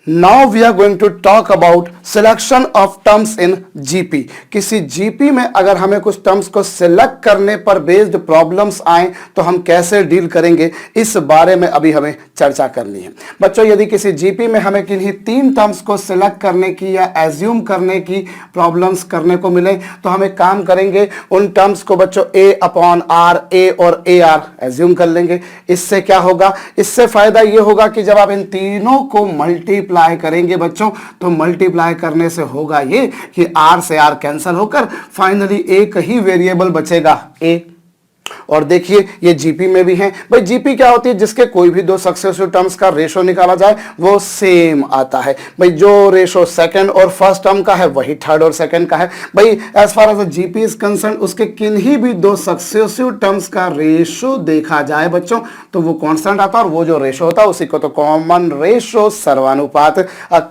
Now we are going to talk about selection of terms in GP. किसी GP में अगर हमें कुछ टर्म्स को सिलेक्ट करने पर बेस्ड प्रॉब्लम्स आए तो हम कैसे डील करेंगे, इस बारे में अभी हमें चर्चा करनी है। बच्चों, यदि किसी जीपी में हमें किन्हीं 3 टर्म्स को सिलेक्ट करने की या एज्यूम करने की प्रॉब्लम्स करने को मिले तो हम एक काम करेंगे, उन टर्म्स को बच्चों ए अपॉन आर, ए और ए आर एज्यूम कर लेंगे। इससे क्या होगा, इससे फायदा यह होगा कि जब आप इन तीनों को मल्टीप्लाई करेंगे बच्चों, तो मल्टीप्लाई करने से होगा ये कि आर से आर कैंसिल होकर फाइनली एक ही वेरिएबल बचेगा ए। और देखिए ये जीपी में भी है। भाई जीपी क्या होती है, जिसके कोई भी 2 सक्सेसिव टर्म्स का रेशो निकाला जाए वो सेम आता है। भाई जो रेशो सेकंड और फर्स्ट टर्म का है वही थर्ड और सेकंड का है। भाई as far as GP is concern, उसके किन्हीं भी 2 सक्सेसिव टर्म्स का रेशो देखा जाए बच्चों तो वो कांस्टेंट आता है, और वो जो रेशो होता है उसी को तो कॉमन रेशो, सर्वानुपात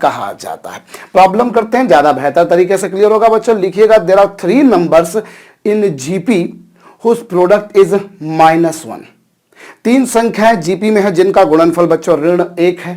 कहा जाता है। प्रॉब्लम करते हैं, ज्यादा बेहतर तरीके से क्लियर होगा बच्चों। लिखिएगा, there are 3 numbers in GP whose product is -1। 3 संख्याएं जीपी में है जिनका गुणनफल बच्चों ऋण 1 है।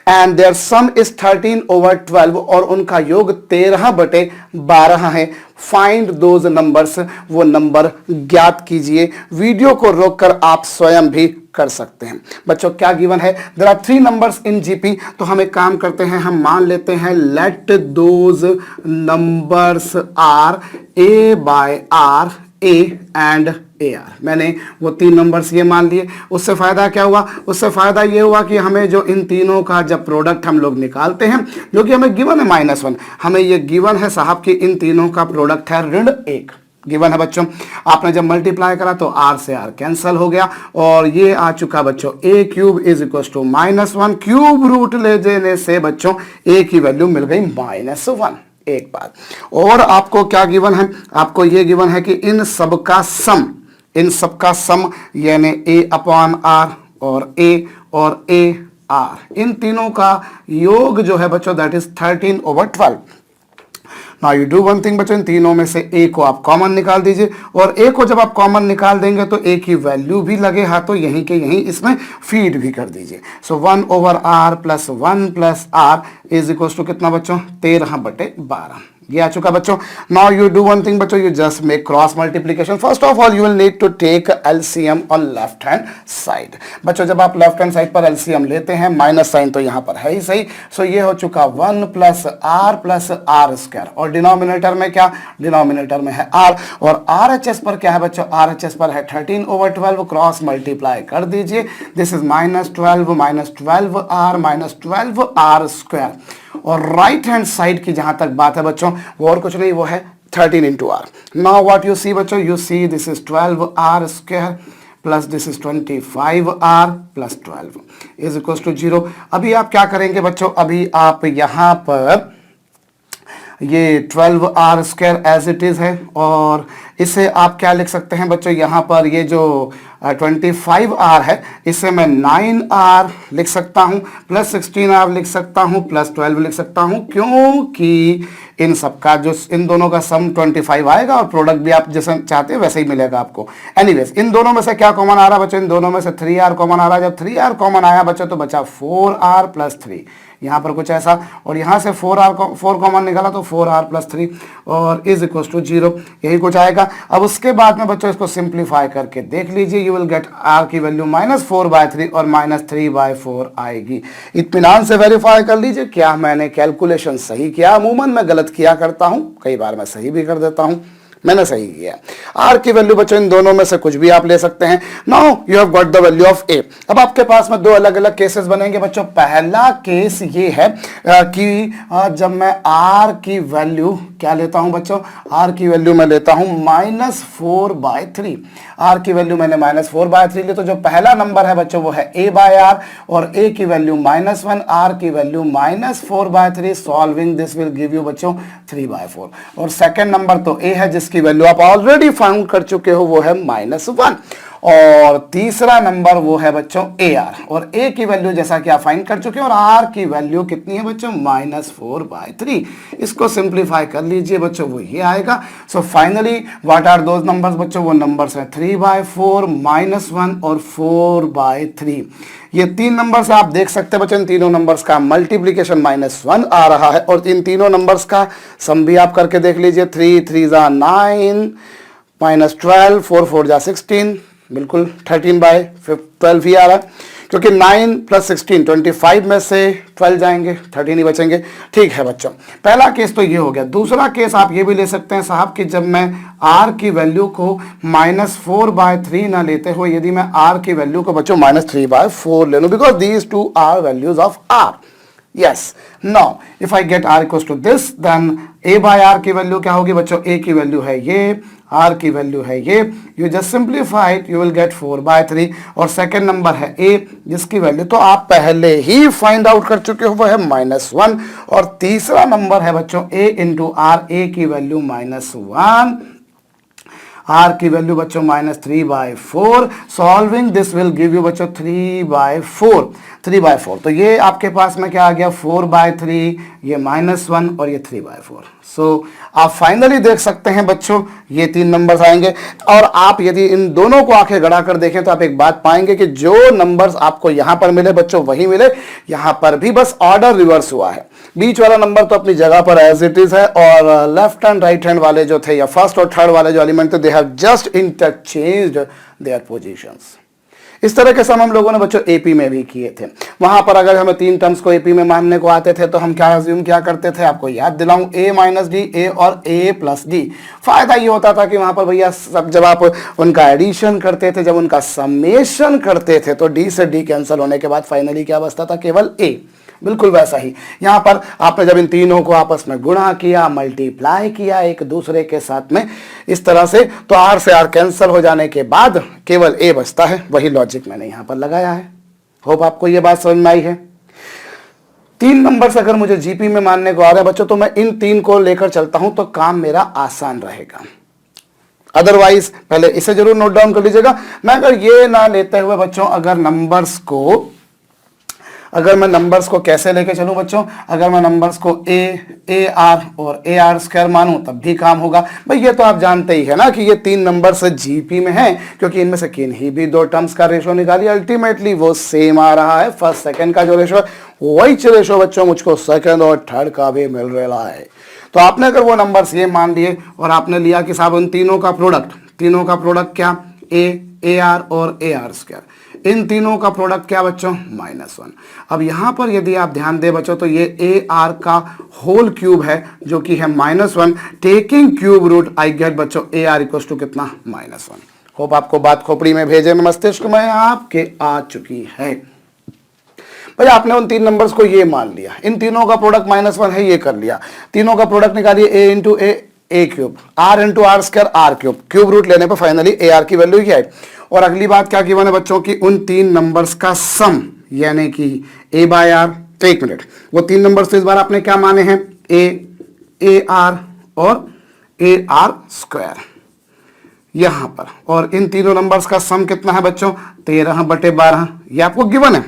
एंड देयर सम इज 13/12 और उनका योग 13/12 है। फाइंड दोज नंबर्स, वो नंबर ज्ञात कीजिए। वीडियो को रोककर आप स्वयं भी कर सकते हैं। बच्चों क्या गिवन है, there are 3 numbers in GP. तो हम एक काम करते हैं, हम मान लेते हैं let those numbers are a by r, a and a r. मैंने वो 3 नंबर्स ये मान लिए। उससे फायदा क्या हुआ, उससे फायदा ये हुआ कि हमें जो इन तीनों का जब प्रोडक्ट हम लोग निकालते हैं, जो कि हमें गिवन है -1, हमें ये गिवन है साहब कि इन तीनों का प्रोडक्ट है ऋण 1 गिवन है बच्चों। आपने जब मल्टीप्लाई करा तो आर से आर कैंसिल हो गया और ये आ चुका बच्चों a cube is equal to -1। Cube root ले देने से बच्चों a की वैल्यू मिल गई -1। एक बात और, आपको क्या गिवन है, आपको ये गिवन है कि इन सबका सम यानी a अपॉन आर और a आर, इन तीनों का योग जो है बच्चों that is 13/12। Now you do one thing बच्चों, इन तीनों में से a को आप कॉमन निकाल दीजिए, और a को जब आप कॉमन निकाल देंगे तो a की वैल्यू भी लगे हाथों यहीं के यहीं इसमें फीड भी कर दीजिए। So 1/r plus 1 plus r is equal to कितना बच्चों, 13/12। ये आ चुका बच्चों। Now you do one thing बच्चों, you just make cross multiplication. First of all you will need to take LCM on left hand side. बच्चों जब आप लेफ्ट हैंड साइड पर एलसीएम लेते हैं, माइनस साइन तो यहां पर है ही सही, सो ये हो चुका 1 प्लस आर स्क्वायर, और डिनोमिनेटर में क्या, डिनोमिनेटर में है आर, और आरएचएस पर क्या है बच्चों, आरएचएस पर है 13/12। क्रॉस मल्टीप्लाई कर दीजिए, दिस इज -12 स्क्वायर। और राइट हैंड साइड की जहां तक बात है बच्चों, वो और कुछ नहीं, वो है 13 into r। Now what you see बच्चों, you see this is 12r square plus this is 25r plus 12 is equal to 0। अभी आप क्या करेंगे बच्चों, अभी आप यहां पर ये 12r square as it is है, और इसे आप क्या लिख सकते हैं बच्चों, यहाँ पर ये जो 25r है इसे मैं 9r लिख सकता हूँ, प्लस 16r लिख सकता हूँ, प्लस 12 लिख सकता हूँ, क्योंकि इन सबका जो इन दोनों का सम 25 आएगा और प्रोडक्ट भी आप जैसे चाहते हैं वैसे ही मिलेगा आपको। एनीवेज इन दोनों में से क्या कॉमन आ रहा है बच्चों, इन दोनों में से 3r कॉमन आ रहा है। जब 3r कॉमन आया बच्चों तो बचा 4r प्लस 3, यहाँ पर कुछ ऐसा, और यहाँ से 4 कॉमन निकाला तो 4r प्लस 3 और इज इक्वल टू 0, यही कुछ आएगा। अब उसके बाद में बच्चों इसको सिंप्लीफाई करके देख लीजिए, यू विल गेट r की वैल्यू -4/3 और -3/4 आएगी। इत्मीनान से वेरीफाई कर लीजिए क्या मैंने कैलकुलेशन सही किया। अमूमन मैं गलत किया करता हूं, कई बार मैं सही भी कर देता हूं, मैंने सही किया। r की वैल्यू बच्चों इन दोनों में से कुछ भी आप ले सकते हैं। Now you have got the value of a। अब आपके पास में 2 अलग अलग केसेस बनेंगे बच्चों। पहला केस ये है कि जब मैं r की वैल्यू क्या लेता हूं बच्चों, r की वैल्यू मैं लेता हूं -4/3। r की वैल्यू मैंने -4/3 ली, तो जो पहला नंबर है बच्चों वो है a/r, और a की वैल्यू -1, r की value -4/3। Solving this will give you बच्चों 3/4। और सेकंड नंबर तो a है जिसकी वैल्यू आप ऑलरेडी फाउंड कर चुके हो, वो है -1। और तीसरा नंबर वो है बच्चों ए आर, और ए की वैल्यू जैसा कि आप फाइंड कर चुके हैं, और आर की वैल्यू कितनी है बच्चों -4/3। इसको सिंप्लीफाई कर लीजिए बच्चों, वो ये आएगा। So finally what are those numbers बच्चों, वो नंबर्स है 3/4, -1 और 4/3। ये तीन नंबर्स आप देख सकते हैं बच्चों, इन तीनों नंबर्स का मल्टीप्लीकेशन -1 आ रहा है, और इन तीनों नंबर्स का सम भी आप करके देख लीजिए। 3 3 9 -12, 4 4 16, बिल्कुल 13/12 ही आ रहा है, क्योंकि 9 + 16 25 में से 12 जाएंगे, 13 ही बचेंगे। ठीक है बच्चों, पहला केस तो ये हो गया। दूसरा केस आप ये भी ले सकते हैं साहब कि जब मैं r की वैल्यू को -4/3 ना लेते हो, यदि मैं r की वैल्यू को बच्चों -3/4 ले लूं, because these two are values of r। Yes. Now, if I get r equals to this, then a/r की वैल्यू क्या होगी बच्चों, a की वैल्यू है ये, r की वैल्यू है ये, you just simplify it, you will get 4/3, और सेकेंड नंबर है a, जिसकी वैल्यू तो आप पहले ही फाइंड आउट कर चुके हो, वो है -1, और तीसरा नंबर है बच्चों a × r, a की वैल्यू -1, r की वैल्यू बच्चों -3/4। Solving this will give you बच्चों 3/4। तो ये आपके पास में क्या आ गया, 4/3, ये -1 और ये 3/4। सो आप फाइनली देख सकते हैं बच्चों, ये तीन नंबर्स आएंगे। और आप यदि इन दोनों को आंखें गड़ा कर देखें तो आप एक बात पाएंगे कि जो नंबर्स आपको यहां पर मिले बच्चों वही मिले, यहां पर भी बस ऑर्डर रिवर्स हुआ है। बीच वाला नंबर तो अपनी जगह पर एज इट इज है, और लेफ्ट एंड राइट हैंड वाले जो थे, या फर्स्ट और थर्ड वाले जो एलिमेंट थे, they have just interchanged their positions. इस तरह के सम हम लोगों ने बच्चों एपी में भी किए थे। वहां पर अगर हमें तीन टर्म्स को एपी में मानने को आते थे तो हम क्या अज्यूम क्या करते थे, आपको याद दिलाऊं, a - d, a और a + d। फायदा ये होता था कि वहां पर भैया सब जब आप उनका एडिशन करते थे, जब उनका समेशन करते थे, तो d से d कैंसिल होने के बाद फाइनली क्या बचता था, केवल a। बिल्कुल वैसा ही यहां पर आपने जब इन तीनों को आपस में गुणा किया, मल्टीप्लाई किया एक दूसरे के साथ में इस तरह से, तो r से r कैंसिल हो जाने के बाद केवल a बचता है। वही लॉजिक मैंने यहां पर लगाया है। होप आपको यह बात समझ में आई है। तीन नंबर्स अगर मुझे जीपी में मानने को आ रहा है बच्चों, तो मैं इन तीन को लेकर चलता हूं तो काम मेरा आसान रहेगा। अदरवाइज पहले इसे जरूर नोट डाउन कर लीजिएगा। मैं अगर ये ना लेते हुए बच्चों, अगर मैं नंबर्स को कैसे लेके चलूं बच्चों, अगर मैं नंबर्स को a r और ar² मानूं तब भी काम होगा। भाई ये तो आप जानते ही है ना कि ये तीन नंबर्स जीपी में हैं, क्योंकि इनमें से किन्हीं भी दो टर्म्स का रेशो निकालिए, अल्टीमेटली वो सेम आ रहा है। फर्स्ट सेकंड का जो रेशो है वही रेशो बच्चों मुझको सेकंड और थर्ड का भी मिल रहा है। तो आपने अगर वो नंबर्स ये मान लिए और आपने लिया कि साहब उन तीनों का प्रोडक्ट क्या, ar और ar², इन तीनों का प्रोडक्ट क्या बच्चों, -1। अब यहां पर यदि आप ध्यान दें बच्चों, तो ये ar का होल क्यूब है जो कि है -1। Taking cube root I get बच्चों ar = कितना, -1। होप आपको बात खोपड़ी में, भेजे में, मस्तिष्क में आपके आ चुकी है। भाई आपने उन तीन नंबर्स को ये मान लिया, इन तीनों का प्रोडक्ट -1 है, ये कर लिया। तीनों का प्रोडक्ट निकालिए, a × a cube, r × r², r³, cube root लेने पर फाइनली ar की वैल्यू क्या है। और अगली बात क्या गिवन है बच्चों की, उन तीन नंबर्स का सम, यानी कि a/r। एक मिनट, वो तीन नंबर्स तो इस बार आपने क्या माने हैं, ar और ar² यहां पर, और इन तीनों नंबर्स का सम कितना है बच्चों, 13/12। ये आपको गिवन है,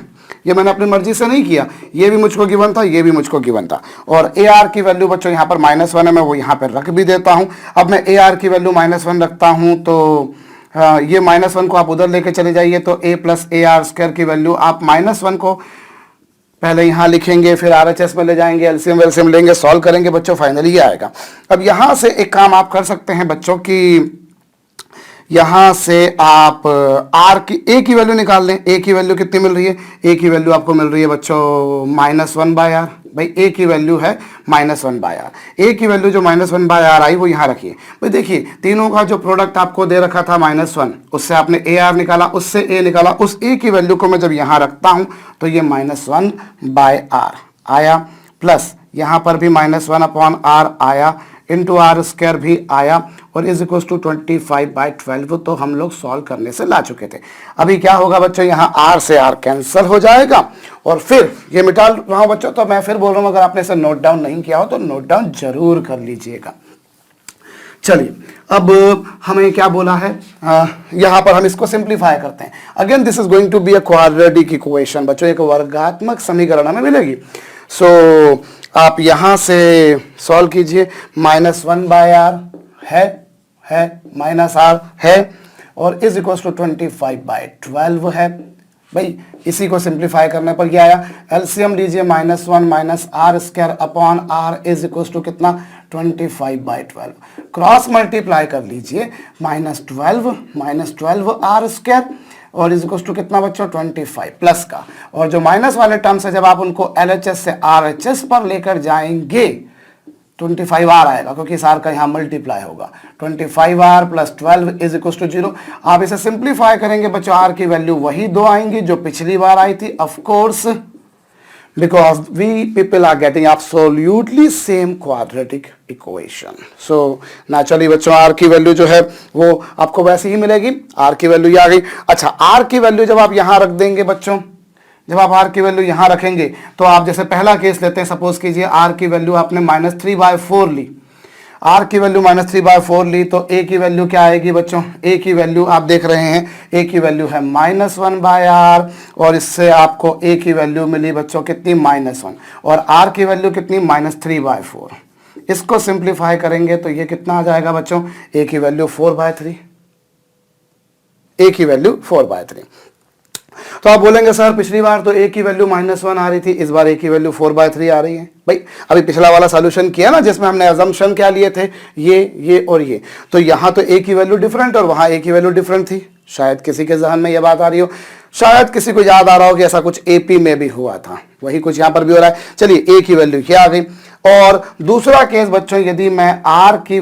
ये मैंने अपनी मर्जी से नहीं किया, ये भी मुझको गिवन था, ये भी मुझको गिवन था। और ar की वैल्यू बच्चों यहाँ पर -1 है, मैं वो यहाँ पर रख भी देता हूँ। अब मैं ar की वैल्यू -1 रखता हूँ, तो ये -1 को आप उधर लेके चले जाइए, तो a + ar² की वैल्यू आप -1 को पहले यहाँ लिखेंगे, फिर RHS में ले जाएंगे, एलसीएम वेलसीएम लेंगे, सॉल्व करेंगे बच्चों, फाइनली ये आएगा। अब यहाँ से एक काम आप कर सकते हैं बच्चों की, यहां से आप a की वैल्यू निकाल लें। a की वैल्यू कितनी मिल रही है, a की वैल्यू आपको मिल रही है बच्चों -1/r। भाई a की वैल्यू है -1/r, a की वैल्यू जो -1/r आई वो यहां रखिए। भाई देखिए, तीनों का जो प्रोडक्ट आपको दे रखा था -1, उससे आपने ar निकाला, उससे a निकाला, उस a की वैल्यू को मैं जब यहां रखता हूं तो ये -1/r आया, प्लस यहां पर भी -1/r आया, इंटू r² भी आया, और इज इक्वल टू 25/12 तो हम लोग सॉल्व करने से ला चुके थे। अभी क्या होगा बच्चों, यहाँ r से r कैंसिल हो जाएगा, और फिर ये मिटा रहा हूं बच्चों, तो मैं फिर बोल रहा हूं, अगर आपने इसे नोट डाउन नहीं किया हो तो नोट डाउन जरूर कर लीजिएगा। चलिए अब हमें क्या बोला है, यहां पर हम इसको सिंप्लीफाई करते हैं। Again this is going to be a quadratic equation, बच्चों एक वर्गात्मक समीकरण हमें मिलेगी। सो आप यहां से सॉल्व कीजिए। -1/r है माइनस आर है और इज इक्वल टू 25/12 है। भाई इसी को सिंप्लीफाई करने पर क्या आया, एलसीएम लीजिए -1 minus r square upon r is equal to कितना 25/12। क्रॉस मल्टीप्लाई कर लीजिए -12 आर स्क्वायर और इज इक्वल टू कितना बच्चों 25 प्लस का, और जो माइनस वाले टर्म्स है जब आप उनको एलएचएस से आरएचएस पर लेकर जाएंगे 25r आएगा क्योंकि इस r का यहाँ मल्टीप्लाई होगा। 25r plus 12 is equal to 0। आप इसे सिंप्लीफाई करेंगे बच्चों, r की वैल्यू वही 2 आएंगी जो पिछली बार आई थी, of course because we people are getting absolutely same quadratic equation. So naturally बच्चों r की वैल्यू जो है वो आपको वैसे ही मिलेगी, r की वैल्यू ये आ गई। अच्छा r की वैल्यू जब आप यहां रख देंगे बच्चों, जब आप r की वैल्यू यहां रखेंगे तो आप जैसे पहला केस लेते हैं, सपोज कीजिए r की वैल्यू आपने -3/4 ली, r की वैल्यू -3/4 ली तो a की वैल्यू क्या आएगी बच्चों, a की वैल्यू आप देख रहे हैं a की वैल्यू है -1/r और इससे आपको a की वैल्यू मिली बच्चों कितनी -1 और r की वैल्यू कितनी -3/4। इसको सिंप्लीफाई करेंगे तो ये कितना आ जाएगा बच्चों, a की वैल्यू 4/3, a की वैल्यू 4/3। तो आप बोलेंगे सर पिछली बार तो a की वैल्यू -1 आ रही थी, इस बार a की वैल्यू 4/3 आ रही है। भाई अभी पिछला वाला सॉल्यूशन किया ना जिसमें हमने अजम्पशन क्या लिए थे, ये और ये, तो यहाँ तो a की वैल्यू डिफरेंट और वहाँ a की वैल्यू डिफरेंट थी। शायद किसी के जहन में यह बात आ रही हो, शायद किसी को याद आ रहा हो कि ऐसा कुछ AP में भी हुआ था, वही कुछ यहाँ पर भी हो रहा है। चलिए a की वैल्यू क्या आ गई। और दूसरा केस बच्चों, यदि मैं r की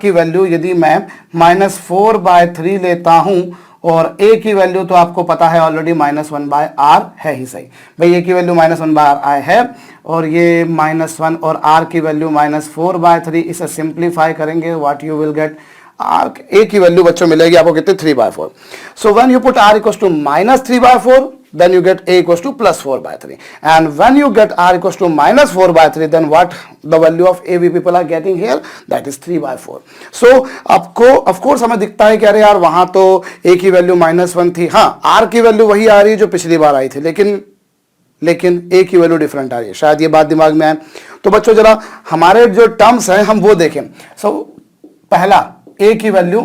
वैल्यू यदि मैं -4/3 लेता हूं और a की वैल्यू तो आपको पता है ऑलरेडी -1/r है ही सही। भाई a की वैल्यू -1/r है और ये -1 और r की वैल्यू -4/3, इसे सिंप्लीफाई करेंगे what you will get, a की वैल्यू बच्चों मिलेगी आपको कितनी 3/4। So when you put r equals to -3/4 then you get a equals to +4/3, and when you get r equals to -4/3 then what the value of a we people are getting here, that is 3/4। so आपको of course हमें दिखता है कि अरे यार वहां तो a की वैल्यू -1 थी, हाँ r की वैल्यू वही आ रही है जो पिछली बार आई थी, लेकिन a की वैल्यू डिफरेंट आ रही है। शायद ये बात दिमाग में आए तो बच्चों जरा हमारे जो टर्म्स हैं हम वो देखें। सो पहला a की वैल्यू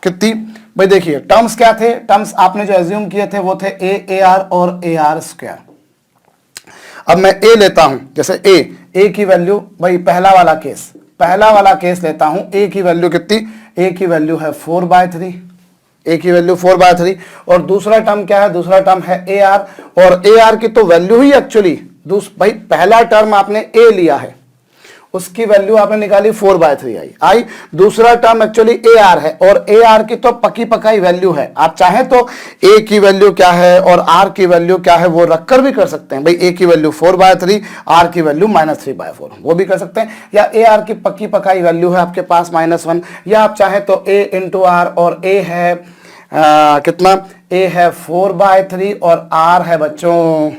कितनी, भाई देखिए टर्म्स क्या थे, टर्म्स आपने जो एज्यूम किए थे वो थे AR और AR स्क्वायर। अब मैं a लेता हूं, जैसे a की वैल्यू, भाई पहला वाला केस लेता हूं, a की वैल्यू कितनी, a की वैल्यू है 4/3, a की वैल्यू 4/3 और दूसरा टर्म क्या है, दूसरा टर्म है AR और AR की तो वैल्यू ही एक्चुअली भाई पहला टर्म आपने a लिया है उसकी वैल्यू आपने निकाली 4/3 आई, दूसरा टर्म एक्चुअली AR है और AR की तो पक्की पकाई वैल्यू है। आप चाहें तो A की वैल्यू क्या है और R की वैल्यू क्या है वो रखकर भी कर सकते हैं। भाई A की वैल्यू 4/3, R की वैल्यू -3/4, वो भी कर सकते हैं, या AR की पक्की पकाई वैल्यू है आपके पास -1, या आप चाहें तो A इंटू R और A है कितना, A है 4/3 और R है बच्चों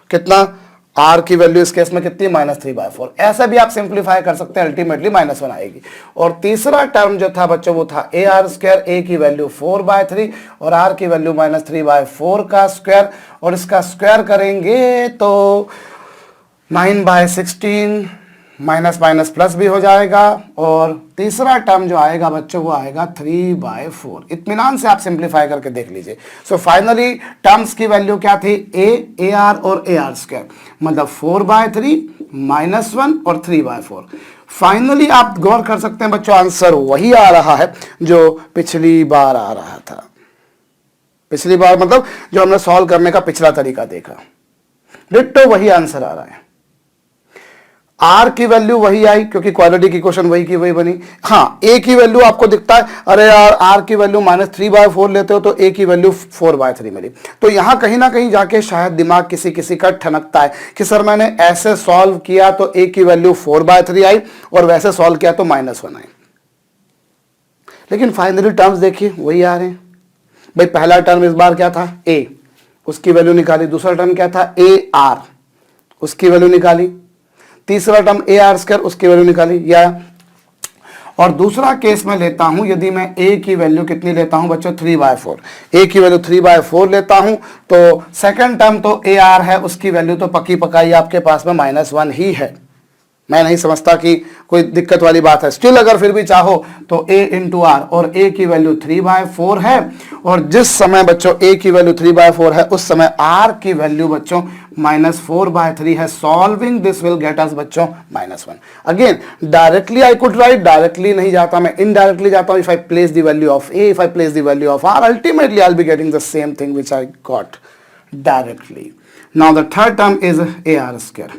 कितना, R की वैल्यू इस केस में कितनी -3/4। ऐसा भी आप सिंप्लीफाई कर सकते हैं, अल्टीमेटली -1 आएगी। और तीसरा टर्म जो था बच्चों वो था AR स्क्वायर, A की वैल्यू 4/3 और R की वैल्यू -3/4 का स्क्वायर, और इसका स्क्वायर करेंगे तो 9/16 माइनस प्लस भी हो जाएगा, और तीसरा टर्म जो आएगा बच्चों वो आएगा 3/4। इत्मीनान से आप सिंप्लीफाई करके देख लीजिए। सो फाइनली टर्म्स की वैल्यू क्या थी, AR और AR स्क्वायर, मतलब 4/3 -1 और 3/4। फाइनली आप गौर कर सकते हैं बच्चों आंसर वही आ रहा है जो पिछली बार आ रहा था। पिछली बार मतलब जो हमने सॉल्व करने का पिछला तरीका देखा, डिट्टो वही आंसर आ रहा है। R की वैल्यू वही आई क्योंकि क्वाड्रेटिक इक्वेशन वही की वही बनी। हाँ A की वैल्यू आपको दिखता है, अरे यार R की वैल्यू -3/4 लेते हो तो A की वैल्यू 4/3 मिली। तो यहां कहीं ना कहीं जाके शायद दिमाग किसी का ठनकता है कि सर मैंने ऐसे सॉल्व किया तो A की वैल्यू 4/3 आई और वैसे सॉल्व किया तो -1 आई, लेकिन फाइनली टर्म्स देखिए वही आ रहे हैं। भाई पहला टर्म इस बार क्या था, A, उसकी वैल्यू निकाली, दूसरा टर्म क्या था AR, उसकी वैल्यू निकाली, तीसरा टर्म AR स्क्वायर, उसकी वैल्यू निकाली, या और दूसरा केस में लेता हूं, यदि मैं a की वैल्यू कितनी लेता हूं बच्चों 3/4, a की वैल्यू 3/4 लेता हूं तो सेकंड टर्म तो AR है, उसकी वैल्यू तो पक्की पकाई आपके पास में -1 ही है। मैं नहीं समझता कि कोई दिक्कत वाली बात है। स्टिल अगर फिर भी चाहो तो a इंटू आर, और a की वैल्यू 3/4 है, और जिस समय बच्चों a की वैल्यू 3/4 है उस समय r की वैल्यू बच्चों -4/3 है। Solving this will get us बच्चों -1। Again directly I could write, directly नहीं जाता मैं, इनडायरेक्टली जाता हूं। If I place the value of a, if I place the value of r, ultimately I will be getting the same thing which I got directly. Now the third term is AR²।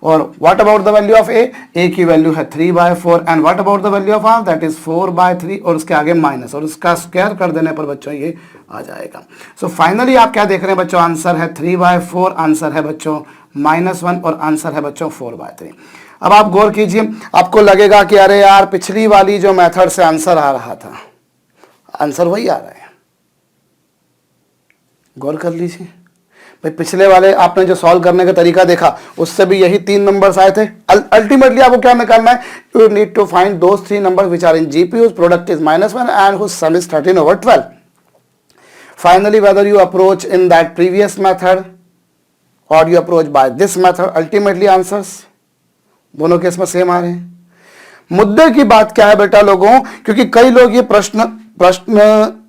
और what about the value of a की वैल्यू है 3/4, and what about the value of r, that is 4/3, और उसके आगे minus, और उसका square कर देने पर बच्चों ये आ जाएगा। सो फाइनली आप क्या देख रहे हैं बच्चों, आंसर है 3/4, आंसर है बच्चों -1, और आंसर है बच्चों 4/3। अब आप गौर कीजिए, आपको लगेगा कि अरे यार पिछली वाली जो मेथड से आंसर आ रहा था, आंसर वही आ रहा है। गौर कर लीजिए भाई, पिछले वाले आपने जो सॉल्व करने का तरीका देखा उससे भी यही 3 नंबर्स आए थे। अल्टीमेटली आपको क्या करना है, you need to find those 3 numbers which are in GP, whose product is -1 and whose sum is 13/12. Finally, whether you approach in that previous method or you approach by this method, ultimately answers दोनों case में same आ रहे हैं। मुद्दे की बात क्या है बेटा लोगों, क्योंकि कई लोग ये प्रश्न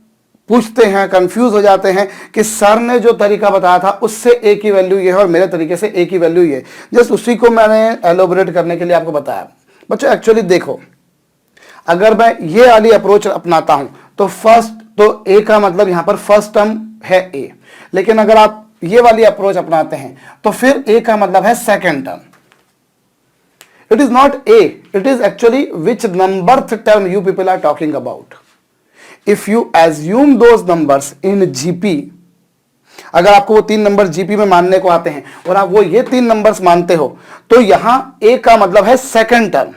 पूछते हैं, कंफ्यूज हो जाते हैं कि सर ने जो तरीका बताया था उससे a की वैल्यू ये है और मेरे तरीके से a की वैल्यू ये। जस्ट उसी को मैंने एलोबरेट करने के लिए आपको बताया। बच्चों एक्चुअली देखो, अगर मैं ये वाली अप्रोच अपनाता हूं तो फर्स्ट तो a का मतलब यहां पर फर्स्ट टर्म है a, लेकिन अगर आप ये वाली अप्रोच अपनाते हैं तो फिर a का मतलब है second term. It is not a, it is actually which number term you people are talking about. If you assume those numbers in GP, अगर आपको वो 3 नंबर जीपी में मानने को आते हैं और आप वो ये 3 नंबर्स मानते हो तो यहां a का मतलब है सेकंड टर्म,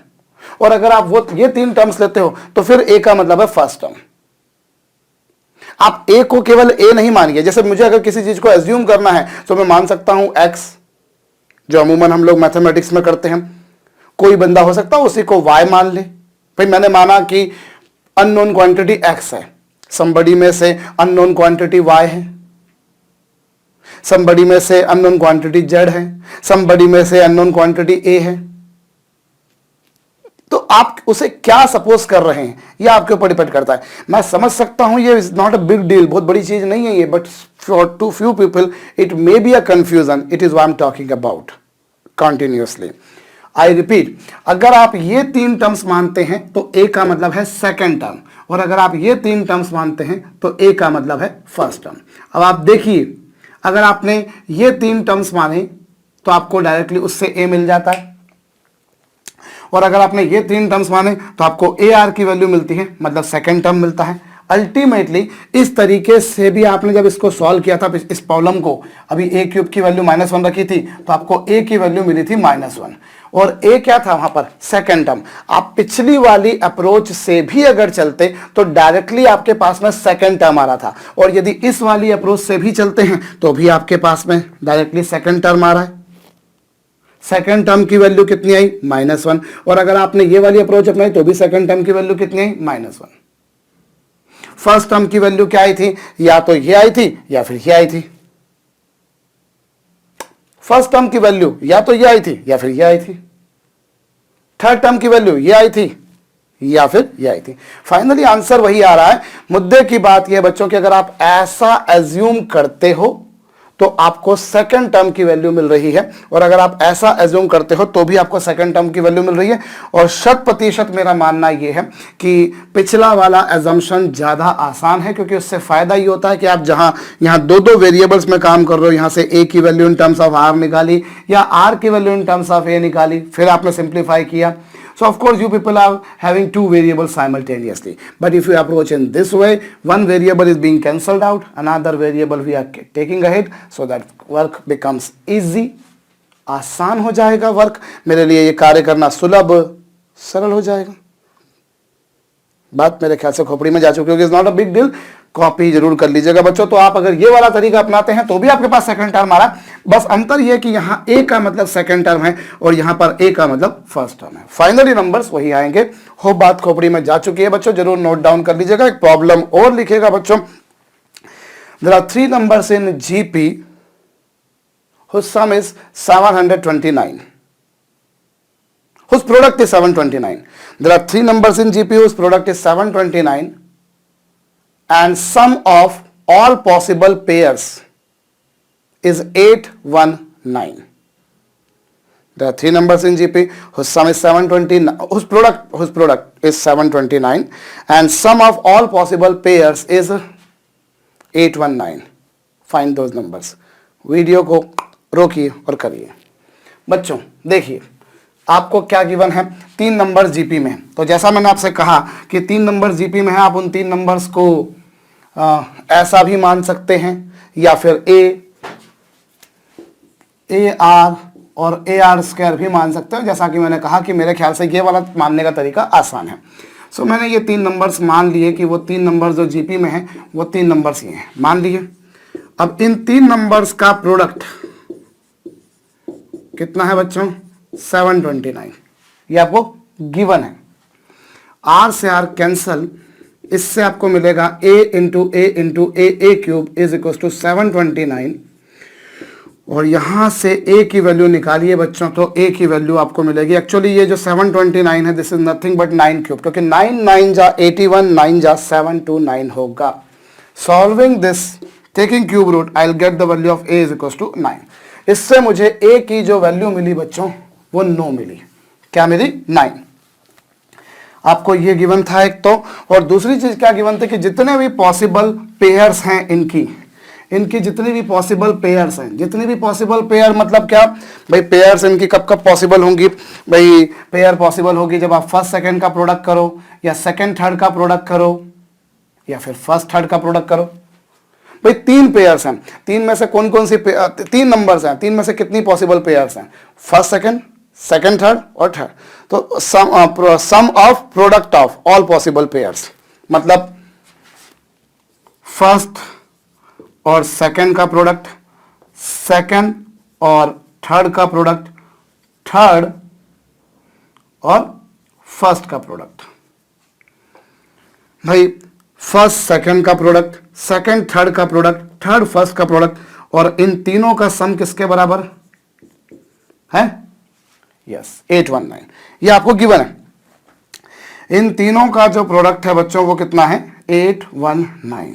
और अगर आप वो ये 3 टर्म्स लेते हो तो फिर a का मतलब है फर्स्ट टर्म। आप a को केवल a नहीं मानिए। जैसे मुझे अगर किसी चीज को एज्यूम करना है तो मैं मान सकता हूं x, जो अमूमन हम लोग मैथमेटिक्स में करते हैं। कोई बंदा हो सकता है उसी को y मान ले। भाई मैंने माना कि अननोन क्वांटिटी x है, somebody में से अननोन क्वांटिटी y है, somebody में से अननोन क्वांटिटी z है, somebody में से अननोन क्वांटिटी a है। तो आप उसे क्या सपोज कर रहे हैं यह आपके ऊपर डिपेंड करता है। मैं समझ सकता हूं ये is not a big deal, बहुत बड़ी चीज नहीं है ये, but for to few people it may be a confusion. It is what I am talking about continuously. I repeat, अगर आप ये 3 टर्म्स मानते हैं तो a का मतलब है सेकेंड टर्म, और अगर आप ये 3 टर्म्स मानते हैं तो a का मतलब है फर्स्ट टर्म। अब आप देखिए, अगर आपने ये 3 टर्म्स माने तो आपको डायरेक्टली उससे a मिल जाता है, और अगर आपने ये 3 टर्म्स माने तो आपको AR की वैल्यू मिलती है, मतलब सेकेंड टर्म मिलता है। अल्टीमेटली इस तरीके से भी आपने जब इसको सॉल्व किया था, इस प्रॉब्लम को, अभी a³ की वैल्यू -1 रखी थी तो आपको a की वैल्यू मिली थी -1, और a क्या था वहां पर, सेकेंड टर्म। आप पिछली वाली अप्रोच से भी अगर चलते तो डायरेक्टली आपके पास में सेकेंड टर्म आ रहा था, और यदि इस वाली अप्रोच से भी चलते हैं तो भी आपके पास में डायरेक्टली सेकेंड टर्म आ रहा है। सेकेंड टर्म की वैल्यू कितनी आई, -1, और अगर आपने ये वाली अप्रोच अपनाई तो भी सेकेंड टर्म की वैल्यू कितनी आई, -1। फर्स्ट टर्म की वैल्यू क्या आई थी, या तो ये आई थी या फिर ये आई थी। फर्स्ट टर्म की वैल्यू या तो ये आई थी या फिर ये आई थी। थर्ड टर्म की वैल्यू ये आई थी या फिर ये आई थी। फाइनली आंसर वही आ रहा है। मुद्दे की बात यह बच्चों कि अगर आप ऐसा एज्यूम करते हो तो आपको सेकंड टर्म की वैल्यू मिल रही है, और अगर आप ऐसा एज्यूम करते हो तो भी आपको सेकंड टर्म की वैल्यू मिल रही है। और 100% मेरा मानना यह है कि पिछला वाला एजम्पशन ज्यादा आसान है, क्योंकि उससे फायदा ये होता है कि आप जहां यहां 2 वेरिएबल्स में काम कर रहे हो, यहां से a की value in terms of r निकाली या r की value in terms of a निकाली, फिर आपने सिंप्लीफाई किया। So of course you people are having 2 variables simultaneously, but if you approach in this way, one variable is being cancelled out, another variable we are taking ahead, so that work becomes easy, आसान हो जाएगा work. मेरे लिए ये कार्य करना सुलभ सरल हो जाएगा। बात मेरे ख्याल से खोपड़ी में जा चुकी होगी। Is not a big deal, copy जरूर कर लीजिएगा बच्चों। तो आप अगर ये वाला तरीका अपनाते हैं तो भी आपके पास सेकंड टर्म आ रहा है, बस अंतर ये कि यहाँ ए का मतलब सेकंड टर्म है और यहाँ पर ए का मतलब फर्स्ट टर्म है। फाइनली नंबर्स वही आएंगे। होप बात खोपड़ी में जा चुकी है बच्चों, जरूर नोट डाउन कर लीजिएगा। एक प्रॉब्लम और लिखेगा बच्चों, there are 3 numbers in GP whose sum is 729, whose product is 729. There are 3 numbers in GP whose product is 729 and sum of all possible pairs is 819. There are 3 numbers in GP whose sum is 729, whose product is 729 and sum of all possible pairs is 819. Find those numbers. Video को रोकिए और करिए। बच्चों देखिए आपको क्या given है, 3 number GP में। तो जैसा मैंने आपसे कहा कि 3 नंबर जीपी में है, आप उन 3 नंबर्स को ऐसा भी मान सकते हैं या फिर ए आर और ए आर स्क्वायर भी मान सकते हो। जैसा कि मैंने कहा कि मेरे ख्याल से ये वाला मानने का तरीका आसान है। सो मैंने ये 3 नंबर्स मान लिए कि वो 3 नंबर जो जीपी में है वो 3 नंबर्स ये हैं, मान लिए। अब इन 3 नंबर्स का प्रोडक्ट कितना है बच्चों, 729, ये आपको गिवन है। आर से आर कैंसल, इससे आपको मिलेगा a into a cube is equal to 729 और यहां से a की वैल्यू निकालिए बच्चों, तो a की वैल्यू आपको मिलेगी। एक्चुअली ये जो 729 है this is nothing but 9 cube, क्योंकि 9 9 जा 81, 9 जा 729 होगा। Solving this taking cube root I will get the value of a is equal to 9। इससे मुझे a की जो वैल्यू मिली बच्चों वो 9 मिली। क्या मिली, 9। आपको ये गिवन था एक तो, और दूसरी चीज क्या गिवन थी कि जितने भी पॉसिबल पेयर्स हैं इनकी जितनी भी पॉसिबल पेयर्स हैं, जितनी भी पॉसिबल पेयर मतलब क्या भाई, पेयर्स इनकी कब कब पॉसिबल होंगी भाई, पेयर पॉसिबल होगी जब आप फर्स्ट सेकंड का प्रोडक्ट करो या सेकंड थर्ड का प्रोडक्ट करो या फिर फर्स्ट थर्ड का प्रोडक्ट करो। भाई 3 पेयर्स हैं, 3 में से कौन कौन सी 3 नंबर्स हैं, 3 में से कितनी पॉसिबल पेयर्स हैं, फर्स्ट सेकंड, सेकंड थर्ड और थर्ड। तो sum of product of all possible pairs मतलब फर्स्ट और सेकंड का प्रोडक्ट, सेकंड और थर्ड का प्रोडक्ट, थर्ड और फर्स्ट का प्रोडक्ट। भाई फर्स्ट सेकंड का प्रोडक्ट, सेकंड थर्ड का प्रोडक्ट, थर्ड फर्स्ट का प्रोडक्ट, और इन तीनों का सम किसके बराबर है, यस 819। ये आपको गिवन है। इन तीनों का जो प्रोडक्ट है बच्चों वो कितना है, 819।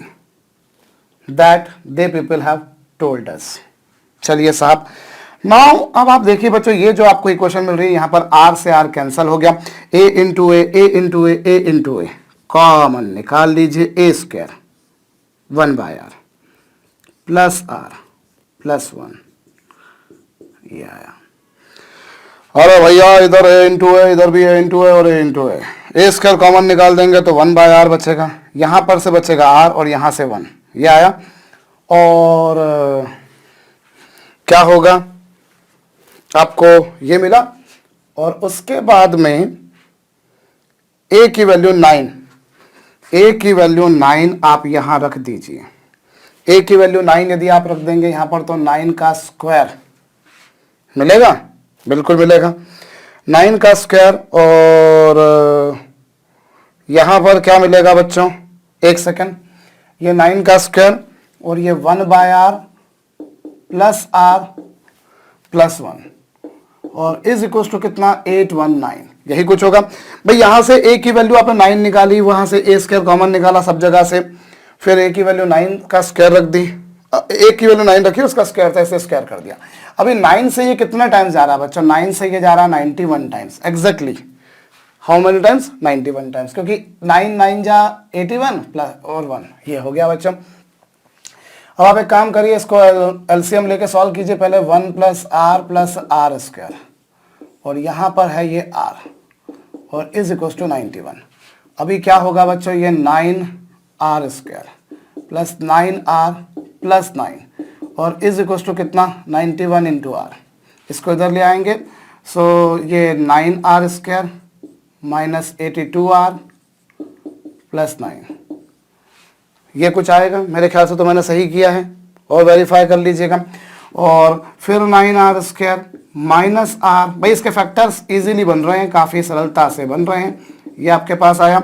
That they people have told us. चलिए साहब, नाउ अब आप देखिए बच्चों, ये जो आपको इक्वेशन मिल रही है यहां पर आर से आर कैंसल हो गया, ए इंटू ए कॉमन निकाल लीजिए, a square 1 by r plus r plus 1, ये आया। अरे भैया इधर ए इंटू ए, इधर भी ए इंटू ए और a into A square common निकाल देंगे तो 1 बाय आर बचेगा, यहां पर से बचेगा आर और यहां से 1, ये आया। और क्या होगा, आपको ये मिला। और उसके बाद में ए की वैल्यू 9, ए की वैल्यू 9 आप यहां रख दीजिए। ए की वैल्यू 9 यदि आप रख देंगे यहां पर तो 9 का स्क्वायर मिलेगा, बिल्कुल मिलेगा 9 का स्क्वायर। और यहां पर क्या मिलेगा बच्चों, एक सेकंड, ये 9 का स्क्वायर और ये 1 by r plus r plus 1 और इज इक्वल टू कितना, 819, यही कुछ होगा। भाई यहां से ए की वैल्यू आपने 9 निकाली, वहां से ए स्क्वायर कॉमन निकाला सब जगह से, फिर ए की वैल्यू 9 का स्क्वायर रख दी, ए की वैल्यू 9 रखी, उसका स्क्वायर था, इसे स्क्वायर कर दिया। अभी 9 से ये कितने टाइम्स जा रहा है बच्चों, 9 से ये जा रहा है 91 times. Exactly how many times, 91 times, क्योंकि 9 9 जा 81 प्लस और 1, ये हो गया बच्चों। अब आप एक काम करिए, इसको एलसीएम लेके सॉल्व कीजिए। पहले 1 प्लस आर स्क्वायर और यहां पर है ये आर और इज इक्वल टू 91। अभी क्या होगा बच्चों, ये 9 are square plus 9 R plus 9 और इज इक्वल टू कितना, 91 इंटू आर। इसको इधर ले आएंगे, सो ये 9 are square minus 82 r plus 9, ये कुछ आएगा, मेरे ख्याल से तो मैंने सही किया है, और वेरीफाई कर लीजिएगा। और फिर 9r² माइनस आर, भाई इसके फैक्टर्स इजीली बन रहे हैं, काफ़ी सरलता से बन रहे हैं। ये आपके पास आया,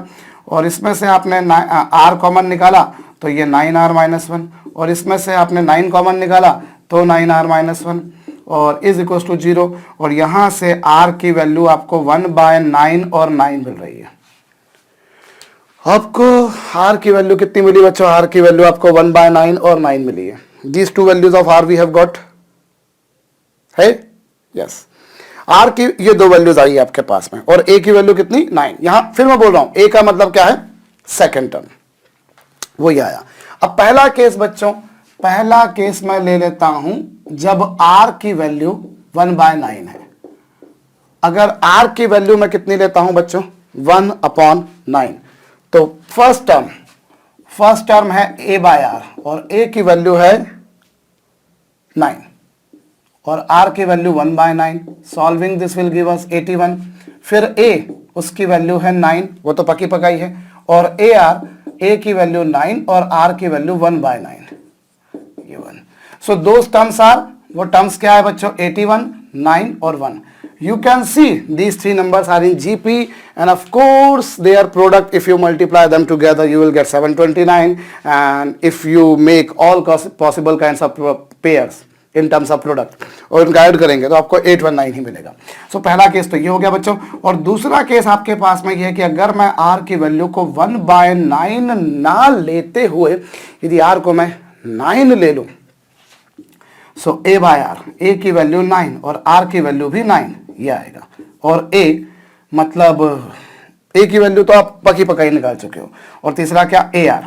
और इसमें से आपने r कॉमन निकाला तो ये 9r-1, और इसमें से आपने 9 कॉमन निकाला तो 9r-1, और इज इक्वल टू 0, और यहाँ से r की वैल्यू आपको 1/9 और 9 मिल रही है। आपको r की वैल्यू कितनी मिली बच्चों? r की वैल्यू आपको 1/9 और 9 मिली है। These two values of r we have got है, यस। r की ये दो वैल्यूज आई है आपके पास में, और a की वैल्यू कितनी? 9। यहां फिर मैं बोल रहा हूं a का मतलब क्या है? सेकेंड टर्म, वही आया। अब पहला केस बच्चों, पहला केस मैं ले लेता हूं जब r की वैल्यू 1/9 है। अगर r की वैल्यू मैं कितनी लेता हूं बच्चों? 1/9, तो फर्स्ट टर्म है a/r, और a की वैल्यू है 9 और r की value 1/9। Solving this will give us 81। फिर a, उसकी वैल्यू है 9, वो तो पकी पकाई है, और a की वैल्यू 9 और r की वैल्यू 1/9, ये 1। सो दो टर्म्स आर, वो टर्म्स क्या है बच्चों? 81, 9 और 1। You can see these three numbers are in GP, and of course their product, if you multiply them together you will get 729, and if you make all possible kinds of pairs in terms of product और इनका add करेंगे तो आपको 819 ही मिलेगा। सो पहला case तो ये हो गया बच्चों। और दूसरा केस आपके पास में ये है कि अगर मैं r की वैल्यू को 1/9 ना लेते हुए यदि r को मैं 9 ले लूं, सो a/r, a की वैल्यू 9 और r की वैल्यू भी 9, ये आएगा। और a मतलब a की वैल्यू तो आप पकी पकाई निकाल चुके हो। और तीसरा क्या? ar,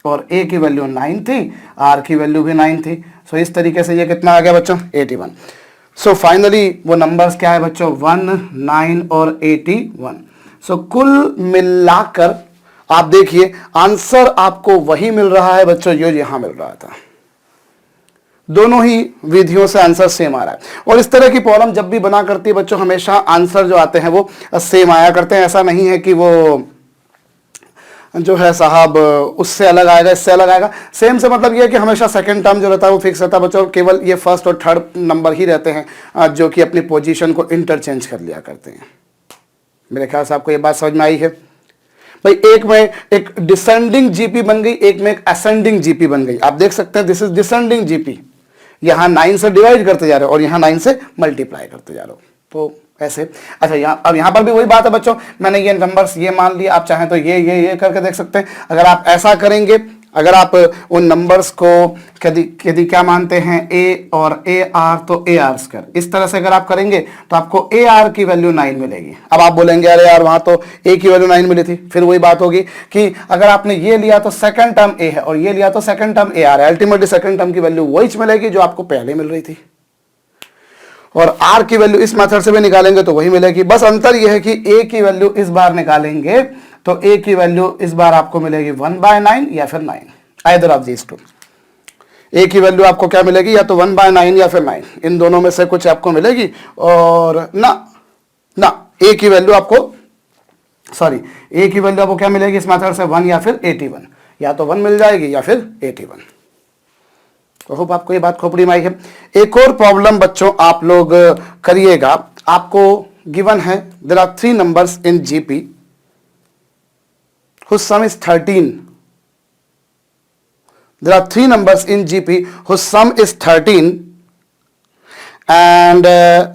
और a की वैल्यू 9 थी, r की वैल्यू भी 9 थी। सो इस तरीके से ये कितना आ गया बच्चों? 81। सो फाइनली वो नंबर्स क्या है बच्चों? 1, 9 और 81। सो कुल मिलाकर आप देखिए आंसर आपको वही मिल रहा है बच्चों जो यहां मिल रहा था। दोनों ही विधियों से आंसर सेम आ रहा है। और इस तरह की प्रॉब्लम जब भी बना करती है बच्चों, हमेशा आंसर जो आते हैं वो सेम आया करते हैं। ऐसा नहीं है कि वो जो है साहब उससे अलग आएगा, इससे अलग आएगा। सेम से मतलब ये है कि हमेशा सेकंड टर्म जो रहता है वो फिक्स रहता है बच्चों। केवल ये फर्स्ट और थर्ड नंबर ही रहते हैं जो कि अपनी पोजीशन को इंटरचेंज कर लिया करते हैं। मेरे ख्याल से आपको ये बात समझ में आई है भाई। एक में एक डिसेंडिंग जीपी बन गई, एक में एक असेंडिंग जीपी बन गई। आप देख सकते हैं दिस इज डिसेंडिंग जीपी, यहां 9 से डिवाइड करते जा रहे हो और यहां 9 से मल्टीप्लाई करते जा रहे हो, तो ऐसे। अच्छा अब यहां पर भी वही बात है बच्चों, मैंने ये नंबर्स ये मान लिया, आप चाहें तो ये करके देख सकते हैं। अगर आप ऐसा करेंगे, अगर आप उन नंबर्स को यदि क्या मानते हैं a और ar, तो ar², इस तरह से अगर आप करेंगे तो आपको ar की वैल्यू 9 मिलेगी। अब आप बोलेंगे अरे यार वहां तो a की वैल्यू 9 मिली थी। फिर वही बात होगी कि अगर आपने ये लिया तो सेकंड टर्म a है और ये लिया तो सेकंड टर्म ar है, अल्टीमेटली सेकंड टर्म की वैल्यू वही मिलेगी जो आपको पहले मिल रही थी। और r की वैल्यू इस मेथड से भी निकालेंगे तो वही मिलेगी। बस अंतर यह है कि a की वैल्यू इस बार निकालेंगे तो a की वैल्यू इस बार आपको मिलेगी 1/9 या फिर 9, either of these two. a की वैल्यू आपको क्या मिलेगी? या तो 1/9 या फिर 9, इन दोनों में से कुछ आपको मिलेगी। और ना a की वैल्यू आपको क्या मिलेगी इस मेथड से? 1 या फिर 81, या तो 1 मिल जाएगी या फिर 81। तो होप आपको ये बात खोपड़ी में आई है। एक और प्रॉब्लम बच्चों आप लोग करिएगा। आपको गिवन है there are 3 numbers in GP whose sum is 13. There are 3 numbers in GP whose sum is 13 and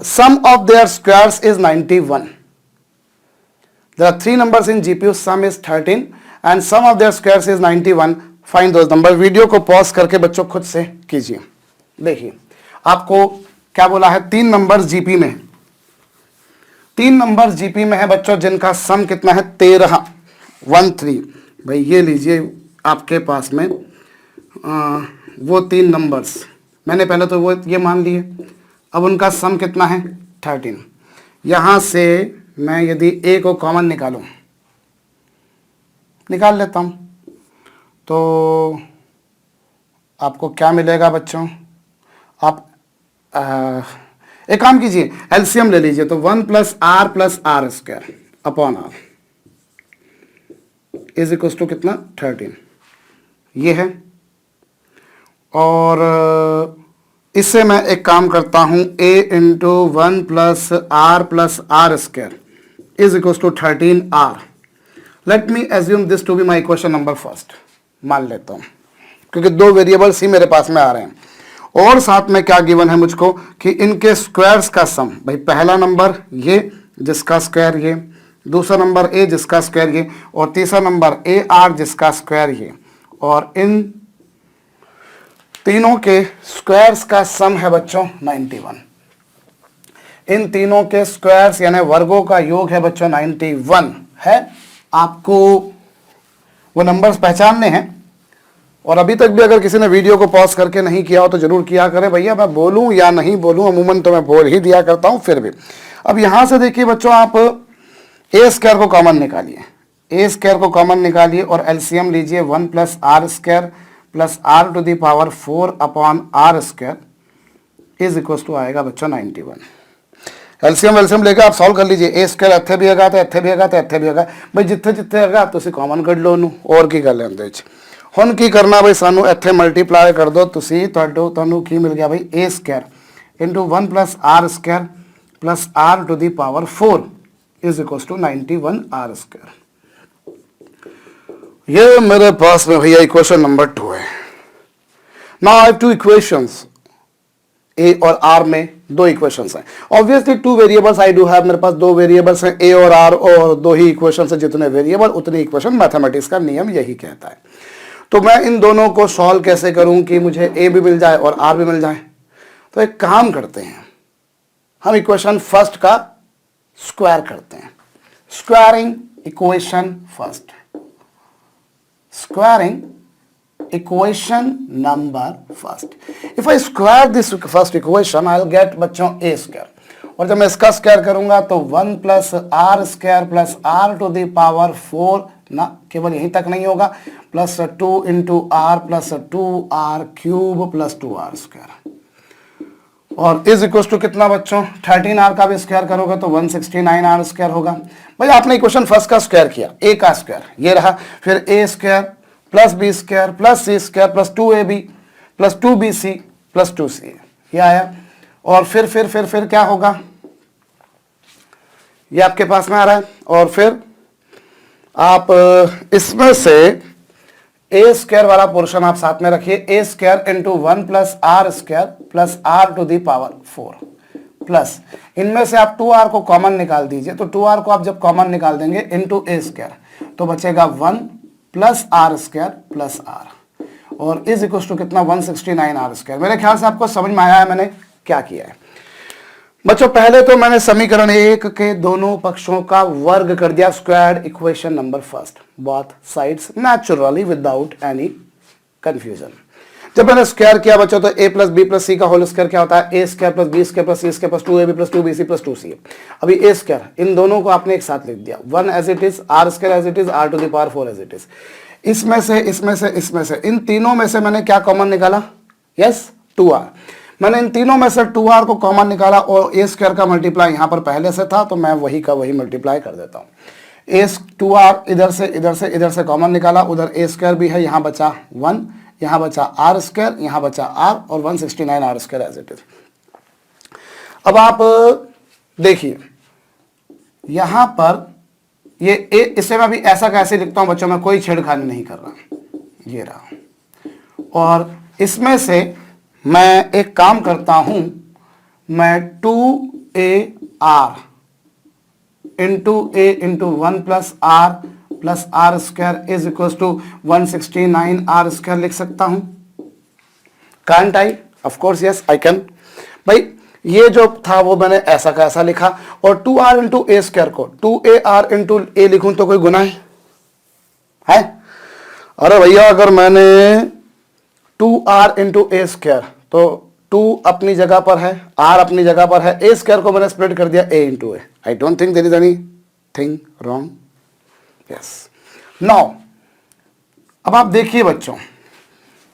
sum of their squares is 91. There are 3 numbers in GP whose sum is 13 and sum of their squares is 91. Find those numbers. Video को pause करके बच्चों खुद से कीजिए। देखिए आपको क्या बोला है, 3 नंबर जीपी में, 3 नंबर जीपी में है बच्चों जिनका सम कितना है? 13, 13। भाई ये लीजिए आपके पास में वो 3 नंबर्स, मैंने पहले तो वो ये मान लिए। अब उनका सम कितना है? 13। यहाँ से मैं यदि a को कॉमन निकाल लेता हूँ तो आपको क्या मिलेगा बच्चों? आप एक काम कीजिए, एलसीएम ले लीजिए। तो 1 + r+r² upon r is equal to कितना? 13। ये है, और इससे मैं एक काम करता हूं, a into 1 plus r square is equal to 13r। Let me assume this to be my equation number first, मान लेता हूं, क्योंकि दो वेरिएबल्स ही मेरे पास में आ रहे हैं। और साथ में क्या गिवन है मुझको कि इनके स्क्वायर्स का सम, भाई पहला नंबर ये जिसका स्क्वायर ये, दूसरा नंबर a जिसका स्क्वायर ये, और तीसरा नंबर ar जिसका स्क्वायर ये, और इन तीनों के स्क्वायर्स का सम है बच्चों 91। इन तीनों के स्क्वायर्स यानी वर्गों का योग है बच्चों 91 है। आपको वो नंबर्स पहचानने हैं, और अभी तक भी अगर किसी ने वीडियो को पॉज करके नहीं किया हो तो जरूर किया करें। भैया मैं बोलूं या नहीं बोलूं, अमूमन तो मैं बोल ही दिया करता हूं, फिर भी अब यहां से देखिए बच्चों, आप ए स्क्वायर को कॉमन निकालिए, ए स्क्वायर को कॉमन निकालिए और एलसीएम लीजिए 1 plus r square plus r to the power 4 upon r square is equal to आएगा बच्चों 91। एलसीएम लेकर आप सॉल्व कर लीजिए। ए स्क्वायर ਇੱਥੇ भी ਹੈਗਾ ਤੇ ਇੱਥੇ भी ਹੈਗਾ ਤੇ ਇੱਥੇ भी ਹੈਗਾ, ਬਈ ਜਿੱਥੇ ਜਿੱਥੇ ਹੈਗਾ ਤੁਸੀਂ ਕਾਮਨ ਕੱਢ ਲਓ ਉਹਨੂੰ, और ਕੀ ਗੱਲ ਹੈ ਇਹਦੇ ਵਿੱਚ। ਹੁਣ ਕੀ ਕਰਨਾ ਬਈ, ਸਾਨੂੰ ਇੱਥੇ ਮਲਟੀਪਲਾਈ ਕਰ ਦਿਓ ਤੁਸੀਂ, ਤੁਹਾਨੂੰ ਕੀ ਮਿਲ ਗਿਆ ਬਈ, a square into 1 plus r square plus r to the power 4 is equal to 91 r square. ये मेरे पास में भैया इक्वेशन नंबर 2 है। Now I have two equations, a और आर में दो इक्वेशंस हैं। Obviously two variables I do have, मेरे पास दो वेरिएबल्स हैं ए और आर, और दो ही इक्वेशंस हैं, जितने वेरिएबल उतनी इक्वेशन, मैथमेटिक्स का नियम यही कहता है। तो मैं इन दोनों को सॉल्व कैसे करूं कि मुझे ए भी मिल जाए और आर भी मिल जाए। तो एक काम करते हैं, हम इक्वेशन फर्स्ट का स्क्वायर करते हैं। Squaring equation first, squaring equation number first. If I square this first equation, I'll get बच्चों a square, और जब मैं इसका स्क्वायर करूंगा तो 1 plus r square plus r to the power 4 ना, केवल यहीं तक नहीं होगा, plus 2 into r plus 2r cube plus 2r square, और इज इक्वल टू कितना बच्चों, 13r का भी स्क्वायर करोगे तो 169r स्क्वायर होगा। भाई आपने इक्वेशन फर्स्ट का स्क्वायर किया, a का स्क्वायर ये रहा, फिर a square plus b square plus c square plus 2ab plus 2bc plus 2c, ये आया। और फिर क्या होगा, ये आपके पास में आ रहा है, और फिर आप इसमें से ए स्क्वायर वाला पोर्शन आप साथ में रखिए, a square into 1 plus r square plus r to the power 4 plus, इनमें से आप 2r को कॉमन निकाल दीजिए। तो 2r को आप जब कॉमन निकाल देंगे इंटू ए स्क्वायर तो बचेगा 1 plus r square plus r, और इज इक्वल टू कितना, 169 आर स्क्वायर। मेरे ख्याल से आपको समझ में आया है मैंने क्या किया है बच्चों। पहले तो मैंने समीकरण 1 के दोनों पक्षों का वर्ग कर दिया, squared equation number first, both sides naturally without any confusion. जब मैंने स्क्वायर किया बच्चों तो a plus b plus c का होल स्क्वायर क्या होता है, a square plus b square plus c square plus 2ab plus 2bc plus 2ca। अभी a स्क्वायर इन दोनों को आपने एक साथ लिख दिया, 1 as it is, r square as it is, r to the power 4 as it is. इसमें से इन तीनों में से मैंने क्या कॉमन निकाला, यस 2r। मैंने इन तीनों में से 2r को कॉमन निकाला, और a स्क्वायर का मल्टीप्लाई यहाँ पर पहले से था तो मैं वही का वही मल्टीप्लाई कर देता हूँ। 2r इधर से कॉमन निकाला, उधर a स्क्वायर भी है, यहाँ बचा 1, यहाँ बचा आर स्क्वायर, यहाँ बचा r, और 169 r square as it is. अब आप देखिए यहाँ पर ये इसे मैं भी ऐसा कैसे लिखता हूँ बच्चों, मैं कोई छेड़खानी नहीं कर रहा, ये रहा। और इसमें से मैं एक काम करता हूं, मैं 2ar into a into 1 plus r square is equal to 169 r square लिख सकता हूं। Can't I? Of course yes I can. भाई ये जो था वो मैंने ऐसा का ऐसा लिखा, और 2r इंटू ए स्क्वायर को 2ar इंटू ए लिखूं तो कोई गुनाह है? अरे भैया अगर मैंने 2r इंटू ए स्क्वायर, तो 2 अपनी जगह पर है, r अपनी जगह पर है, ए स्क्वायर को मैंने स्प्लिट कर दिया a into a. I don't think there is any thing wrong, yes. Now अब आप देखिए बच्चों,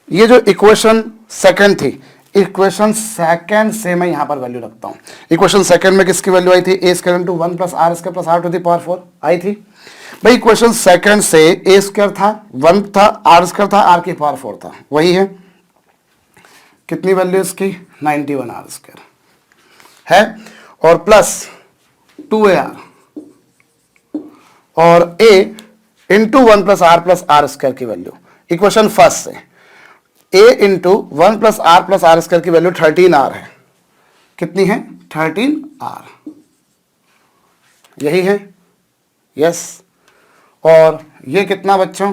ये जो इक्वेशन सेकंड थी, इक्वेशन सेकंड से मैं यहां पर वैल्यू रखता हूं। इक्वेशन सेकंड में किसकी वैल्यू आई थी, a square into 1 plus r square plus r to the power 4 आई थी। भाई इक्वेशन सेकंड से ए स्क्वायर था, 1 था, आर स्क्वायर था, आर की पावर 4 था, वही है। कितनी वैल्यू इसकी 91 आर स्क्वायर है, और प्लस 2AR और a into 1 plus r square की वैल्यू इक्वेशन फर्स्ट से a into 1 plus r square की वैल्यू 13R है। कितनी है 13R, यही है, यस। और ये कितना बच्चों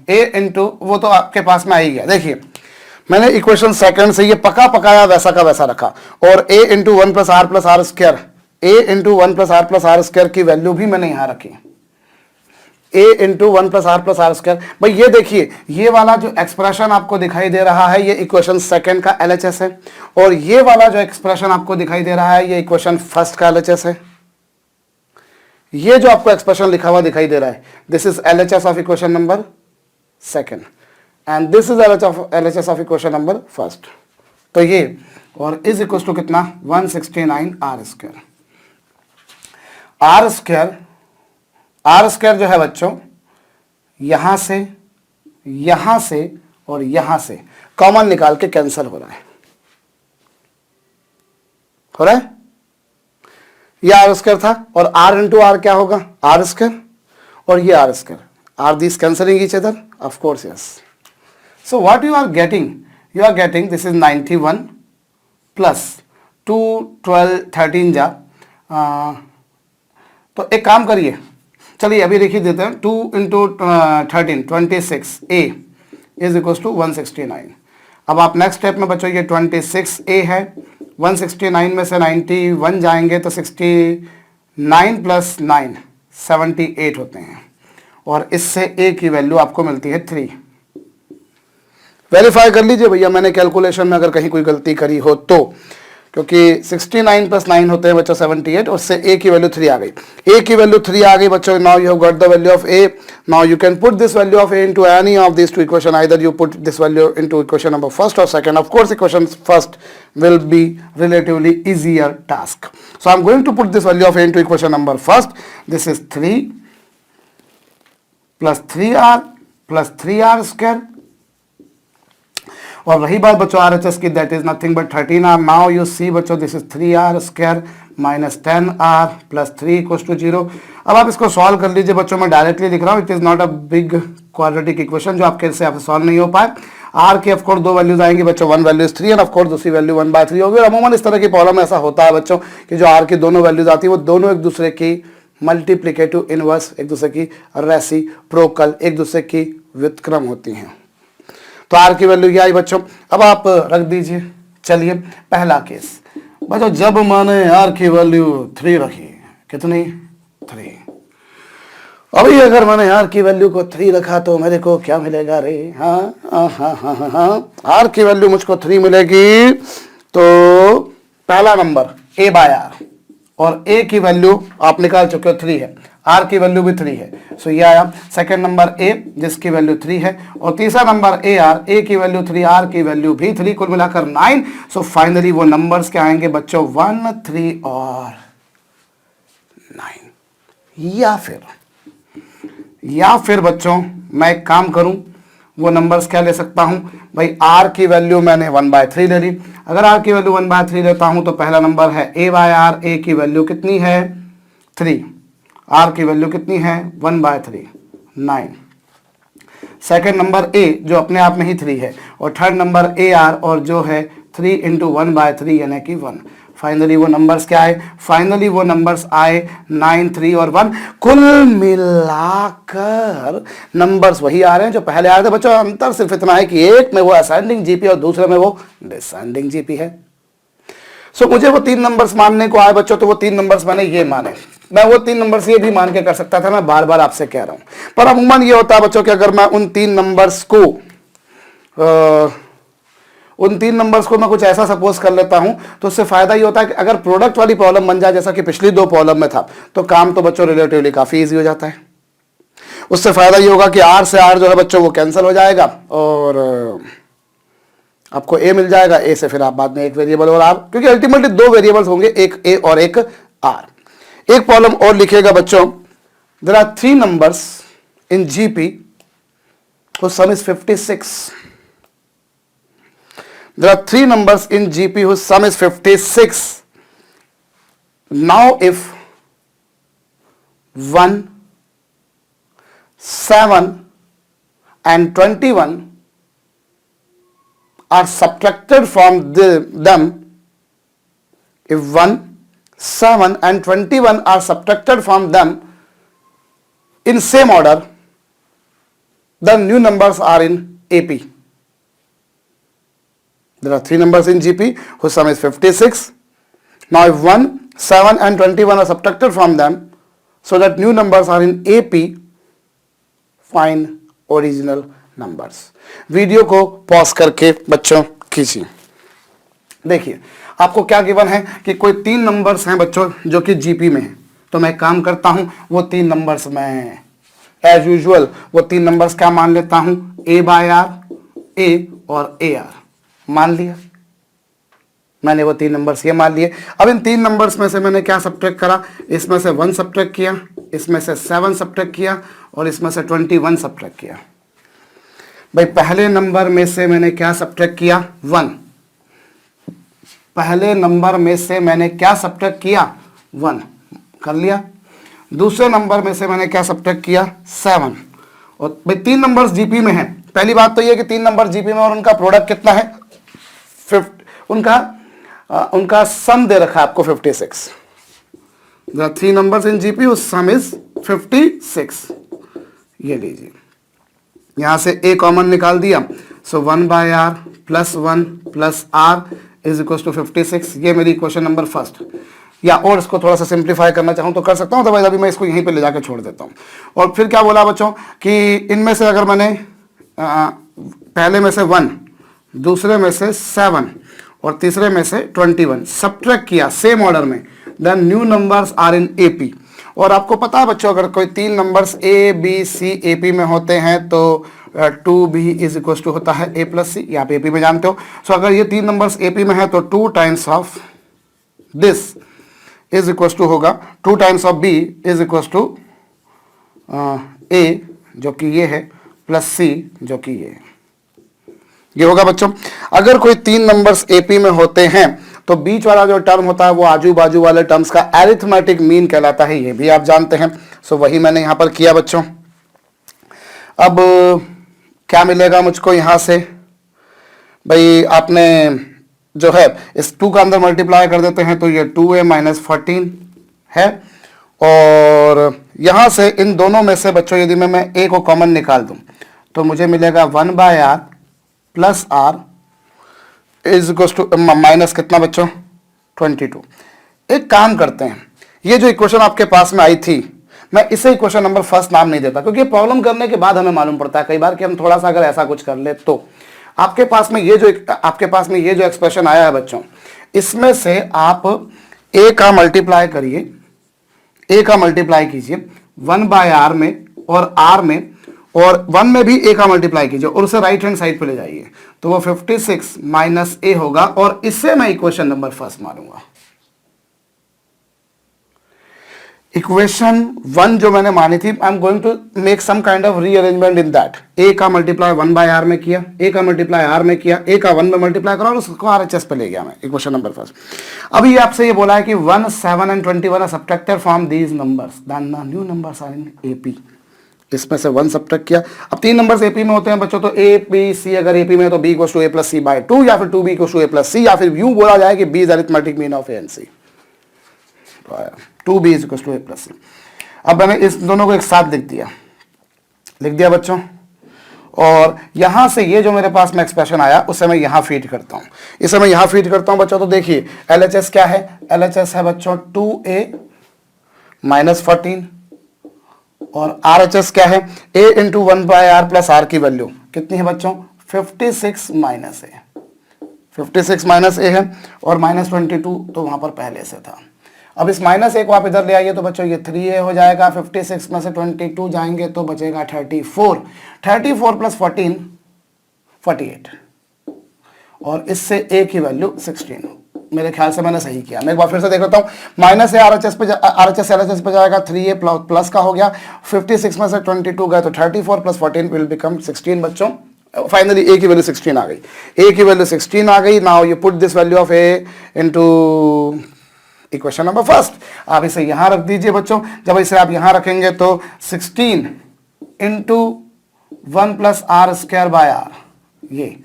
a इंटू, वो तो आपके पास में आ ही गया। देखिए मैंने इक्वेशन सेकंड से ये पका पकाया वैसा का वैसा रखा, और a into 1 plus r square, a into 1 plus r square की वैल्यू भी मैंने यहां रखी, a into 1 plus r square. भाई ये देखिए, ये वाला जो एक्सप्रेशन आपको दिखाई दे रहा है ये इक्वेशन सेकंड का LHS है, और ये वाला जो एक्सप्रेशन आपको दिखाई दे रहा है ये इक्वेशन फर्स्ट का LHS है। ये जो आपको एक्सप्रेशन लिखा हुआ दिखाई दे रहा है, this is LHS of equation number second and this is LHS of equation number first. तो ये और इज इक्वल टू कितना 169 आर स्क्वायर। आर स्क्वायर जो है बच्चों यहां से और यहां से कॉमन निकाल के कैंसिल हो रहा है, ये आर स्क्वायर था, और आर इंटू आर क्या होगा आर स्क्वायर, और ये r square, are this cancelling each other, of course yes. So what you are getting this is 91 plus 2 12 13 जा, तो एक काम करिए, चलिए अभी लिख देते हैं 2 into 13 26 a is equal to 169। अब आप नेक्स्ट स्टेप में बच्चों ये 26a है, 169 में से 91 जाएंगे तो 69 प्लस 9 78 होते हैं, और इससे a की वैल्यू आपको मिलती है 3। वेरीफाई कर लीजिए भैया मैंने कैलकुलेशन में अगर कहीं कोई गलती करी हो तो, क्योंकि 69 प्लस 9 होते हैं बच्चों 78, और उससे a की वैल्यू 3 आ गई। a की वैल्यू 3 आ गई बच्चों, now you have got the value of a। Now you can put this value of a into any of these two equation. Either you put this value into equation number first or second. Of course, equation first will be relatively easier task. So I'm going to put this value of a into equation number first. This is 3 plus 3r square. और रही बात बच्चों RHS की, that is nothing but 13R. Now you see बच्चों this is 3r square minus 10r plus 3 equals to 0. अब आप इसको solve कर लीजिए बच्चों, मैं डायरेक्टली लिख रहा हूँ, it is not a big quadratic equation जो आपके से आपसे सॉल्व नहीं हो पाए। r की ऑफकोर्स दो वैल्यूज आएंगी बच्चों, one value is 3 and of course दूसरी वैल्यू 1/3 होगी। और अमूमन इस तरह की प्रॉब्लम ऐसा होता है बच्चों कि जो r की दोनों वैल्यूज आती है वो दोनों एक दूसरे की मल्टीप्लिकेटिव इनवर्स, एक दूसरे की रेसिप्रोकल, एक दूसरे की व्युत्क्रम होती हैं। तो r की वैल्यू क्या आई बच्चों, अब आप रख दीजिए। चलिए पहला केस बच्चों, जब मैंने r की वैल्यू 3 रखी, कितनी 3, अभी अगर मैंने r की वैल्यू को 3 रखा तो मेरे को क्या मिलेगा रे, हाँ r की वैल्यू मुझको 3 मिलेगी। तो पहला नंबर a/r, और a की वैल्यू आप निकाल चुके हो 3 है, r की वैल्यू भी 3 है, सो ये आया सेकंड नंबर a जिसकी वैल्यू 3 है, और तीसरा नंबर a की वैल्यू 3, r की वैल्यू भी 3, कुल मिलाकर 9। सो फाइनली वो नंबर्स क्या आएंगे बच्चों 1 3 और 9। या फिर बच्चों मैं एक काम करूं, वो नंबर्स क्या ले सकता हूं भाई, r की वैल्यू मैंने 1/3 ले ली। अगर r की वैल्यू 1/3 लेता हूं तो पहला नंबर है a/r, a की वैल्यू कितनी है 3, r की वैल्यू कितनी है 1/3 9। सेकंड नंबर a जो अपने आप में ही 3 है, और थर्ड नंबर ar और जो है 3 इंटू 1/3 यानी कि 1। फाइनली वो नंबर्स क्या आए, फाइनली वो नंबर्स आए 9 3 और 1। कुल मिलाकर नंबर्स वही आ रहे हैं जो पहले आ रहे थे बच्चों। अंतर सिर्फ इतना है कि एक में वो असेंडिंग जीपी और दूसरे में वो डिसेंडिंग जीपी है। सो मुझे वो 3 नंबर्स मानने को आए बच्चों, तो वो 3 नंबर्स मैंने ये माने। मैं वो 3 नंबर्स ये भी मान के कर सकता था, मैं बार बार आपसे कह रहा हूं। पर अमूमन ये होता है बच्चों कि अगर मैं उन 3 नंबर्स को मैं कुछ ऐसा सपोज कर लेता हूं तो उससे फायदा ये होता है कि अगर प्रोडक्ट वाली प्रॉब्लम बन जाए, जैसा कि पिछली 2 प्रॉब्लम में था, तो काम तो बच्चों रिलेटिवली काफी इजी हो जाता है। उससे फायदा ये होगा कि r से r जो है बच्चों वो कैंसिल हो जाएगा, और आपको a मिल जाएगा। a से फिर आप बाद में एक वेरिएबल और r, क्योंकि अल्टीमेटली 2 वेरिएबल्स होंगे, एक a और एक r। एक प्रॉब्लम और लिखिएगा बच्चों, There are three numbers in GP whose sum is 56. There are three numbers in GP whose sum is 56. Now if 1, 7 and 21 are subtracted from them, if 1, 7 and 21 are subtracted from them in same order, the new numbers are in AP. There are three numbers in GP whose sum is 56. Now if 1, 7 and 21 are subtracted from them, so that new numbers are in AP, find original numbers. Video को pause करके बच्चों खींचिए। देखिए आपको क्या given है कि कोई तीन नंबर्स हैं बच्चों जो कि जीपी में है, तो मैं काम करता हूं वो तीन नंबर्स में एज यूजुअल वो तीन नंबर्स क्या मान लेता हूं, ए बाय आर, ए और ए आर मान लिया। मैंने वो तीन नंबर्स ये मान लिए। अब इन तीन नंबर्स में से मैंने क्या सब्ट्रैक्ट करा, इसमें से 1 सब्ट्रैक्ट किया, इसमें से 7 सब्ट्रैक्ट किया और इसमें से 21 सब्ट्रैक्ट किया। भाई पहले नंबर में से मैंने क्या सब्ट्रैक्ट किया, 1। पहले नंबर में से मैंने क्या सब्ट्रैक्ट किया, 1 कर लिया। दूसरे नंबर में से मैंने क्या सब्ट्रैक्ट किया, 7। और भाई तीन नंबर्स जीपी में हैं। पहली बात तो ये कि तीन नंबर जीपी में और उनका प्रोडक्ट कितना है, 50। उनका सम दे रखा है आपको 56। The three numbers in GP whose sum is 56। ये लीजिए, यहां से a कॉमन निकाल दिया, so 1 by r plus 1 plus r is equal to 56। ये मेरी क्वेश्चन नंबर फर्स्ट। या और इसको थोड़ा सा सिंप्लीफाई करना चाहूँ तो कर सकता हूँ, अदरवाइज अभी मैं इसको यहीं पे ले जाकर छोड़ देता हूँ। और फिर क्या बोला बच्चों कि इनमें से अगर मैंने पहले में से 1, दूसरे में से 7 और तीसरे में से 21 सब्ट्रैक्ट किया सेम ऑर्डर में, then new numbers are in AP. और आपको पता है बच्चों अगर कोई तीन numbers a b c AP में होते हैं तो 2b इज इक्वल टू होता है a प्लस सी, आप एपी में जानते हो। सो अगर ये तीन नंबर्स एपी में है तो 2 times of this is equal to होगा 2 times of b is equal to a जो कि ये है प्लस c जो कि ये होगा बच्चों। अगर कोई तीन नंबर्स एपी में होते हैं तो बीच वाला जो टर्म होता है वो आजू बाजू वाले टर्म्स का एरिथमेटिक मीन कहलाता है, ये भी आप जानते हैं। सो वही मैंने यहां पर किया बच्चों। अब क्या मिलेगा मुझको यहां से, भाई आपने जो है इस 2 का अंदर मल्टीप्लाई कर देते हैं तो ये 2a माइनस 14 है। और यहां से इन दोनों में से बच्चों यदि मैं a को कॉमन निकाल दूं तो मुझे मिलेगा 1 by r plus r is equal to minus कितना बच्चों 22। एक काम करते हैं, ये जो इक्वेशन आपके पास में आई थी मैं इसे इक्वेशन नंबर फर्स्ट नाम नहीं देता, क्योंकि प्रॉब्लम करने के बाद हमें मालूम पड़ता है कई बार कि हम थोड़ा सा अगर ऐसा कुछ कर ले तो आपके पास में ये जो एक्सप्रेशन आया है बच्चों, इसमें से आप a का मल्टीप्लाई करिए, a का मल्टीप्लाई कीजिए 1 बाय आर में और r में, और 1 में भी a का मल्टीप्लाई कीजिए और उसे राइट हैंड साइड पे ले जाइए तो वो 56 माइनस a होगा और इससे मैं इक्वेशन नंबर फर्स्ट मानूंगा। इक्वेशन 1 जो मैंने मानी थी, I am going to make some kind of rearrangement in that. a का मल्टीप्लाई 1 बाय आर में किया, a का मल्टीप्लाई r में किया, a का 1 में मल्टीप्लाई करा और उसको RHS पे ले गया मैं, इक्वेशन नंबर फर्स्ट। अभी आपसे ये बोला है कि 1, 7 and 21 are subtracted from these numbers, then the new numbers are in AP. इसमें से 1 सब्ट्रैक्ट किया। अब तीन नंबर्स एपी में होते हैं बच्चों तो ए बी सी अगर एपी में है तो b equals to a plus c by 2 या फिर 2b equals to a plus c, या फिर यूं बोला जाए कि b is arithmetic mean of a and c, 2b is equals to a plus c. अब मैंने इस दोनों को एक साथ लिख दिया बच्चों, और यहां से ये जो मेरे पास में एक्सप्रेशन आया उसे मैं यहां फीड करता हूं, इसे मैं यहां फीड करता हूं बच्चों। तो देखिए LHS क्या है, LHS है बच्चों 2a माइनस 14 और RHS क्या है, a into 1 by r plus r की वैल्यू कितनी है बच्चों 56 माइनस a, 56 माइनस a है और माइनस 22 तो वहां पर पहले से था। अब इस माइनस a को आप इधर ले आइए तो बच्चों ये 3a हो जाएगा, 56 में से 22 जाएंगे तो बचेगा 34 प्लस 14 48 और इससे a की वैल्यू 16 मेरे ख्याल से मैंने सही किया। मैं एक बार फिर से देख लेता हूँ। माइनस से RHS पे LHS पे जाएगा, 3a प्लस का हो गया, 56 में से 22 गए तो 34 प्लस 14 विल बिकम 16 बच्चों। फाइनली a की वैल्यू 16 आ गई, a की वैल्यू 16 आ गई। Now you put this value of a into equation number first. आप इसे यहां रख दीजिए बच्चों। जब इसे आप यहां रखेंगे तो 16 into 1 plus r square by r, ये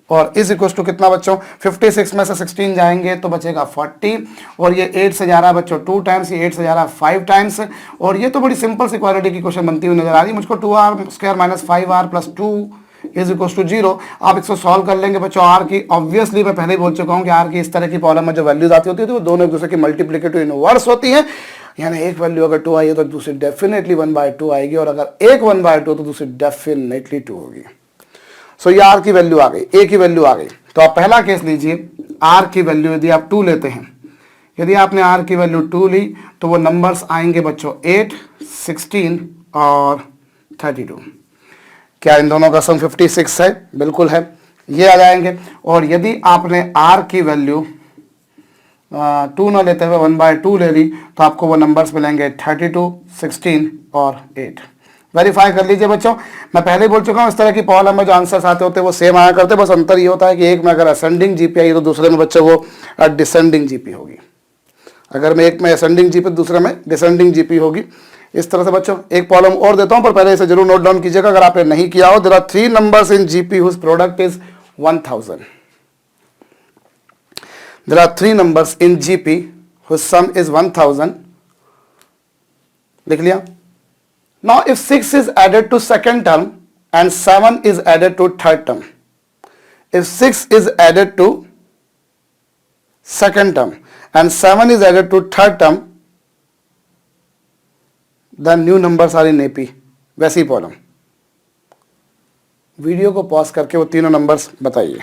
और इज इक्वल टू कितना बच्चों, 56 में से 16 जाएंगे तो बचेगा 40, और ये 8 से जा रहा है बच्चों 2 टाइम्स, ये 8 से जा रहा है 5 टाइम्स। और ये तो बड़ी सिंपल सी इक्वालिटी की क्वेश्चन बनती हुई नजर आ रही है मुझको। 2r square minus 5r plus 2 is equal to 0। आप इसको सॉल्व कर लेंगे बच्चों। आर की ऑब्वियसली मैं पहले ही बोल चुका हूं कि आर की इस तरह की प्रॉब्लम में जो वैल्यूज आती होती है वो दोनों एक दूसरे की मल्टीप्लिकेटिव इनवर्स होती है। यानी एक वैल्यू अगर 2 आई है तो दूसरी डेफिनेटली 1/2 आएगी, और अगर एक 1/2 तो दूसरी डेफिनेटली 2 होगी। सो ये आर की वैल्यू आ गई, ए की वैल्यू आ गई। तो आप पहला केस लीजिए, आर की वैल्यू यदि आप 2 लेते हैं, यदि आपने आर की वैल्यू 2 ली तो वो नंबर्स आएंगे बच्चों 8, 16 और 32। क्या इन दोनों का सम 56 है? बिल्कुल है, ये आ जाएंगे। और यदि आपने आर की वैल्यू 2 ना लेते हुए 1/2 ले ली तो आपको वो नंबर्स मिलेंगे 32, 16 और 8। वेरीफाई कर लीजिए बच्चों। मैं पहले ही बोल चुका हूँ इस तरह की प्रॉब्लम में जो आंसर्स आते होते हैं वो सेम आया करते, बस अंतर ये होता है कि एक में अगर असेंडिंग जीपी आई तो दूसरे में बच्चों वो डिसेंडिंग जीपी होगी। अगर मैं एक में असेंडिंग जीपी दूसरे में डिसेंडिंग जीपी होगी। इस तरह से बच्चों एक प्रॉब्लम और देता हूं, पर पहले इसे जरूर नोट डाउन कीजिएगा अगर आपने नहीं किया हो। There are 3 numbers in GP whose product is 1000। There are 3 numbers in GP whose sum is 1000। लिख लिया। Now if 6 is added to second term and 7 is added to third term, if 6 is added to second term and 7 is added to third term, the new numbers are in AP। वैसी problem, video को pause करके वो तीनों numbers बताइए।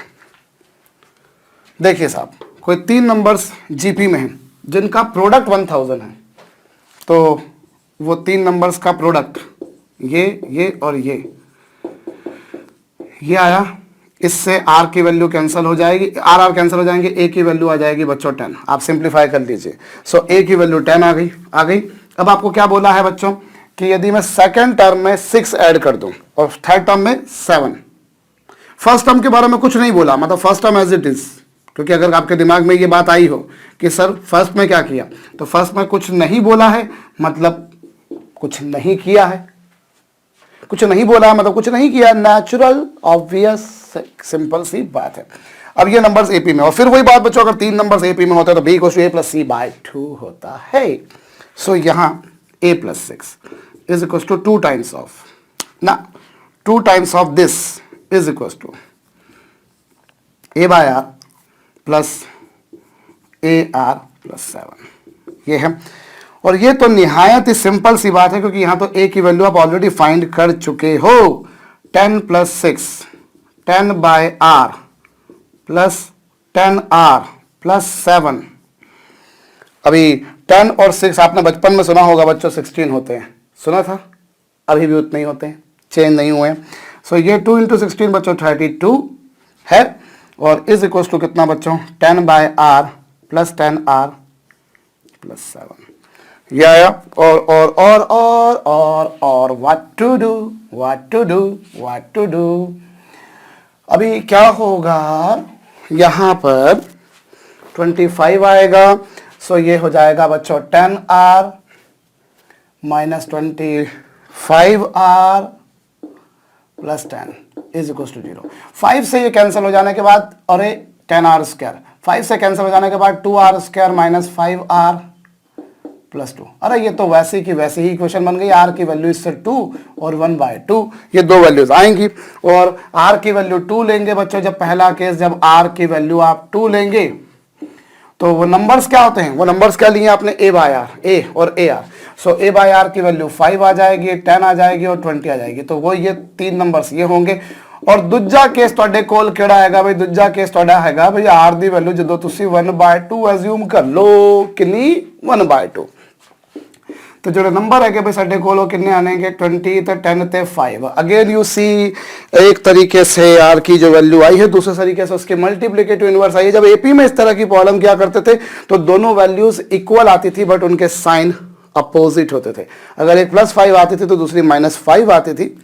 देखिए साहब, कोई 3 numbers GP में हैं जिनका प्रोडक्ट 1000 है, तो वो 3 नंबर्स का प्रोडक्ट ये और ये आया। इससे आर की वैल्यू कैंसिल हो जाएगी, आर कैंसिल हो जाएंगे, ए की वैल्यू आ जाएगी बच्चों 10। आप सिंप्लीफाई कर लीजिए। सो ए की वैल्यू 10 आ गई। अब आपको क्या बोला है बच्चों कि यदि मैं सेकंड टर्म में 6 ऐड कर दूं और थर्ड टर्म में 7, फर्स्ट टर्म के बारे में कुछ नहीं बोला, मतलब first term as it is. क्योंकि अगर आपके दिमाग में ये बात आई हो कि सर फर्स्ट में क्या किया, तो फर्स्ट में कुछ नहीं बोला है मतलब कुछ नहीं किया है, कुछ नहीं बोला है मतलब कुछ नहीं किया। नेचुरल ऑब्वियस सिंपल सी बात है। अब ये नंबर्स एपी में, और फिर वही बात बच्चों, अगर 3 नंबर्स एपी में होते हैं तो b = a + c/2 होता है। सो यहां a + 6 is equal to 2 times of, ना 2 times of this is equal to a/r plus AR + 7। ये है, और ये तो निहायत ही सिंपल सी बात है क्योंकि यहां तो a की वैल्यू आप ऑलरेडी फाइंड कर चुके हो। 10 + 6 10/r प्लस 10r प्लस 7। अभी 10 और 6 आपने बचपन में सुना होगा बच्चों 16 होते हैं, सुना था? अभी भी उतने ही होते हैं, चेंज नहीं हुए। सो ये 2 × 16 बच्चों 32 है, और इज इक्वल टू कितना बच्चों 10/r प्लस 10r प्लस 7। ये आया। और व्हाट टू डू। अभी क्या होगा, यहां पर 25 आएगा। सो ये हो जाएगा बच्चों 10r minus 25r plus 10 is equal to 0। 5 से ये कैंसिल हो जाने के बाद, अरे 10r², 5 से कैंसिल हो जाने के बाद 2r² माइनस 5r प्लस 2। अरे ये तो वैसे की वैसे ही इक्वेशन बन गई। आर की वैल्यू इससे 2 और 1/2, ये 2 वैल्यूज आएंगी। और आर की वैल्यू 2 लेंगे बच्चों, जब पहला केस, जब आर की वैल्यू आप 2 लेंगे तो वो नंबर्स क्या होते हैं, वो नंबर्स क्या लिए आपने a/r, a और AR। सो a/r की वैल्यू 5 आ जाएगी, 10 आ जाएगी और 20 आ जाएगी। तो वो ये 3 नंबर्स ये होंगे। और दूजा केस ਤੁਹਾਡੇ ਕੋਲ ਕਿਹੜਾ ਹੈਗਾ ਬਈ, दूजा केस ਤੁਹਾਡਾ ਹੈਗਾ ਬਈ r ਦੀ ਵੈल्यू ਜਦੋਂ ਤੁਸੀਂ 1/2 ਐਜ਼ਿਊਮ ਕਰ ਲਓ, ਕਿੰਨੀ 1/2। तो जो नंबर है कि भाई साढ़े कोलो कितने आनेंगे 20 तो 10 ते 5। अगेन यू सी एक तरीके से आर की जो वैल्यू आई है, दूसरे तरीके से उसकी मल्टीप्लिकेटिव इनवर्स आई है। जब एपी में इस तरह की प्रॉब्लम किया करते थे तो दोनों वैल्यूज इक्वल आती थी बट उनके साइन अपोजिट होते थे। अगर एक +5 आती थी तो दूसरी -5 आती थी,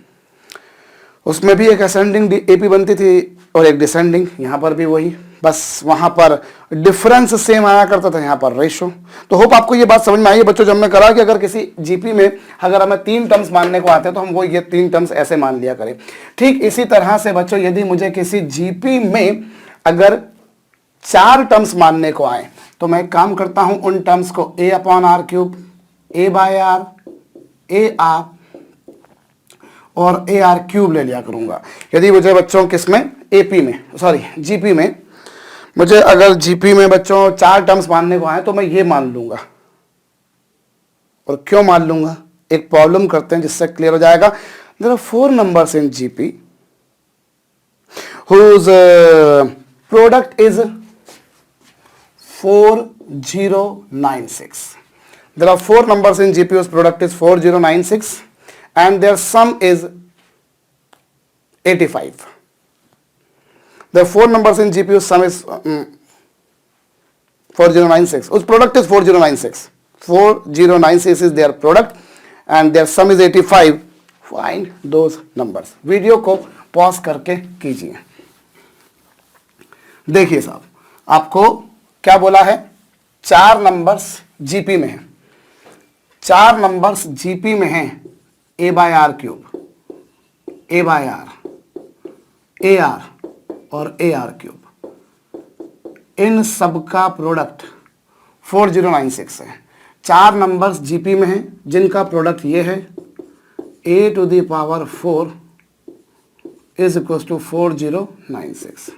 उसमें भी एक असेंडिंग एपी बनती थी और एक डिसेंडिंग। यहां पर भी वही, बस वहां पर डिफरेंस सेम आया करता था, यहां पर रेशो। तो होप आपको ये बात समझ में आई है बच्चों। जब मैं करा कि अगर किसी जीपी में अगर हमें 3 टर्म्स मानने को आते हैं तो हम वो ये 3 टर्म्स ऐसे मान लिया करें। ठीक इसी तरह से बच्चों यदि मुझे किसी जीपी में अगर 4 टर्म्स मानने को आए तो मैं एक काम करता हूं, उन टर्म्स को a/r3, a/r, ar और ar³ ले लिया करूंगा। यदि मुझे बच्चों किसमें एपी में सॉरी जीपी में मुझे अगर जीपी में बच्चों 4 टर्म्स मानने को आए तो मैं ये मान लूंगा। और क्यों मान लूंगा, एक प्रॉब्लम करते हैं जिससे क्लियर हो जाएगा। There are 4 numbers in GP whose product is 4096. There are 4 numbers in GP whose product is 4096 and their sum is 85. There are 4 numbers in GP whose sum is 4096. Whose product is 4096. 4096 is their product and their sum is 85. Find those numbers. Video को pause करके कीजिए। देखिए साहब, आपको क्या बोला है, 4 numbers GP में है। 4 नंबर्स जीपी में हैं, a/r³, a/r, ar और ar³। इन सबका प्रोडक्ट 4096 है। 4 नंबर्स जीपी में हैं जिनका प्रोडक्ट ये है, a⁴ is equal to 4096।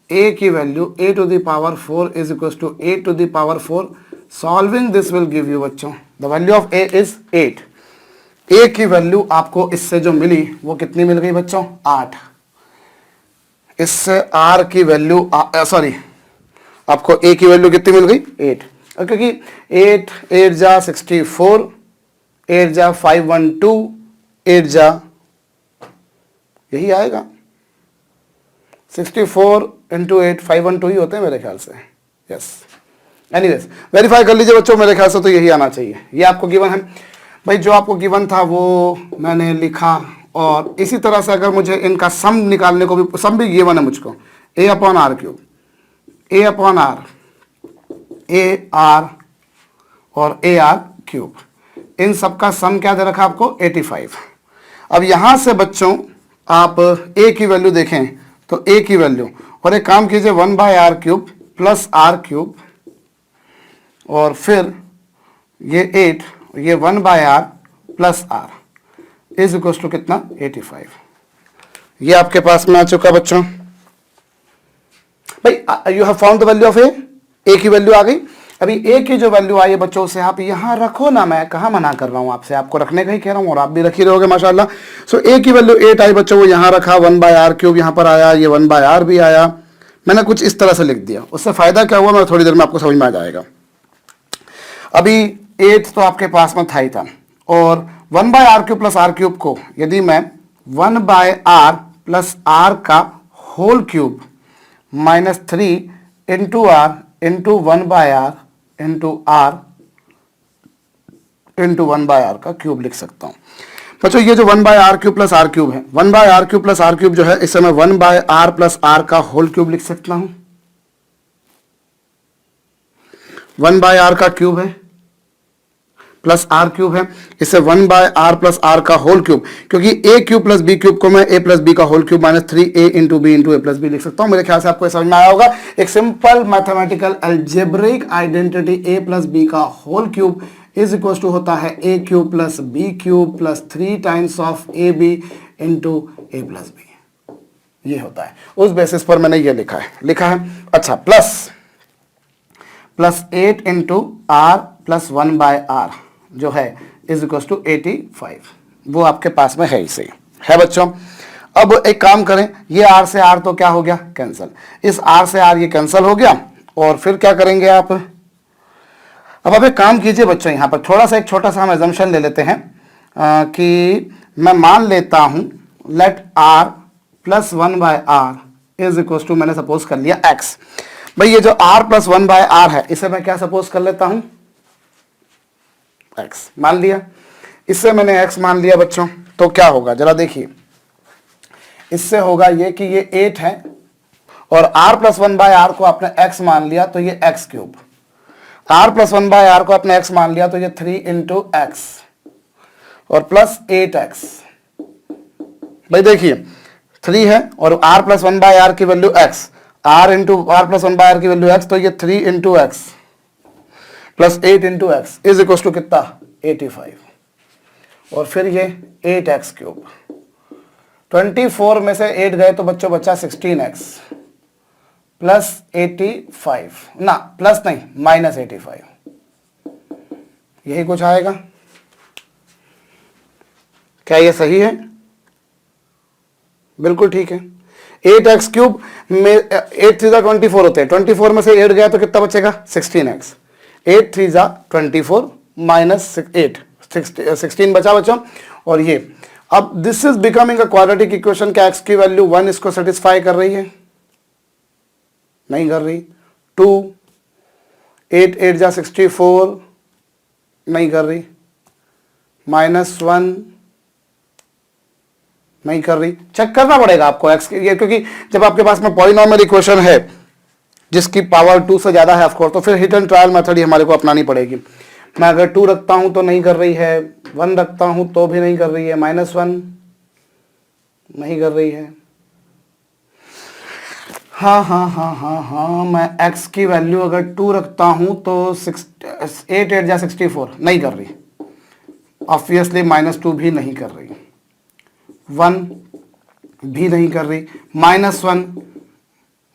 a की value a⁴ is equal to a⁴। Solving this will give you बच्चों the value of a is 8। a की वैल्यू आपको इससे जो मिली वो कितनी मिल गई बच्चों, 8। इससे r की वैल्यू सॉरी आपको a की वैल्यू कितनी मिल गई, 8। और क्योंकि 8 8 जा 64, 8 जा 512, 8 जा यही आएगा 64 × 8 512 ही होते हैं मेरे ख्याल से। यस, एनीवेज वेरीफाई कर लीजिए बच्चों, मेरे ख्याल से तो यही आना चाहिए। ये आपको गिवन है भाई, जो आपको गिवन था वो मैंने लिखा। और इसी तरह से अगर मुझे इनका सम निकालने को भी, सम भी गिवन है मुझको, a/r³, a/r, ar और ar³, इन सबका सम क्या दे रखा आपको, 85। अब यहां से बच्चों आप a की वैल्यू देखें तो a की वैल्यू, और एक काम कीजिए 1/r³ प्लस r³ और फिर ये 8, ये 1/r plus r is equal to कितना, 85। ये आपके पास में आ चुका बच्चों। भाई you have found the value of a की वैल्यू आ गई। अभी a की जो वैल्यू आई है बच्चों से आप यहां रखो ना, मैं कहां मना कर रहा हूं आपसे, आपको रखने का ही कह रहा हूं और आप भी रख ही रहोगे माशाल्लाह। सो a की वैल्यू 8 आई बच्चों, वो यहां रखा, 1/r³ यहां पर आया, ये 1/r भी आया। मैंने कुछ इस तरह से लिख दिया, उससे फायदा क्या हुआ मैं थोड़ी देर में आपको समझ में आ जाएगा। अभी 8 तो आपके पास में था ही था, और 1/r³ प्लस r³ को यदि मैं 1/r प्लस r का whole cube -3 into r into 1/r into r into 1/r का क्यूब लिख सकता हूं। बच्चों ये जो 1/r³ प्लस r³ है, 1/r³ प्लस r³ जो है इसे मैं 1/r प्लस r का होल क्यूब लिख सकता हूं। 1/r का क्यूब है प्लस r³ है, इसे 1/r प्लस r का होल क्यूब, क्योंकि a³ प्लस b³ को मैं a प्लस b का whole cube -3a into b into a plus b लिख सकता हूं। मेरे ख्याल से आपको समझ में आया होगा। एक simple mathematical algebraic identity a plus b का whole cube is equal to होता है a³ plus b³ plus 3 times of ab into a plus b। ये होता है, उस बेसिस पर मैंने ये लिखा है। अच्छा, plus 8 into r plus 1/r जो है इज इक्वल टू 85, वो आपके पास में है, इसे है बच्चों। अब एक काम करें, ये r से r तो क्या हो गया, कैंसिल। इस r से r ये कैंसिल हो गया, और फिर क्या करेंगे आप, अब आप एक काम कीजिए बच्चों, यहाँ पर थोड़ा सा एक छोटा सा हम एजम्पशन ले लेते हैं कि मैं मान लेता हूं let r plus 1/r is equal to, मैंने सपोज कर लिया x। भाई ये जो r प्लस 1/r है इसे मैं क्या सपोज कर लेता हूं, x मान लिया। इससे मैंने x मान लिया बच्चों, तो क्या होगा जरा देखिए, इससे होगा ये कि ये 8 है और r प्लस 1/r को आपने x मान लिया तो ये x cube, r plus 1/r को आपने x मान लिया तो ये 3 इंटू एक्स और प्लस 8x। भाई देखिए 3 है और r प्लस 1/r की value x, r into r plus 1/r की वैल्यू x, तो ये 3 into x plus 8 into x is equal to कितना 85 और फिर ये 8x क्यूब। 24 में से 8 गए तो बच्चों बचा 16x प्लस 85, ना प्लस नहीं माइनस 85, यही कुछ आएगा। क्या ये सही है? बिल्कुल ठीक है। 8x क्यूब में 8 3 जा 24 होते हैं, 24 में से 8 गया तो कितना बचेगा 16x, 8 3 जा 24 माइनस 8 16 बचा बच्चों। और ये अब this is becoming a quadratic equation. क्या x की वैल्यू 1 इसको सेटिस्फाई कर रही है? नहीं कर रही। 2 8 8 जा 64 नहीं कर रही, माइनस 1 नहीं कर रही। चेक करना पड़ेगा आपको x ये, क्योंकि जब आपके पास में पॉलिनोमियल इक्वेशन है जिसकी पावर 2 से ज्यादा है ऑफकोर्स, तो फिर हिट एंड ट्रायल मेथड ही हमारे को अपनानी पड़ेगी। मैं अगर 2 रखता हूं तो नहीं कर रही है, 1 रखता हूं तो भी नहीं कर रही है, माइनस 1 नहीं कर रही है। हाँ, मैं x की वैल्यू अगर 2 रखता हूं तो 8 8 जा 64 नहीं कर रही, ऑब्वियसली माइनस 2 भी नहीं कर रही, 1 भी नहीं कर रही, माइनस 1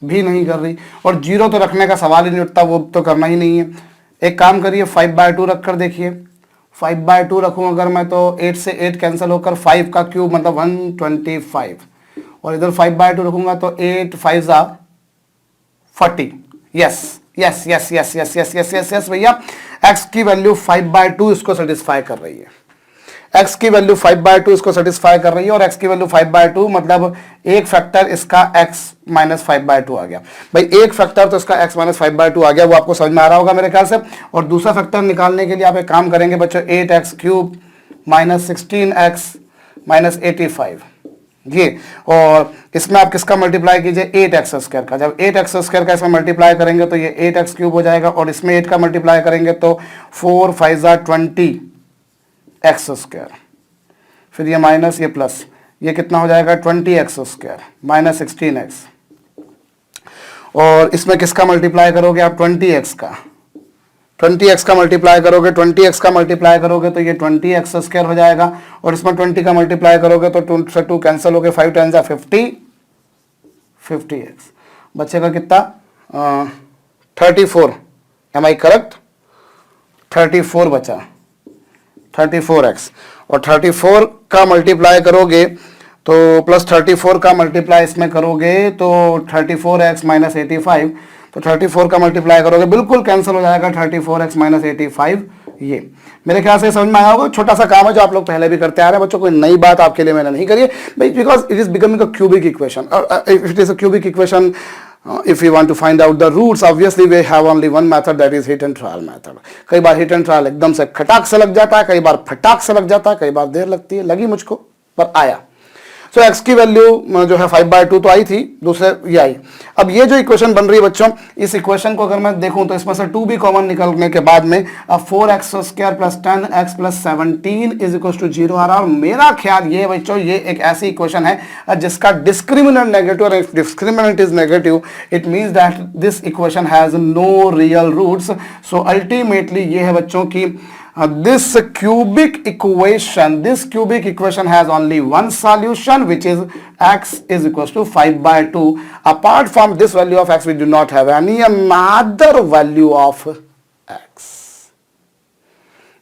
भी नहीं कर रही, और 0 तो रखने का सवाल ही नहीं उठता, वो तो करना ही नहीं है। एक काम करिए 5/2 रख कर देखिए, 5/2 रखूं अगर मैं तो 8 से 8 कैंसिल होकर 5 का क्यूब मतलब 125, और इधर 5/2 रखूंगा तो 8 5 जा 40। Yes yes yes yes yes yes yes yes yes भैया, x की वैल्यू 5/2 इसको सेटिस्फाई कर रही है, x की वैल्यू 5/2 इसको सेटिस्फाई कर रही है। और x की वैल्यू 5/2 मतलब एक फैक्टर इसका x माइनस 5/2 आ गया। भाई एक फैक्टर तो इसका x माइनस 5/2 आ गया, वो आपको समझ में आ रहा होगा मेरे ख्याल से। और दूसरा फैक्टर निकालने के लिए आप एक काम करेंगे बच्चों, 8x cube minus 16x minus 85 ये, और इसमें आप किसका मल्टीप्लाई कीजिए 8x स्क्वायर का। जब 8x स्क्वायर का इसमें मल्टीप्लाई करेंगे तो ये 8x क्यूब हो जाएगा, और इसमें 8 का मल्टीप्लाई करेंगे तो 4 5 जा 20x स्क्वायर, फिर ये माइनस ये प्लस, ये कितना हो जाएगा 20x स्क्वायर माइनस 16x, और इसमें किसका मल्टीप्लाई करोगे आप 20x का, 20x का मल्टीप्लाई करोगे, 20x का मल्टीप्लाई करोगे तो ये 20x स्क्वायर हो जाएगा, और इसमें 20 का मल्टीप्लाई करोगे तो 2 से 2 कैंसिल हो गए, 5 10 जा 50x बचेगा कितना 34। एम आई करेक्ट? 34 बचा, 34x, और 34 का मल्टीप्लाई करोगे तो प्लस 34 का मल्टीप्लाई इसमें करोगे तो 34x माइनस 85, तो 34 का मल्टीप्लाई करोगे बिल्कुल कैंसिल हो जाएगा 34x माइनस 85। ये मेरे ख्याल से समझ में आया होगा। छोटा सा काम है जो आप लोग पहले भी करते आ रहे हैं बच्चों, कोई नई बात आपके लिए मैंने नहीं करी है भाई, because it is becoming a cubic equation. If it is a cubic equation, if you want to find out the roots, obviously we have only one method, that is hit and trial method। कई बार hit and trial एकदम से खटाक से लग जाता है, कई बार फटाक से लग जाता है, कई बार देर लगती है, लगी मुझको पर आया। तो x की वैल्यू जो है 5/2 तो आई थी, दूसरे ये आई। अब ये जो इक्वेशन बन रही है बच्चों, इस इक्वेशन को अगर मैं देखूं तो इसमें से 2 भी कॉमन निकलने के बाद में अब 4x square plus 10x plus 17 is equal to 0 आ रहा है। और मेरा ख्याल ये बच्चों, ये एक ऐसी इक्वेशन है जिसका डिस्क्रिमिनेंट नेगेटिव, और if discriminant is negative it means that this equation has no real roots. So ultimately ये है बच्चों की this cubic equation has only one solution, which is x is equals to 5/2. Apart from this value of x, we do not have any another value of x.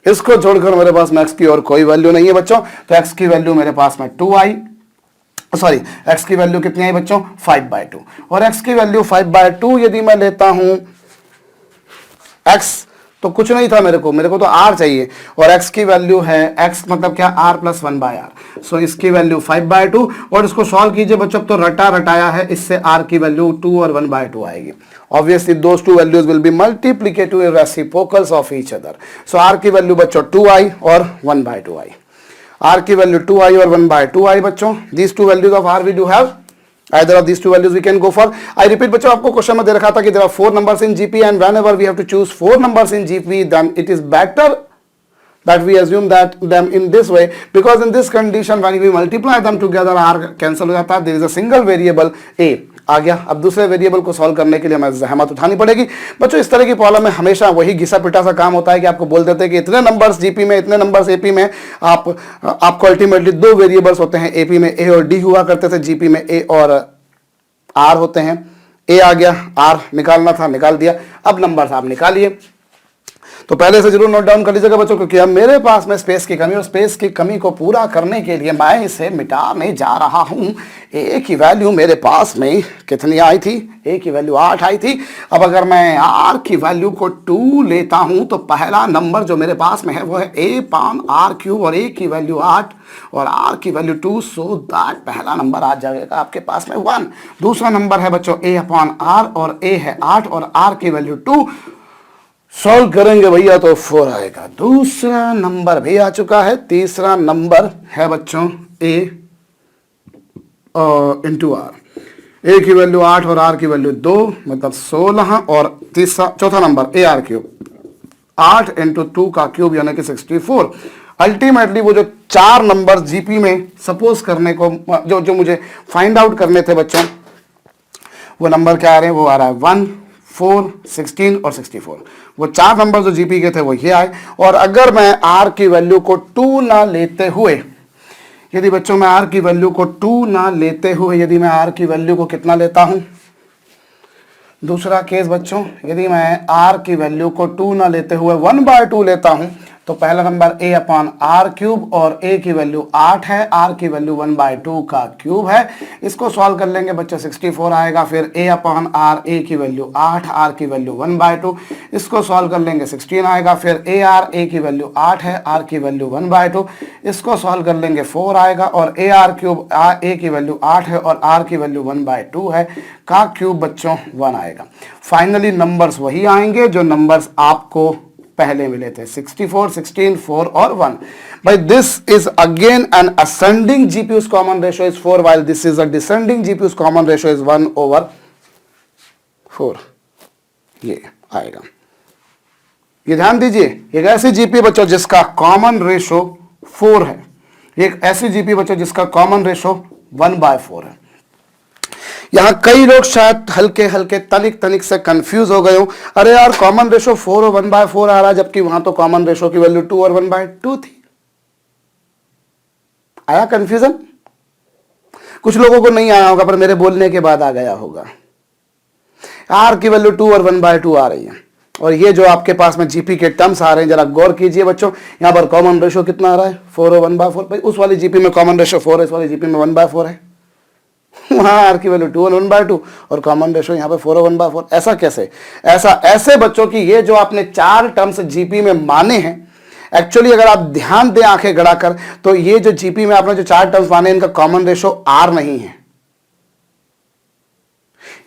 इसको छोड़कर मेरे पास में x की और कोई वैल्यू नहीं है बच्चों। तो x की वैल्यू मेरे पास में 2 आई, सॉरी x की वैल्यू कितनी आई बच्चों 5/2, और x की वैल्यू 5/2 यदि मैं लेता हूं x तो कुछ नहीं था मेरे को तो r चाहिए, और x की वैल्यू है, x मतलब क्या, r प्लस 1/r। सो इसकी वैल्यू 5/2, और इसको सॉल्व कीजिए बच्चों, तो रटाया है, इससे r की वैल्यू 2 और 1/2 आएगी। Obviously those two values will be multiplicative reciprocals of each other. So r की वैल्यू बच्चों 2 आई और 1/2 आई। r की वैल्यू 2 आई और 1/2 आई बच्चों। These two values of r we do have either of these two values we can go for। I repeat बच्चों, आपको question में दे रखा था कि there are 4 numbers in GP and whenever we have to choose 4 numbers in GP, then it is better that we assume that them in this way, because in this condition when we multiply them together r cancel हो जाता है, there is a single variable a आ गया। अब दूसरे variable को solve करने के लिए हमें जहमत उठानी पड़ेगी बच्चों। इस तरह की प्रॉब्लम में हमेशा वही घिसा पिटा सा काम होता है कि आपको बोल देते हैं कि इतने नंबर्स जीपी में, इतने नंबर्स एपी में। आपको अल्टीमेटली 2 वेरिएबल्स होते हैं, एपी में ए और डी हुआ करते थे, जीपी में ए और आर होते हैं। ए आ गया, आर निकालना था, निकाल दिया। अब नंबर्स आप निकालिए, तो पहले से जरूर नोट डाउन कर लीजिएगा बच्चों, क्योंकि अब मेरे पास में स्पेस की कमी, और स्पेस की कमी को पूरा करने के लिए मैं इसे मिटाने जा रहा हूं। ए की वैल्यू मेरे पास में कितनी आई थी, ए की वैल्यू 8 आई थी। अब अगर मैं आर की वैल्यू को 2 लेता हूं, तो पहला नंबर जो मेरे पास में है वो है ए पान आर क्यूब, और ए की वैल्यू 8 और आर की वैल्यू 2, सो दैट पहला नंबर आ जाएगा आपके पास में 1। दूसरा नंबर है बच्चों ए अपॉन आर, और ए है 8 और आर की वैल्यू 2। सॉल्व करेंगे भैया तो 4 आएगा। दूसरा नंबर भी आ चुका है। तीसरा नंबर है बच्चों ए इंटू आर। ए की वैल्यू 8 और आर की वैल्यू 2, मतलब 16। और चौथा number A r cube, 8 into 2 का क्यूब यानी कि 64। अल्टीमेटली वो जो 4 नंबर जीपी में सपोज करने को जो मुझे फाइंड आउट करने थे बच्चों, वो नंबर क्या आ रहे हैं, वो आ रहा है 1, 4, 16 और 64। वो 4 नंबर जो जीपी के थे वो ये आए। और अगर मैं आर की वैल्यू को 2 ना लेते हुए, यदि बच्चों मैं आर की वैल्यू को 2 ना लेते हुए, यदि मैं आर की वैल्यू को कितना लेता हूं, दूसरा केस बच्चों, यदि मैं आर की वैल्यू को 2 ना लेते हुए 1/2 लेता हूं, तो पहला number a upon r cube, और ए की वैल्यू 8 है, आर की वैल्यू 1/2 का क्यूब है। इसको सॉल्व कर लेंगे बच्चों, 64 आएगा। फिर ए अपॉन आर, ए की वैल्यू 8, आर की वैल्यू 1/2, इसको सॉल्व कर लेंगे 16 आएगा। फिर ए आर, ए की वैल्यू 8 है, आर की वैल्यू 1/2, इसको सॉल्व कर लेंगे 4 आएगा। और ए आर क्यूब, ए की वैल्यू 8 है और आर की वैल्यू 1/2 है, का क्यूब बच्चों 1 आएगा। फाइनली नंबर्स वही आएंगे जो नंबर्स आपको पहले मिले थे, 64, 16, 4 और 1। By this is again an ascending GPU's common ratio is 4, while this is a descending GPU's common ratio is 1/4। ये आएगा, ये ध्यान दीजिए। एक ऐसी जीपी बच्चों जिसका कॉमन रेशो 4 है, एक ऐसी जीपी बच्चों जिसका कॉमन रेशो 1/4 है। यहां कई लोग शायद हल्के हल्के तनिक से कंफ्यूज हो गए हो, अरे यार कॉमन रेशो 4 और 1/4 आ रहा है, जबकि वहां तो कॉमन रेशो की वैल्यू 2 और 1/2 थी। आया कंफ्यूजन? कुछ लोगों को नहीं आया होगा, पर मेरे बोलने के बाद आ गया होगा। आर की वैल्यू 2 और 1/2 आ रही है, और ये जो आपके पास में जीपी के टर्म्स आ रहे हैं, जरा गौर कीजिए बच्चों। यहां पर कॉमन रेशो कितना आ रहा है, 4 और 1/4। उस वाली जीपी में कॉमन रेशो 4 है, इस वाली जीपी में 1/4 है। वहां आर की वैल्यू 2 और 1/2 और कॉमन रेशो यहाँ पे 4 और 1/4। ऐसा कैसे? ऐसे बच्चों की ये जो आपने 4 टर्म्स जीपी में माने हैं, एक्चुअली अगर आप ध्यान दें आंखें गड़ाकर, तो ये जो जीपी में आपने जो 4 टर्म्स माने, इनका कॉमन रेशो आर नहीं है।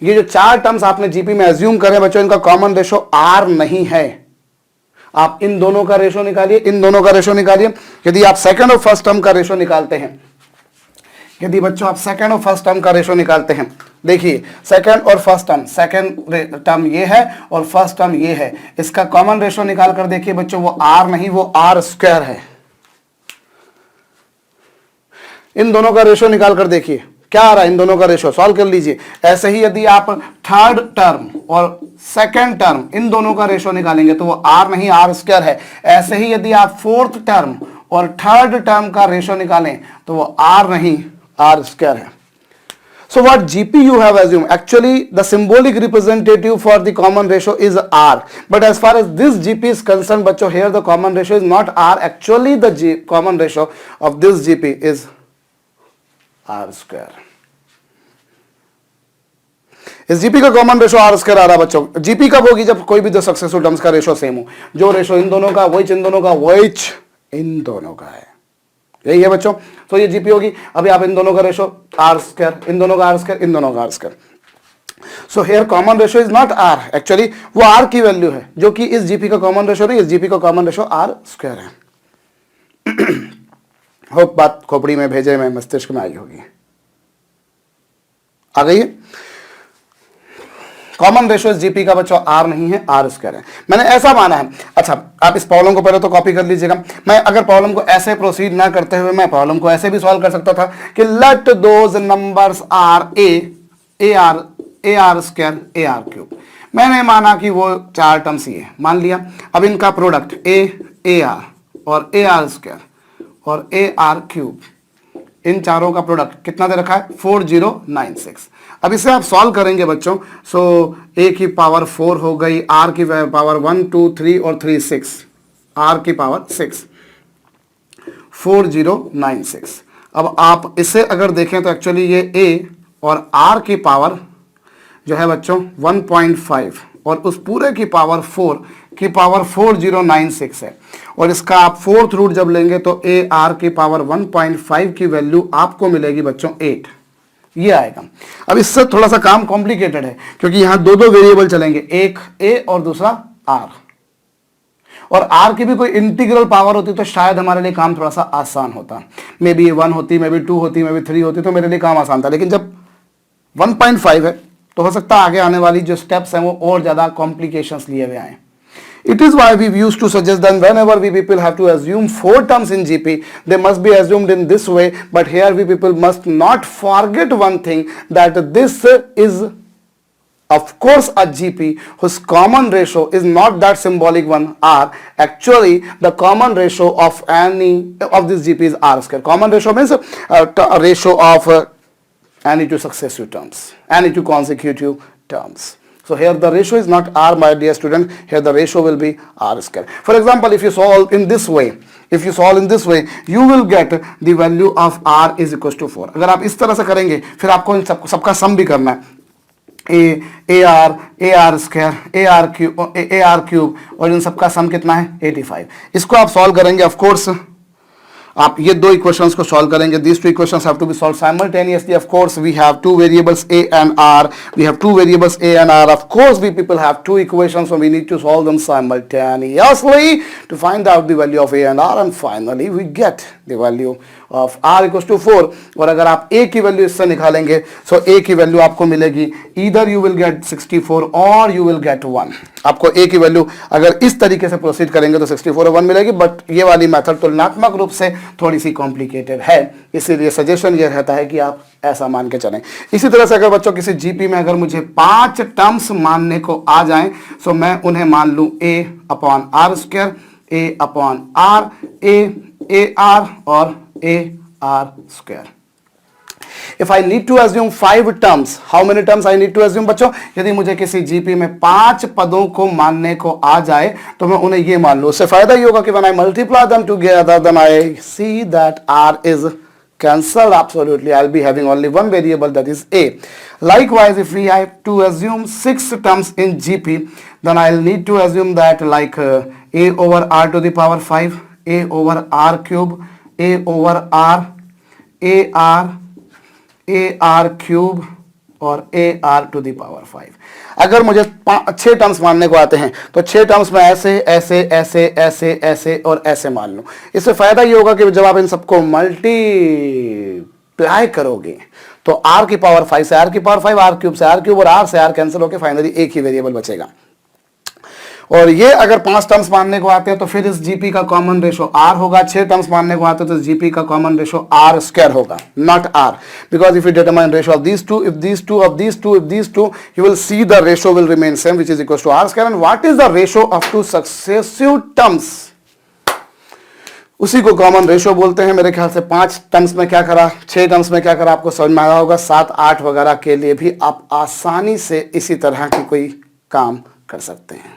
ये जो 4 टर्म्स आपने जीपी में एज्यूम करें बच्चों, इनका कॉमन रेशो आर नहीं है। आप इन दोनों का रेशो निकालिए, इन दोनों का रेशो निकालिए। यदि आप सेकंड और फर्स्ट टर्म का रेशो निकालते हैं, यदि बच्चों आप सेकंड और फर्स्ट टर्म का रेशो निकालते हैं, देखिए सेकंड और फर्स्ट टर्म, सेकंड टर्म ये है और फर्स्ट टर्म ये है, इसका कॉमन रेशो निकाल कर देखिए बच्चों, वो आर नहीं, वो आर स्क्वायर है। इन दोनों का रेशो निकाल कर देखिए क्या आ रहा है, इन दोनों का रेशो सॉल्व कर लीजिए। ऐसे ही यदि आप थर्ड टर्म और सेकंड टर्म इन दोनों का रेशो निकालेंगे तो वो आर नहीं, आर स्क्वायर है। ऐसे ही यदि आप फोर्थ टर्म और थर्ड टर्म का रेशो निकालें तो वो आर नहीं, आर स्क्वायर है। So what GP you have assumed, actually the symbolic representative for the common ratio is R, but as far as this GP is concerned बच्चों, here the common ratio is not R, actually the common ratio of this GP is R square। इस GP का common ratio are square आ रहा है बच्चों। GP कब होगी? जब कोई भी दो सक्सेसिव टर्म्स का रेशो सेम हो। जो रेशो इन दोनों का वही इन दोनों का वही इन दोनों का है, यही है बच्चों। तो ये जीपी होगी। अभी आप इन दोनों का रेशो आर स्क्वायर, इन दोनों का आर स्क्वायर, इन दोनों का r square. So here common ratio is not r, actually वो आर की वैल्यू है, जो कि इस जीपी का कॉमन रेशो नहीं, इस जीपी का कॉमन रेशो आर स्क्वायर है। होप बात खोपड़ी में भेजे में मस्तिष्क में आई होगी, आ गई है। कॉमन रेशो इस जीपी का बच्चों आर नहीं है, आर स्क्वायर है, मैंने ऐसा माना है। अच्छा, आप इस प्रॉब्लम को पहले तो कॉपी कर लीजिएगा। मैं अगर प्रॉब्लम को ऐसे प्रोसीड ना करते हुए मैं प्रॉब्लम को ऐसे भी सॉल्व कर सकता था कि let those numbers are a r square a r cube. मैंने माना कि वो चार टर्म्स ये मान लिया। अब इनका प्रोडक्ट ए आर और ए आर स्क्वायर और ए आर क्यूब, इन चारों का प्रोडक्ट कितना दे रखा है? 4096। अब इसे आप सॉल्व करेंगे बच्चों। सो ए की पावर 4 हो गई, आर की पावर 1 2 3 और 3 6, आर की पावर 6, 4096। अब आप इसे अगर देखें तो एक्चुअली ये ए और आर की पावर जो है बच्चों 1.5 और उस पूरे की पावर 4 की पावर 4096 है। और इसका आप फोर्थ रूट जब लेंगे तो ए आर की पावर 1.5 की वैल्यू आपको मिलेगी बच्चों 8, ये आएगा। अब इससे थोड़ा सा काम कॉम्प्लिकेटेड है क्योंकि यहां दो दो वेरिएबल चलेंगे, एक ए और दूसरा आर। और आर की भी कोई इंटीग्रल पावर होती तो शायद हमारे लिए काम थोड़ा सा आसान होता। मे बी 1 होती, मे बी 2 होती, मे बी 3 होती, तो मेरे लिए काम आसान था। लेकिन जब 1.5 है तो हो सकता है आगे आने वाली जो स्टेप्स हैं वो और ज्यादा कॉम्प्लिकेशंस लिए हुए आए। It is why we used to suggest that whenever we people have to assume 4 terms in GP, they must be assumed in this way. But here we people must not forget one thing, that this is of course a GP whose common ratio is not that symbolic one R. Actually the common ratio of any of this GP is R square. Common ratio means a ratio of any two successive terms, any two consecutive terms. So here the ratio is not R, my dear student. Here the ratio will be R square. For example, if you solve in this way, you will get the value of R is equals to 4. अगर आप इस तरह से करेंगे फिर आपको इन सबका सम भी करना है। ए r square, a r cube और इन सबका सम कितना है? 85। इसको आप सॉल्व करेंगे। ऑफ कोर्स आप ये दो इक्वेशंस को सॉल्व करेंगे। these two equations have to be solved simultaneously. Of course we have two variables a and r. Of course we people have two equations, so we need to solve them simultaneously to find out the value of a and r, and finally we get the value of r equals to 4. और अगर आप a की value इससे निकालेंगे so a की value आपको मिलेगी either you will get 64 or you will get 1. आपको a की वैल्यू अगर इस तरीके से प्रोसीड करेंगे तो 64 और 1 मिलेगी, बट ये वाली मेथड तुलनात्मक रूप से थोड़ी सी कॉम्प्लिकेटेड है, इसीलिए सजेशन ये रहता है कि आप ऐसा मान के चलें। इसी तरह से अगर बच्चों किसी जीपी में अगर मुझे 5 टर्म्स मानने को आ जाएं सो मैं उन्हें मान लूं a upon r square, a upon r, a r और a r square. If I need to assume 5 terms, how many terms I need to assume बच्चों? यदि मुझे किसी जीपी में 5 पदों को मानने को आ जाए तो मैं उन्हें ये मान लूं। उससे फायदा ये होगा कि when I multiply them together, then I see that r is cancelled absolutely. I'll be having only one variable, that is a. Likewise, if we have to assume 6 terms in GP, then I'll need to assume that like a over r to the power 5, a over r cube, a over r, a r cube और a r to the power 5। अगर मुझे 6 terms मानने को आते हैं तो 6 terms में ऐसे ऐसे ऐसे ऐसे ऐसे और ऐसे मान लूं। इससे फायदा ये होगा कि जब आप इन सबको मल्टीप्लाई करोगे तो r की पावर 5 से r की पावर 5, r क्यूब से r क्यूब और r से r कैंसिल होकर फाइनली एक ही वेरिएबल बचेगा। और ये अगर 5 टर्म्स मानने को आते हैं तो फिर इस जीपी का कॉमन रेशो r होगा। 6 टर्म्स मानने को आते हैं तो जीपी का कॉमन रेशो r स्क्वायर होगा, not r, because if you determine ratio of these two, if these two, you will see the ratio will remain same, which is equals to r square. And what is the ratio of two successive terms? उसी को common ratio बोलते हैं। मेरे ख्याल से 5 terms में क्या करा, 6 टर्म्स में क्या करा आपको समझ में आया होगा। 7, 8 वगैरह के लिए भी आप आसानी से इसी तरह की कोई काम कर सकते हैं।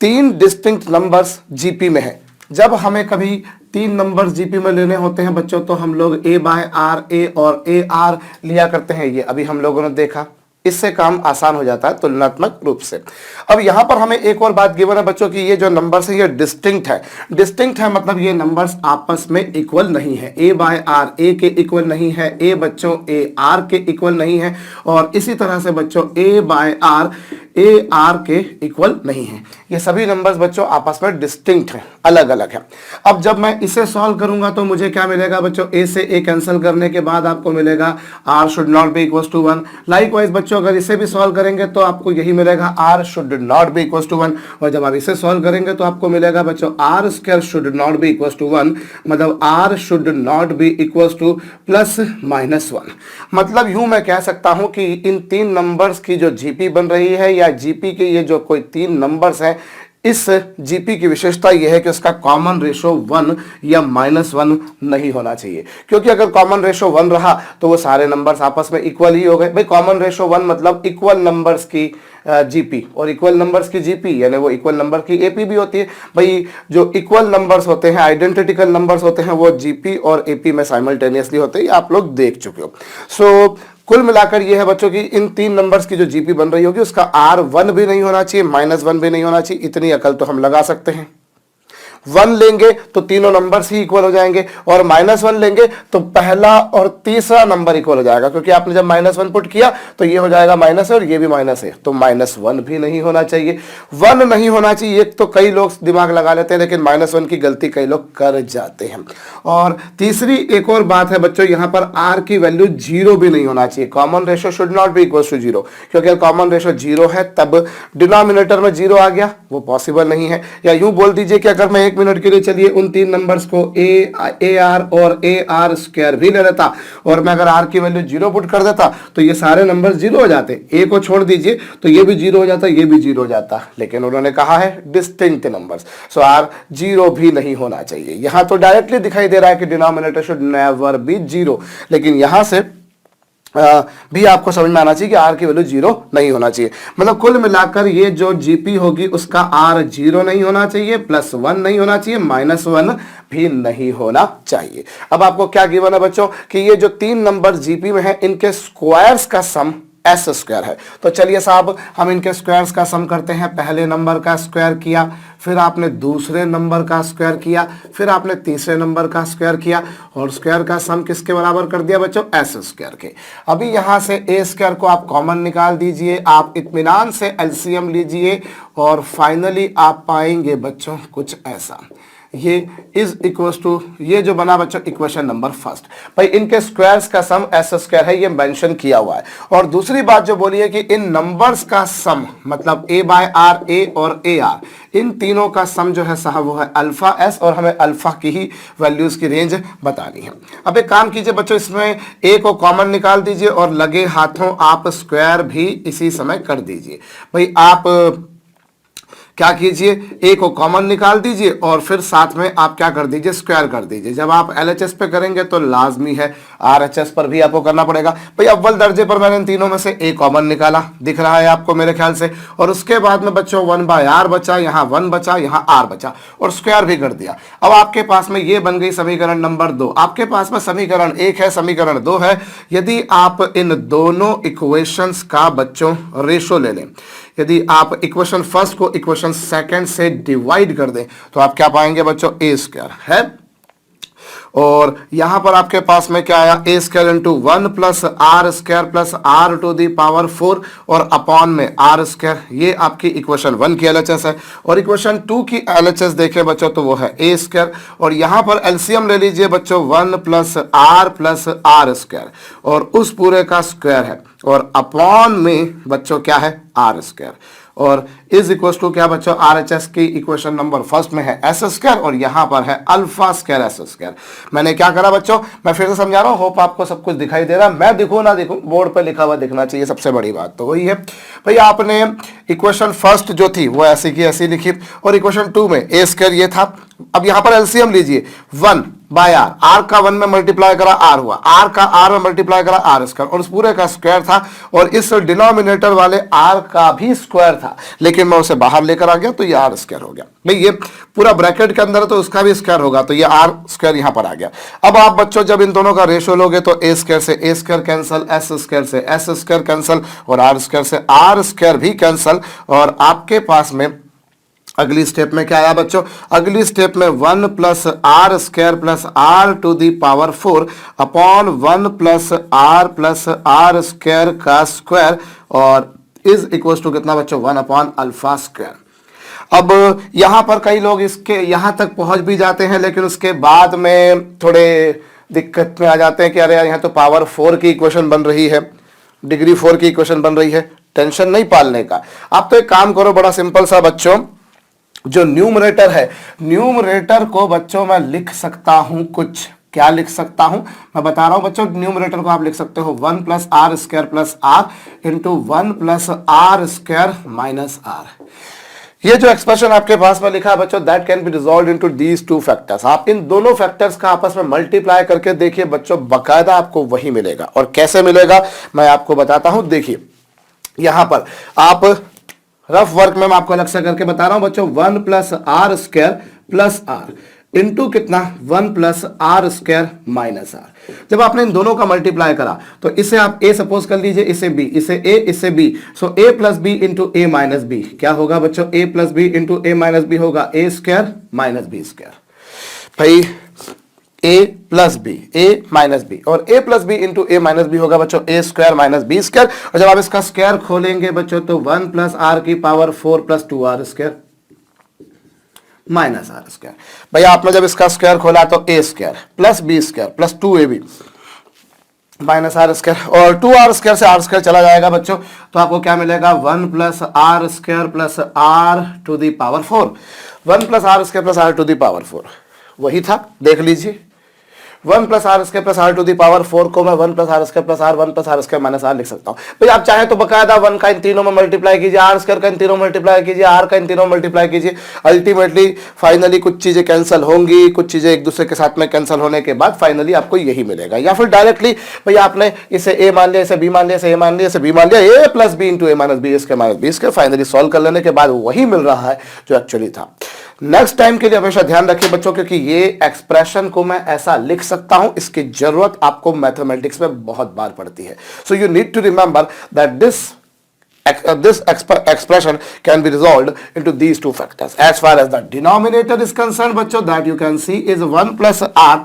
तीन डिस्टिंक्ट नंबर्स जीपी में है। जब हमें कभी 3 नंबर जीपी में लेने होते हैं बच्चों, तो हम लोग ए बाय आर, ए और ए आर लिया करते हैं। ये अभी हम लोगों ने देखा, इससे काम आसान हो जाता है तुलनात्मक रूप से। अब यहां पर हमें एक और बात गिवन है बच्चों की, ये जो नंबर्स है ये डिस्टिंक्ट है। डिस्टिंक्ट है मतलब ये नंबर्स आपस में इक्वल नहीं है। ए बाय आर ए के इक्वल नहीं है, ए बच्चों ए आर के इक्वल नहीं है, और इसी तरह से बच्चों ए बाय आर ए आर के इक्वल नहीं है। ये सभी नंबर्स बच्चों आपस में डिस्टिंक्ट हैं, अलग अलग है। अब जब मैं इसे सॉल्व करूंगा तो मुझे क्या मिलेगा बच्चों, ए से ए कैंसिल करने के बाद आपको मिलेगा r should not be equal to 1। Likewise बच्चों अगर इसे भी सॉल्व करेंगे तो आपको यही मिलेगा, r should not be equal to 1। और जब आप इसे सॉल्व करेंगे तो आपको मिलेगा बच्चों r square should not be equal to 1, मतलब r should not be equal to plus minus 1। मतलब यूं मैं कह सकता हूं कि इन 3 नंबर्स की जो जीपी बन रही है या जीपी के ये जो कोई 3 नंबर्स हैं, इस जीपी की विशेषता यह है कि उसका कॉमन रेशो 1 या -1 नहीं होना चाहिए। क्योंकि अगर कॉमन रेशो 1 रहा तो वो सारे नंबर्स आपस में इक्वल ही हो गए। भाई कॉमन रेशो 1 मतलब इक्वल नंबर्स की जीपी, और इक्वल नंबर्स की जीपी यानी वो इक्वल नंबर की एपी भी होती है। भाई जो इक्वल नंबर्स होते हैं, आइडेंटिकल नंबर्स होते हैं, वो जीपी और एपी में साइमल्टेनियसली होते हैं, आप लोग देख चुके हो। सो कुल मिलाकर ये है बच्चों की इन 3 नंबर्स की जो जीपी बन रही होगी उसका R1 भी नहीं होना चाहिए, -1 भी नहीं होना चाहिए। इतनी अकल तो हम लगा सकते हैं। 1 लेंगे तो तीनों नंबर्स ही इक्वल हो जाएंगे, और -1 लेंगे तो पहला और तीसरा नंबर इक्वल हो जाएगा, क्योंकि आपने जब -1 पुट किया तो ये हो जाएगा माइनस है और ये भी माइनस है, तो -1 भी नहीं होना चाहिए। 1 नहीं होना चाहिए, एक तो कई लोग दिमाग लगा लेते हैं, लेकिन -1 की गलती कई लोग कर जाते हैं। और तीसरी एक और बात है बच्चों, यहां पर r की वैल्यू 0 भी नहीं होना चाहिए। Common ratio should not be equal to 0, क्योंकि अगर कॉमन रेशो 0 है तब डिनोमिनेटर में 0 आ गया, वो पॉसिबल नहीं है। या यूं बोल दीजिए कि अगर मैं 1 मिनट के लिए चलिए उन 3 नंबर्स को ए आर और ए आर स्क्वायर भी ले लेता, और मैं अगर आर की वैल्यू 0 पुट कर देता तो ये सारे नंबर 0 हो जाते। ए को छोड़ दीजिए तो ये भी 0 हो जाता, ये भी 0 हो जाता, लेकिन उन्होंने कहा है डिस्टिंक्ट नंबर्स, सो आर 0 भी नहीं होना चाहिए। यहां तो डायरेक्टली दिखाई दे रहा है कि डिनोमिनेटर शुड नेवर बी 0, लेकिन यहां से भी आपको समझ में आना चाहिए कि आर की वैल्यू 0 नहीं होना चाहिए। मतलब कुल मिलाकर ये जो जीपी होगी उसका आर 0 नहीं होना चाहिए, +1 नहीं होना चाहिए, -1 भी नहीं होना चाहिए। अब आपको क्या गिवन है बच्चों कि ये जो 3 नंबर जीपी में है इनके स्क्वायर्स का सम एस स्क्वायर है। तो चलिए साहब हम इनके स्क्वायर्स का सम करते हैं। पहले नंबर का स्क्वायर किया, फिर आपने दूसरे नंबर का स्क्वायर किया, फिर आपने तीसरे नंबर का स्क्वायर किया, और स्क्वायर का सम किसके बराबर कर दिया बच्चों, एस स्क्वायर के। अभी यहां से ए स्क्वायर को आप कॉमन निकाल दीजिए, आप इत्मीनान से एलसीएम लीजिए, और फाइनली आप पाएंगे बच्चों कुछ ऐसा, ये इज इक्वल टू, ये जो बना बच्चों इक्वेशन नंबर फर्स्ट। भाई इनके स्क्वायर्स का सम एस स्क्वायर है, ये मेंशन किया हुआ है। और दूसरी बात जो बोली है कि इन नंबर्स का सम मतलब ए बाय आर, ए और ए आर, इन तीनों का सम जो है साहब वो है अल्फा एस, और हमें अल्फा की ही वैल्यूज की रेंज बतानी है। अब एक काम कीजिए बच्चों, इसमें ए को कॉमन निकाल दीजिए और लगे हाथों आप स्क्वायर भी इसी समय कर दीजिए। भाई आप क्या कीजिए, ए को कॉमन निकाल दीजिए और फिर साथ में आप क्या कर दीजिए, स्क्वायर कर दीजिए। जब आप एलएचएस पे करेंगे तो लाजमी है आरएचएस पर भी आपको करना पड़ेगा। भाई अव्वल दर्जे पर मैंने इन तीनों में से ए कॉमन निकाला, दिख रहा है आपको मेरे ख्याल से, और उसके बाद में बच्चों 1/r बचा, यहाँ 1 बचा, यहाँ r बचा, और स्क्वायर भी कर दिया। अब आपके पास में ये बन गई समीकरण नंबर 2। आपके पास में समीकरण 1 है, समीकरण 2 है। यदि आप इन दोनों इक्वेशंस का बच्चों रेशो ले लें, यदि आप इक्वेशन फर्स्ट को इक्वेशन सेकंड से डिवाइड कर दें तो आप क्या पाएंगे बच्चों, ए स्क्वायर है। और यहां पर आपके पास में क्या आया, a square into 1 plus r square plus r to the power 4 और अपॉन में आर स्क्वायर। ये आपकी इक्वेशन 1 की एलएचएस है। और इक्वेशन 2 की एलएचएस देखें बच्चों तो वो है ए स्क्वायर, और यहां पर एलसीएम ले लीजिए बच्चों 1 प्लस आर स्क्वायर, और उस पूरे का स्क्वायर है, और अपॉन में बच्चों क्या है, आर स्क्वायर, और इज इक्वल टू क्या बच्चों, आरएचएस की इक्वेशन नंबर फर्स्ट में है एस स्क्वायर, और यहां पर है अल्फा स्क्वायर एस स्क्वायर। मैंने क्या करा बच्चों, मैं फिर से समझा रहा हूं, होप आपको सब कुछ दिखाई दे रहा है। मैं दिखूं ना दिखूं, बोर्ड पे लिखा हुआ दिखना चाहिए, सबसे बड़ी बात तो वही है। भाई आपने इक्वेशन फर्स्ट जो थी वो ऐसी की ऐसी लिखी, और इक्वेशन 2 में ए स्क्वायर ये था। अब यहां पर एलसीएम लीजिए, 1 बाय आर, आर का 1 में मल्टीप्लाई करा आर हुआ, आर का आर में मल्टीप्लाई करा आर स्क्वायर, और उस पूरे का स्क्वायर था, और इस डिनोमिनेटर वाले आर का भी स्क्वायर था, लेकिन मैं उसे बाहर लेकर आ गया तो ये आर स्क्वायर हो गया। भाई ये पूरा ब्रैकेट के अंदर है तो उसका भी स्क्वायर होगा, तो ये आर स्क्वायर यहां पर आ गया। अब आप बच्चों जब इन दोनों का रेशियो लोगे तो ए स्क्वायर से ए स्क्वायर कैंसिल, एस स्क्वायर से एस स्क्वायर कैंसिल, और आर स्क्वायर से आर स्क्वायर भी कैंसिल, और आपके पास में अगली स्टेप में क्या आया बच्चों, अगली स्टेप में 1 plus r square plus r to the power 4 upon 1 plus r square का स्क्वायर, और इज इक्वल टू कितना बच्चों, 1 अपॉन अल्फा स्क्वायर। अब यहां पर कई लोग इसके यहां तक पहुंच भी जाते हैं, लेकिन उसके बाद में थोड़े दिक्कत में आ जाते हैं कि अरे यार यहाँ तो पावर 4 की इक्वेशन बन रही है, डिग्री 4 की इक्वेशन बन रही है। टेंशन नहीं पालने का, आप तो एक काम करो, बड़ा सिंपल सा बच्चों, जो न्यूमरेटर है, न्यूमरेटर को बच्चों मैं लिख सकता हूं कुछ, क्या लिख सकता हूं मैं बता रहा हूं बच्चों, न्यूमरेटर को आप लिख सकते हो 1 plus r square plus r into 1 plus r square minus r. ये जो एक्सप्रेशन आपके पास में लिखा है बच्चों, that can be resolve into these two factors. आप इन दोनों फैक्टर्स का आपस में मल्टीप्लाई करके देखिए बच्चों, बकायदा आपको वही मिलेगा। और कैसे मिलेगा मैं आपको बताता हूं। देखिए यहां पर आप रफ वर्क में मैं आपको अलग से करके बता रहा हूं बच्चों, 1 plus r square plus r into कितना, 1 plus r square minus r. जब आपने इन दोनों का मल्टीप्लाई करा तो इसे आप ए सपोज कर लीजिए, इसे बी, इसे ए, इसे b, so a plus b into a minus b क्या होगा बच्चों, a plus b into a minus b होगा a square minus b square. भाई a plus b, a minus b, और a plus b into a minus b होगा बच्चों a square minus b square. और जब आप इसका स्क्वायर खोलेंगे बच्चों तो 1 प्लस आर की power 4 plus 2 r square minus r square. भैया आपने जब इसका स्क्वायर खोला तो a square plus b square plus 2ab minus r square, और 2r स्क्वायर से आर स्क्वायर चला जाएगा बच्चों, तो आपको क्या मिलेगा, 1 plus r square plus r to the power 4, 1 plus r square plus r to the power 4 वही था, देख लीजिए। 1 plus r square plus r to the power 4 को मैं 1 plus r square plus r 1 plus r square minus r लिख सकता हूं। भाई आप चाहे तो बकायदा 1 का इन तीनों में मल्टीप्लाई कीजिए, आर स्क्वायर का इन तीनों में मल्टीप्लाई कीजिए, आर का इन तीनों में मल्टीप्लाई कीजिए। अल्टीमेटली फाइनली कुछ चीजें कैंसिल होंगी, कुछ चीजें एक दूसरे के साथ में कैंसिल होने के बाद फाइनली आपको यही मिलेगा। या फिर डायरेक्टली भैया आपने इसे ए मान लिया, इसे बी मान लिया, इसे ए मान लिया, इसे बी मान लिया, a plus b into a minus b square minus b square, finally solve कर लेने के बाद वही मिल रहा है जो एक्चुअली था। नेक्स्ट टाइम के लिए हमेशा ध्यान रखिए बच्चों, क्योंकि ये एक्सप्रेशन को मैं ऐसा लिख सकता हूं, इसकी जरूरत आपको मैथमेटिक्स में बहुत बार पड़ती है। So you need to remember that this expression can be resolved into these two factors. As far as the denominator is concerned बच्चों, that you can see is 1 plus r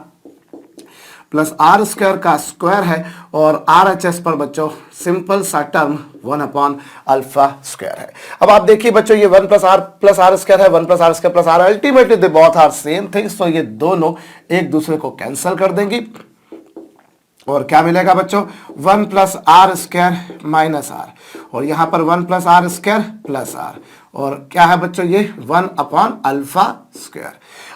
plus r square का square है, और R H S पर बच्चों simple सा term 1 upon alpha square है। अब आप देखिए बच्चों, ये 1 प्लस आर स्क्वायर है, 1 plus r square plus r, ultimately they both are same things, तो ये दोनों एक दूसरे को कैंसिल कर देंगी, और क्या मिलेगा बच्चों, 1 plus r square minus r, और यहां पर 1 plus r square plus r, और क्या है बच्चों ये 1 अपॉन अल्फा स्क्वायर।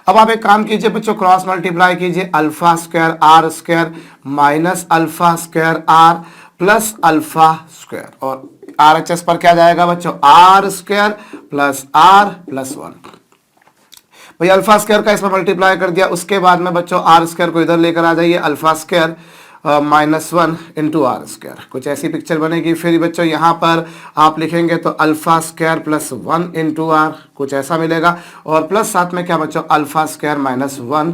अब आप एक काम कीजिए बच्चों, क्रॉस मल्टीप्लाई कीजिए, alpha square r square minus alpha square r plus alpha square, और आर एच एस पर क्या जाएगा बच्चों, r square plus r plus 1। भाई अल्फा स्क्वायर का इसमें मल्टीप्लाई कर दिया, उसके बाद में बच्चों आर स्क्वायर को इधर लेकर आ जाइए, alpha square minus 1 into r square, कुछ ऐसी पिक्चर बनेगी। फिर बच्चों यहाँ पर आप लिखेंगे तो alpha square plus 1 into r, कुछ ऐसा मिलेगा, और प्लस साथ में क्या बच्चों, alpha square minus 1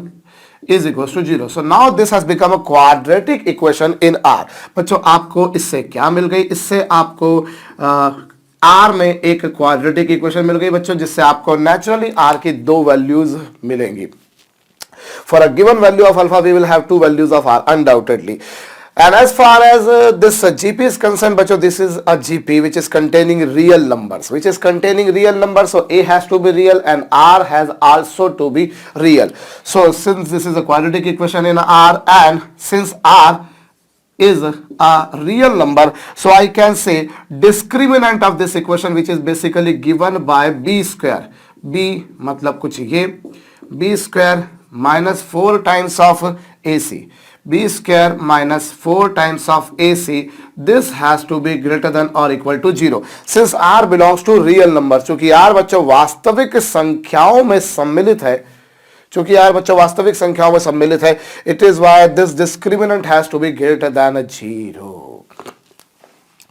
is equal to 0। So now this has become a quadratic equation in r. बच्चों आपको इससे क्या मिल गई, इससे आपको आर में एक क्वाड्रेटिक इक्वेशन मिल गई बच्चों, जिससे आपको नेचुरली आर की 2 वैल्यूज मिलेंगी। For a given value of alpha, we will have 2 values of r, undoubtedly. And as far as this GP is concerned, bachcho, this is a GP which is containing real numbers, so A has to be real and R has also to be real. So since this is a quadratic equation in R, and since R is a real number, so I can say discriminant of this equation, which is basically given by B square. B मतलब कुछ ये B square minus 4 times of AC, B square minus 4 times of AC, this has to be greater than or equal to 0. Since R belongs to real numbers, क्योंकि R बच्चों वास्तविक संख्याओं में सम्मिलित है, क्योंकि यार बच्चों वास्तविक संख्याओं में सम्मिलित है, it is why this discriminant has to be greater than 0।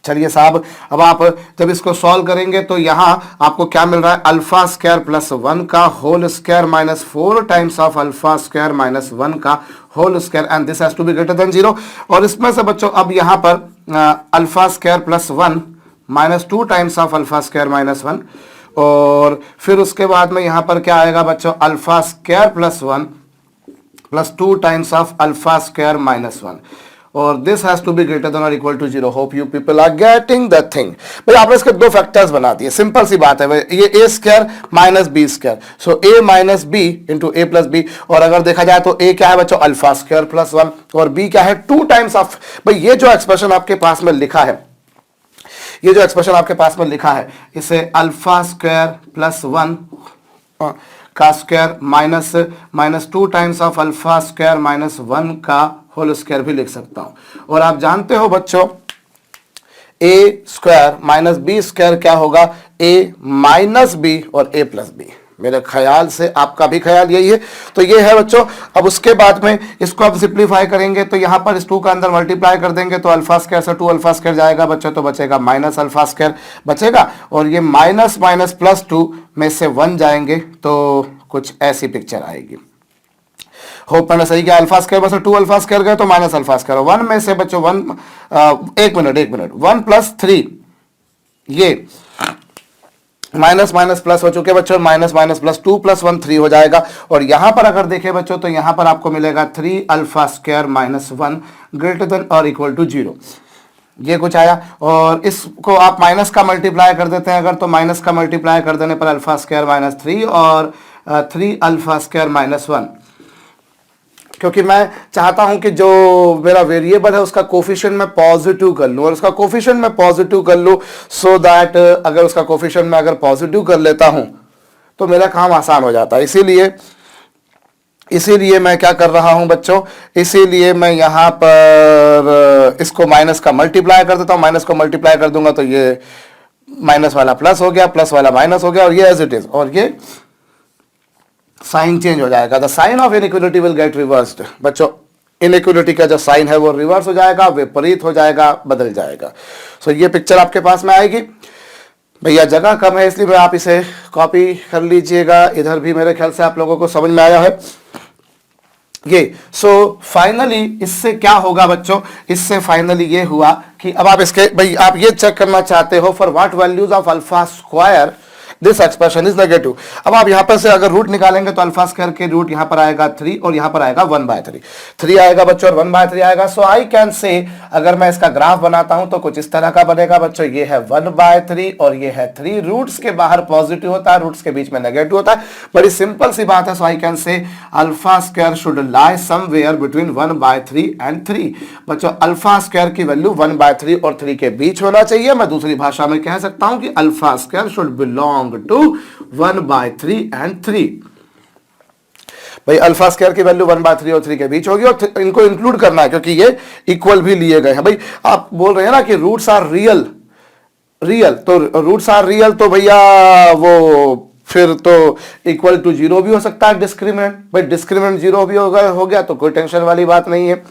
चलिए साहब, अब आप जब इसको सॉल्व करेंगे तो यहां आपको क्या मिल रहा है, अल्फा स्क्वायर प्लस 1 का whole square minus 4 times of alpha square minus 1 का whole square and this has to be greater than 0। और इसमें से बच्चों अब यहां पर alpha square plus 1 minus 2 times of alpha square minus 1, और फिर उसके बाद में यहां पर क्या आएगा बच्चों, alpha square plus 1 plus 2 times of alpha square minus 1, और this has to be greater than or equal to 0। Hope you people are getting the thing. भाई आपने इसके दो फैक्टर्स बना दिए, सिंपल सी बात है भाई, ये ए स्क्वायर माइनस बी स्क्वायर, सो ए माइनस बी इंटू ए प्लस बी, और अगर देखा जाए तो ए क्या है बच्चों, अल्फा स्क्वायर प्लस 1, और बी क्या है 2 टाइम्स ऑफ, भाई ये जो एक्सप्रेशन आपके पास में लिखा है, ये जो एक्सप्रेशन आपके पास में लिखा है, इसे अल्फा स्क्वायर प्लस 1 का square minus 2 times of alpha square minus 1 का होल स्क्वायर भी लिख सकता हूं। और आप जानते हो बच्चों a square minus b square क्या होगा, ए माइनस बी और ए प्लस बी। मेरे ख्याल से आपका भी ख्याल यही है, तो ये है बच्चों। अब उसके बाद में इसको आप सिंप्लीफाई करेंगे तो यहां पर इस 2 का अंदर मल्टीप्लाई कर देंगे तो अल्फा स्क्वायर से 2 अल्फा स्क्वायर जाएगा बच्चों, तो बचेगा माइनस अल्फा स्क्वायर बचेगा, और ये माइनस माइनस प्लस 2 में से 1 जाएंगे तो कुछ ऐसी पिक्चर आएगी। होप मैंने सही किया, अल्फा स्क्वायर में से 2 अल्फा स्क्वायर गए तो माइनस अल्फा स्क्वायर, 1 में से बच्चों 1 एक मिनट 1 प्लस 3, ये माइनस माइनस प्लस हो चुके बच्चों, माइनस माइनस प्लस 2 प्लस 1 3 हो जाएगा, और यहां पर अगर देखें बच्चों तो यहां पर आपको मिलेगा 3 alpha square minus 1 greater than or equal to 0, ये कुछ आया। और इसको आप माइनस का मल्टीप्लाई कर देते हैं अगर, तो माइनस का मल्टीप्लाई कर देने पर अल्फा स्क्वायर माइनस 3 और 3 अल्फा स्क्वायर माइनस 1, क्योंकि मैं चाहता हूं कि जो मेरा वेरिएबल है उसका कोफिशिएंट मैं पॉजिटिव कर लूं, और उसका कोफिशिएंट मैं पॉजिटिव कर लूं, सो दैट अगर उसका कोफिशिएंट मैं अगर पॉजिटिव कर लेता हूं तो मेरा काम आसान हो जाता है। इसीलिए मैं क्या कर रहा हूं बच्चों, इसीलिए मैं यहां पर इसको माइनस का मल्टीप्लाई कर देता हूं, माइनस को मल्टीप्लाई कर दूंगा तो ये माइनस वाला प्लस हो गया, प्लस वाला माइनस हो गया, और ये एज इट इज, और ये साइन चेंज हो जाएगा, the sign of inequality will get reversed. बच्चों इनइक्वालिटी का जो साइन है वो रिवर्स हो जाएगा, विपरीत हो जाएगा, बदल जाएगा। सो ये पिक्चर आपके पास में आएगी। भैया जगह कम है इसलिए आप इसे कॉपी कर लीजिएगा, इधर भी मेरे ख्याल से आप लोगों को समझ में आया है ये। सो फाइनली इससे क्या होगा बच्चों, इससे फाइनली ये हुआ कि अब आप इसके, भाई आप ये चेक करना चाहते हो for what values of alpha square this expression is negative. अब आप यहां पर से अगर रूट निकालेंगे तो अल्फा स्क्वायर के रूट यहां पर आएगा 3 और यहां पर आएगा 1/3, 3 आएगा बच्चों और 1/3 आएगा। सो आई कैन से, अगर मैं इसका ग्राफ बनाता हूं तो कुछ इस तरह का बनेगा बच्चों, ये है 1/3 और ये है 3, रूट्स के बाहर पॉजिटिव होता है, रूट्स के बीच में नेगेटिव होता है, बड़ी सिंपल सी बात है। So I can say alpha square should lie somewhere between 1/3 and 3। बच्चों अल्फा स्क्वायर की वैल्यू 1/3 और 3 के बीच होना चाहिए। मैं दूसरी भाषा में कह सकता हूं कि alpha square should belong to 1/3 and 3। भाई अल्फा स्क्वायर की वैल्यू 1/3 और 3 के बीच होगी, और इनको इंक्लूड करना है क्योंकि ये इक्वल भी लिए गए हैं। भाई आप बोल रहे हैं ना कि रूट्स आर रियल, तो रूट्स आर रियल तो भैया वो फिर तो इक्वल टू 0 भी हो सकता है डिस्क्रिमिनेंट। भाई डिस्क्रिमिनेंट 0 भी हो गया तो कोई टेंशन वाली बात नहीं है।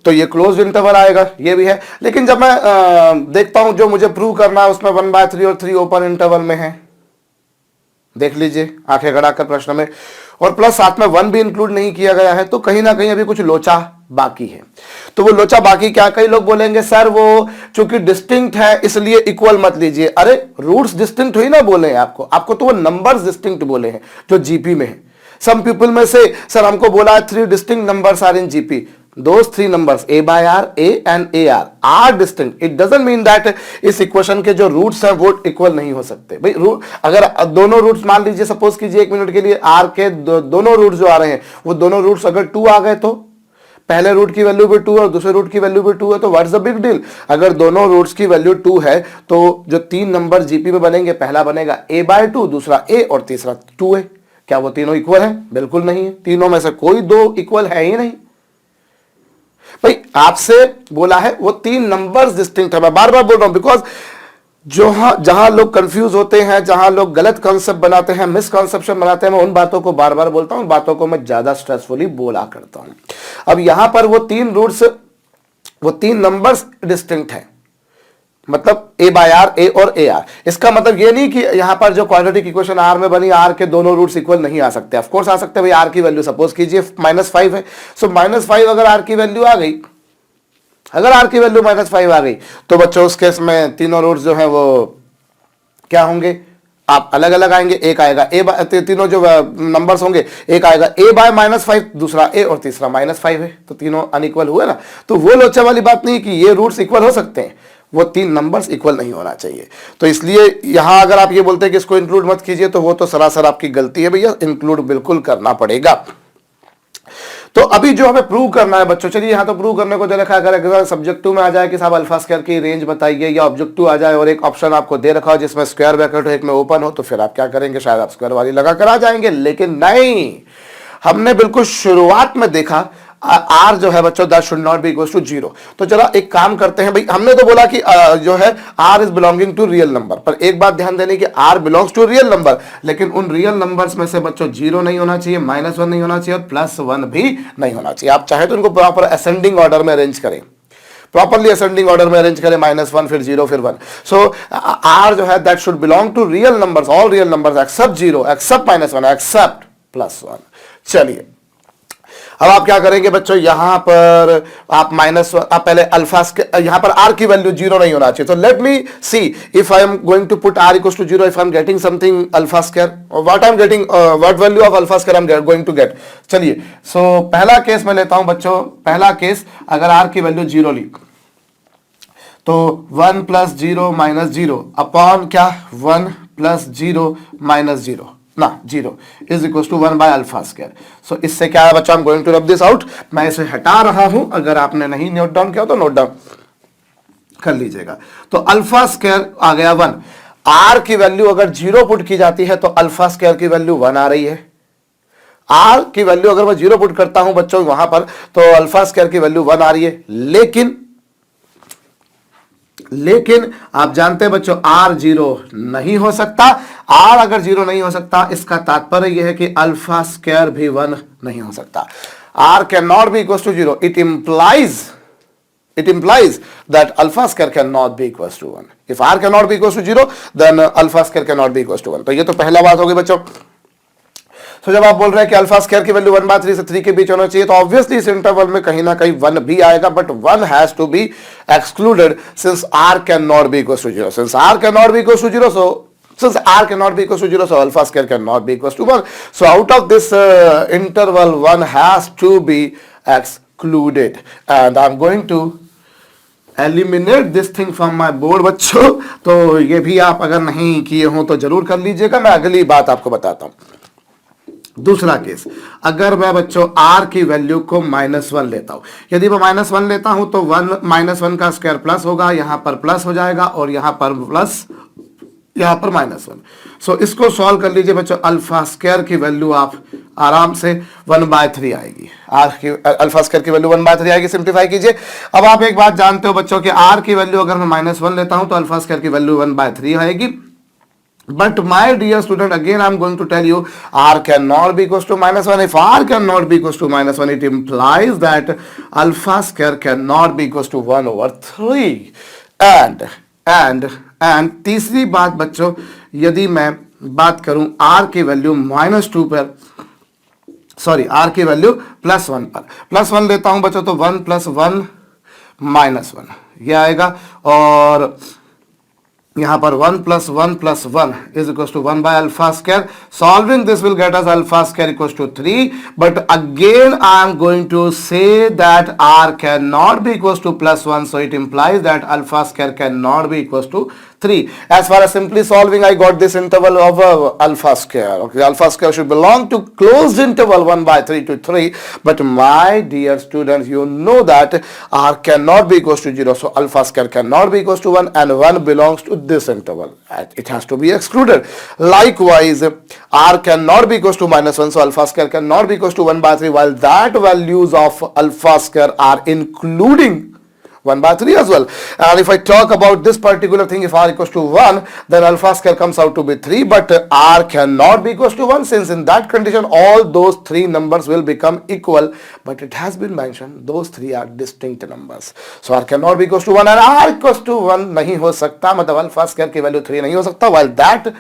तो ये क्लोज इंटरवल आएगा, ये भी है। लेकिन जब मैं देखता हूं जो मुझे प्रूव करना है उसमें 1/3 और 3 ओपन इंटरवल में है, देख लीजिए आंखें गड़ाकर प्रश्न में, और प्लस साथ में 1 भी इंक्लूड नहीं किया गया है, तो कहीं ना कहीं अभी कुछ लोचा बाकी है। तो वो लोचा बाकी क्या, कई लोग बोलेंगे सर वो चूंकि डिस्टिंक्ट है इसलिए इक्वल मत लीजिए। अरे रूट्स डिस्टिंक्ट हुई ना बोले हैं आपको तो वो नंबर्स डिस्टिंक्ट बोले हैं जो जीपी में है। सम पीपल में से सर हमको बोला है 3 distinct numbers are in GP, those 3 numbers a by r, a and ar are distinct. It doesn't mean that इस इक्वेशन के जो रूट्स हैं वो इक्वल नहीं हो सकते। भाई अगर दोनों रूट्स मान लीजिए, सपोज कीजिए 1 मिनट के लिए r के दोनों रूट्स जो आ रहे हैं वो दोनों रूट्स अगर 2 आ गए तो पहले रूट की वैल्यू भी 2 और दूसरे रूट की वैल्यू भी 2 है, तो व्हाट्स द बिग डील। अगर दोनों रूट्स की वैल्यू 2 है तो जो 3 नंबर जीपी में बनेंगे, पहला बनेगा a/2, दूसरा a और तीसरा 2 है। क्या वो तीनों इक्वल हैं? बिल्कुल नहीं है, तीनों में से कोई 2 इक्वल है ही नहीं। भाई आपसे बोला है वो 3 नंबर्स डिस्टिंक्ट है, मैं बार बार बोल रहा हूं बिकॉज जहां लोग कंफ्यूज होते हैं, जहां लोग गलत कॉन्सेप्ट बनाते हैं, मिसकॉन्सेप्शन बनाते हैं, मैं उन बातों को बार बार बोलता हूं, उन बातों को मैं ज्यादा स्ट्रेसफुली बोला करता हूं। अब यहां पर वो तीन नंबर्स डिस्टिंक्ट हैं, मतलब ए बाय आर, ए और ए आर। इसका मतलब ये नहीं कि यहां पर जो क्वाड्रेटिक इक्वेशन आर में बनी, आर के दोनों रूट्स इक्वल नहीं आ सकते। ऑफ कोर्स आ सकते हैं भाई। आर की वैल्यू सपोज कीजिए -5 है, सो -5 अगर आर की वैल्यू आ गई, अगर आर की वैल्यू -5 आ गई, तो बच्चों उस केस में तीनों रूट्स जो है वो क्या होंगे, आप अलग अलग आएंगे। एक आएगा तीनों जो नंबर्स होंगे, एक आएगा ए बाय -5, दूसरा ए और तीसरा -5 है, तो तीनों अनइक्वल हुए ना। तो वो लोचा वाली बात नहीं कि ये रूट्स इक्वल हो सकते हैं, वो तीन नंबर्स इक्वल नहीं होना चाहिए। तो इसलिए यहां अगर आप ये बोलते हैं कि इसको इंक्लूड मत कीजिए, तो वो तो सरासर आपकी गलती है भैया, इंक्लूड बिल्कुल करना पड़ेगा। तो अभी जो हमें प्रूव करना है बच्चों, चलिए यहां तो प्रूव करने को दे रखा है। अगर सब्जेक्टिव में आ जाए कि साहब अल्फा स्क्वायर की रेंज बताइए, या ऑब्जेक्टिव आ जाए और एक ऑप्शन आपको दे रखा हो जिसमें स्क्वायर ब्रैकेट हो, एक में ओपन हो, तो फिर आप क्या करेंगे, शायद आप स्क्वायर वाली लगा कर आ जाएंगे। लेकिन नहीं, हमने बिल्कुल शुरुआत में देखा आर जो है बच्चों that should not be equal to 0। तो चलो एक काम करते हैं भाई, हमने तो बोला कि जो है r is belonging to real number, पर एक बात ध्यान देने की, r belongs to real number, लेकिन उन रियल नंबर्स में से बच्चों 0 नहीं होना चाहिए, -1 नहीं होना चाहिए और +1 भी नहीं होना चाहिए। आप चाहे तो उनको प्रॉपर असेंडिंग ऑर्डर में अरेंज करें, प्रॉपरली असेंडिंग ऑर्डर में अरेंज करें, -1 फिर 0 फिर 1। सो आर जो है that should belong to real numbers, all real numbers except 0, except -1, except +1। चलिए अब आप क्या करेंगे बच्चों, यहां पर आप आप पहले अल्फा, यहां पर आर की वैल्यू 0 नहीं होना चाहिए। तो let me see if I am going to put r equal to 0, if I am getting something alpha square, what I am getting, what value of alpha square I am going to get. चलिए so पहला case मैं लेता हूं बच्चों, पहला case अगर are की value 0 ली, तो 1 + 0 - 0 अपॉन क्या, 1 + 0 - 0 ना 0 is equal to 1 by alpha square. So इससे क्या है बच्चों, I am going to rub this out. मैं इसे हटा रहा हूं, अगर आपने नहीं नोट डाउन किया तो नोट डाउन कर लीजिएगा। तो अल्फा स्क्वायर आ गया 1। आर की वैल्यू अगर 0 पुट की जाती है तो अल्फा स्क्वायर की वैल्यू 1 आ रही है। आर की वैल्यू अगर मैं 0 पुट करता हूं बच्चों वहां पर, तो अल्फा स्क्वायर की वैल्यू 1 आ रही है। लेकिन आप जानते हैं बच्चों आर 0 नहीं हो सकता। आर अगर 0 नहीं हो सकता, इसका तात्पर्य यह है कि अल्फा स्क्वायर भी 1 नहीं हो सकता। R can not be equal to 0, it implies that alpha square cannot be equals to 1. If r cannot be equals to 0, then alpha square cannot be equals to 1. तो ये तो पहला बात होगी बच्चों। तो जब आप बोल रहे हैं कि अल्फा स्क्वायर की वैल्यू 1/3 से 3 के बीच होना चाहिए, तो ऑब्वियसली इस इंटरवल में कहीं ना कहीं 1 भी आएगा, but 1 has to be excluded since r can not be equal to 0। Since r cannot be equal to 0, since r cannot be equal to 0, so alpha square cannot be equal to 1. So out of this interval, 1 has to be excluded, and I'm going to eliminate this thing from my board बच्चों। तो ये भी आप अगर नहीं किए हो तो जरूर कर लीजिएगा। मैं अगली बात आपको बताता हूं। दूसरा केस, अगर मैं बच्चों r की वैल्यू को -1 लेता हूं, यदि मैं -1 लेता हूं तो 1 का स्क्वायर प्लस होगा, यहां पर प्लस हो जाएगा और यहां पर प्लस, यहां पर -1। सो इसको सॉल्व कर लीजिए बच्चों। अल्फा स्क्वायर की वैल्यू आप आराम से 1/3 आएगी। आर की अल्फा स्क्वायर की वैल्यू 1/3 आएगी। सिंप्लीफाई कीजिए। अब आप एक बात जानते हो बच्चों कि आर की वैल्यू अगर मैं -1 लेता हूं तो अल्फा स्क्वायर की वैल्यू 1/3 आएगी। But my dear student, again I'm going to tell you, r cannot be equals to -1. If r cannot be equals to -1, it implies that alpha square cannot be equals to 1/3. And तीसरी बात बच्चों, यदि मैं बात करूं r की value -2 पर, sorry r की वैल्यू +1 पर, +1 लेता हूं बच्चों तो 1 + 1 -1 ये आएगा, और यहां पर 1 + 1 + 1 is equals to 1 by alpha square. Solving this will get us alpha square equals to 3. But again I am going to say that r cannot be equals to +1. So it implies that alpha square cannot be equals to 3. As far as simply solving, I got this interval of alpha square. Okay, alpha square should belong to closed interval 1/3 to 3. But my dear students, you know that r cannot be equals to 0. So alpha square cannot be equals to 1, and 1 belongs to this interval. It has to be excluded. Likewise, r cannot be equals to -1. So alpha square cannot be equals to 1/3, while that values of alpha square are including 1 by 3 as well. And if I talk about this particular thing, if r equals to 1, then alpha square comes out to be 3, but r cannot be equals to 1, since in that condition all those three numbers will become equal. But it has been mentioned those three are distinct numbers, so r cannot be equals to 1 and r equals to 1 नहीं हो सकता, मतलब alpha square की value 3 नहीं हो सकता, while that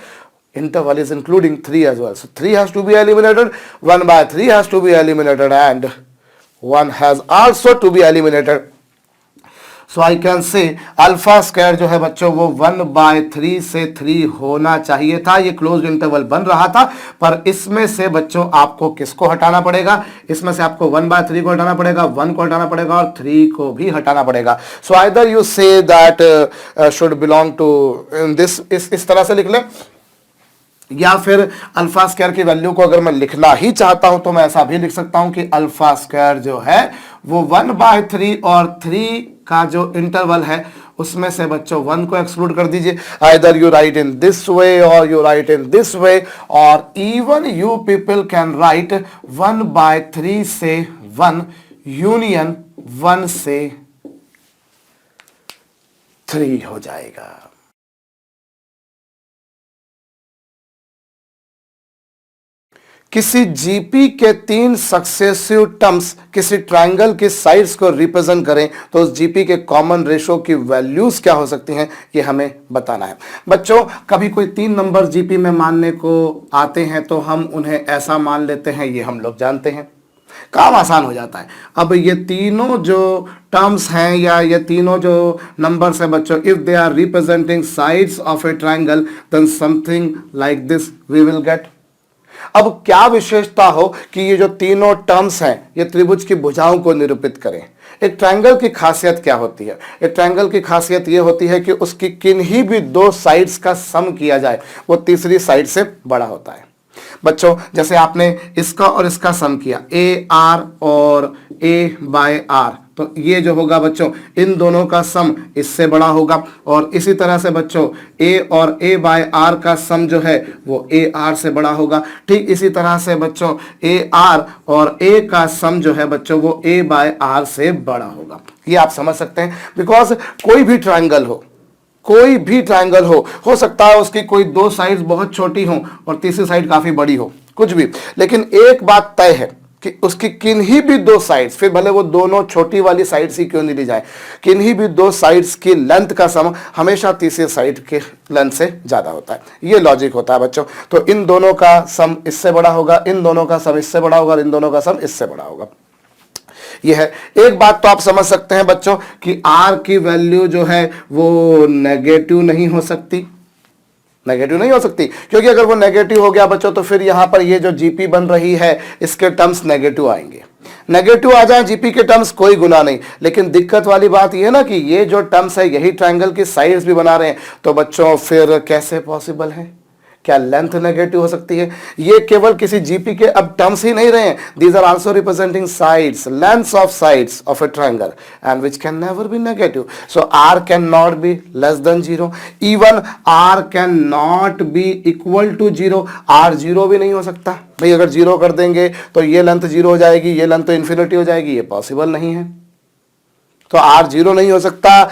interval is including 3 as well. So 3 has to be eliminated, 1 by 3 has to be eliminated, and 1 has also to be eliminated. So I can say alpha square जो है बच्चों वो 1 by 3 से 3 होना चाहिए था, ये क्लोज्ड इंटरवल बन रहा था, पर इसमें से बच्चों आपको किसको हटाना पड़ेगा, इसमें से आपको 1 by 3 को हटाना पड़ेगा, 1 को हटाना पड़ेगा और 3 को भी हटाना पड़ेगा. So either you say that should belong to this, इस तरह से लिख ले, या फिर अल्फा स्क्वायर की वैल्यू को अगर मैं लिखना ही चाहता हूं तो मैं ऐसा भी लिख सकता हूं कि अल्फा स्क्वायर जो है वो 1 by 3 और 3 का जो इंटरवल है उसमें से बच्चों 1 को एक्सक्लूड कर दीजिए. Either you write in this way or you write in this way, और even you people can write 1 by 3 से 1 यूनियन 1 से 3 हो जाएगा. किसी जीपी के 3 सक्सेसिव टर्म्स किसी ट्रायंगल की साइड्स को रिप्रेजेंट करें तो उस जीपी के कॉमन रेशो की वैल्यूज क्या हो सकती हैं, ये हमें बताना है. बच्चों कभी कोई 3 नंबर जीपी में मानने को आते हैं तो हम उन्हें ऐसा मान लेते हैं, ये हम लोग जानते हैं, काम आसान हो जाता है. अब ये तीनों जो टर्म्स हैं या ये तीनों जो नंबर्स हैं बच्चों, if they are representing sides of a triangle then something like this we will get. अब क्या विशेषता हो कि ये जो तीनों टर्म्स हैं ये त्रिभुज की भुजाओं को निरूपित करें. एक ट्रायंगल की खासियत क्या होती है, एक ट्रायंगल की खासियत ये होती है कि उसकी किन्हीं भी 2 साइड्स का सम किया जाए वो तीसरी साइड से बड़ा होता है. बच्चों जैसे आपने इसका और इसका सम किया, ए आर और ए बाय आर, तो ये जो होगा बच्चों इन दोनों का सम इससे बड़ा होगा, और इसी तरह से बच्चों ए और ए बाय आर का सम जो है वो ए आर से बड़ा होगा. ठीक इसी तरह से बच्चों ए आर और ए का सम जो है बच्चों वो ए बाय आर से बड़ा होगा. ये आप समझ सकते हैं, बिकॉज कोई भी ट्रायंगल हो सकता है उसकी कोई 2 साइड्स बहुत छोटी हो और तीसरी साइड काफी बड़ी हो, कुछ भी, लेकिन एक बात तय है कि उसकी किन्हीं भी 2 साइड्स, फिर भले वो दोनों छोटी वाली साइड्स ही क्यों नहीं ली जाए, किन्हीं भी 2 साइड्स की लेंथ का सम हमेशा तीसरी साइड के लेंथ से ज्यादा होता है. ये लॉजिक होता है बच्चों. तो इन दोनों का सम इससे बड़ा होगा, इन दोनों का सम इससे बड़ा होगा और इन दोनों का सम इससे बड़ा होगा. ये है. एक बात तो आप समझ सकते हैं बच्चों कि r की वैल्यू जो है वो नेगेटिव नहीं हो सकती, क्योंकि अगर वो नेगेटिव हो गया बच्चों तो फिर यहां पर ये जो जीपी बन रही है इसके टर्म्स नेगेटिव आएंगे. नेगेटिव आ जाए जीपी के टर्म्स कोई गुना नहीं, लेकिन दिक्कत वाली बात ये है ना कि ये जो टर्म्स है यही ट्रायंगल की साइड्स भी बना रहे हैं, तो बच्चों फिर कैसे पॉसिबल है, क्या लेंथ नेगेटिव हो सकती है? ये केवल किसी जीपी के अब टर्म्स ही नहीं रहे, these are also representing sides, lengths of sides of a triangle and which can never be negative. So r can not be less than 0, even r can not be equal to 0. r 0 भी नहीं हो सकता भाई, अगर 0 कर देंगे तो ये लेंथ 0 हो जाएगी, ये लेंथ तो इन्फिनिटी हो जाएगी, ये पॉसिबल नहीं है. तो r 0 नहीं हो सकता,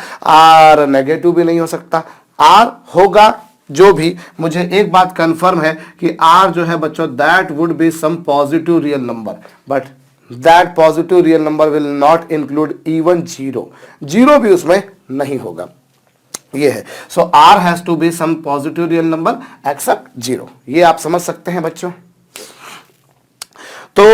r नेगेटिव भी नहीं हो सकता. r होगा जो भी, मुझे एक बात कंफर्म है कि r जो है बच्चों that would be some positive real number, but that positive real number will not include even 0 भी उसमें नहीं होगा. ये है. So r has to be some positive real number except 0. ये आप समझ सकते हैं बच्चों. तो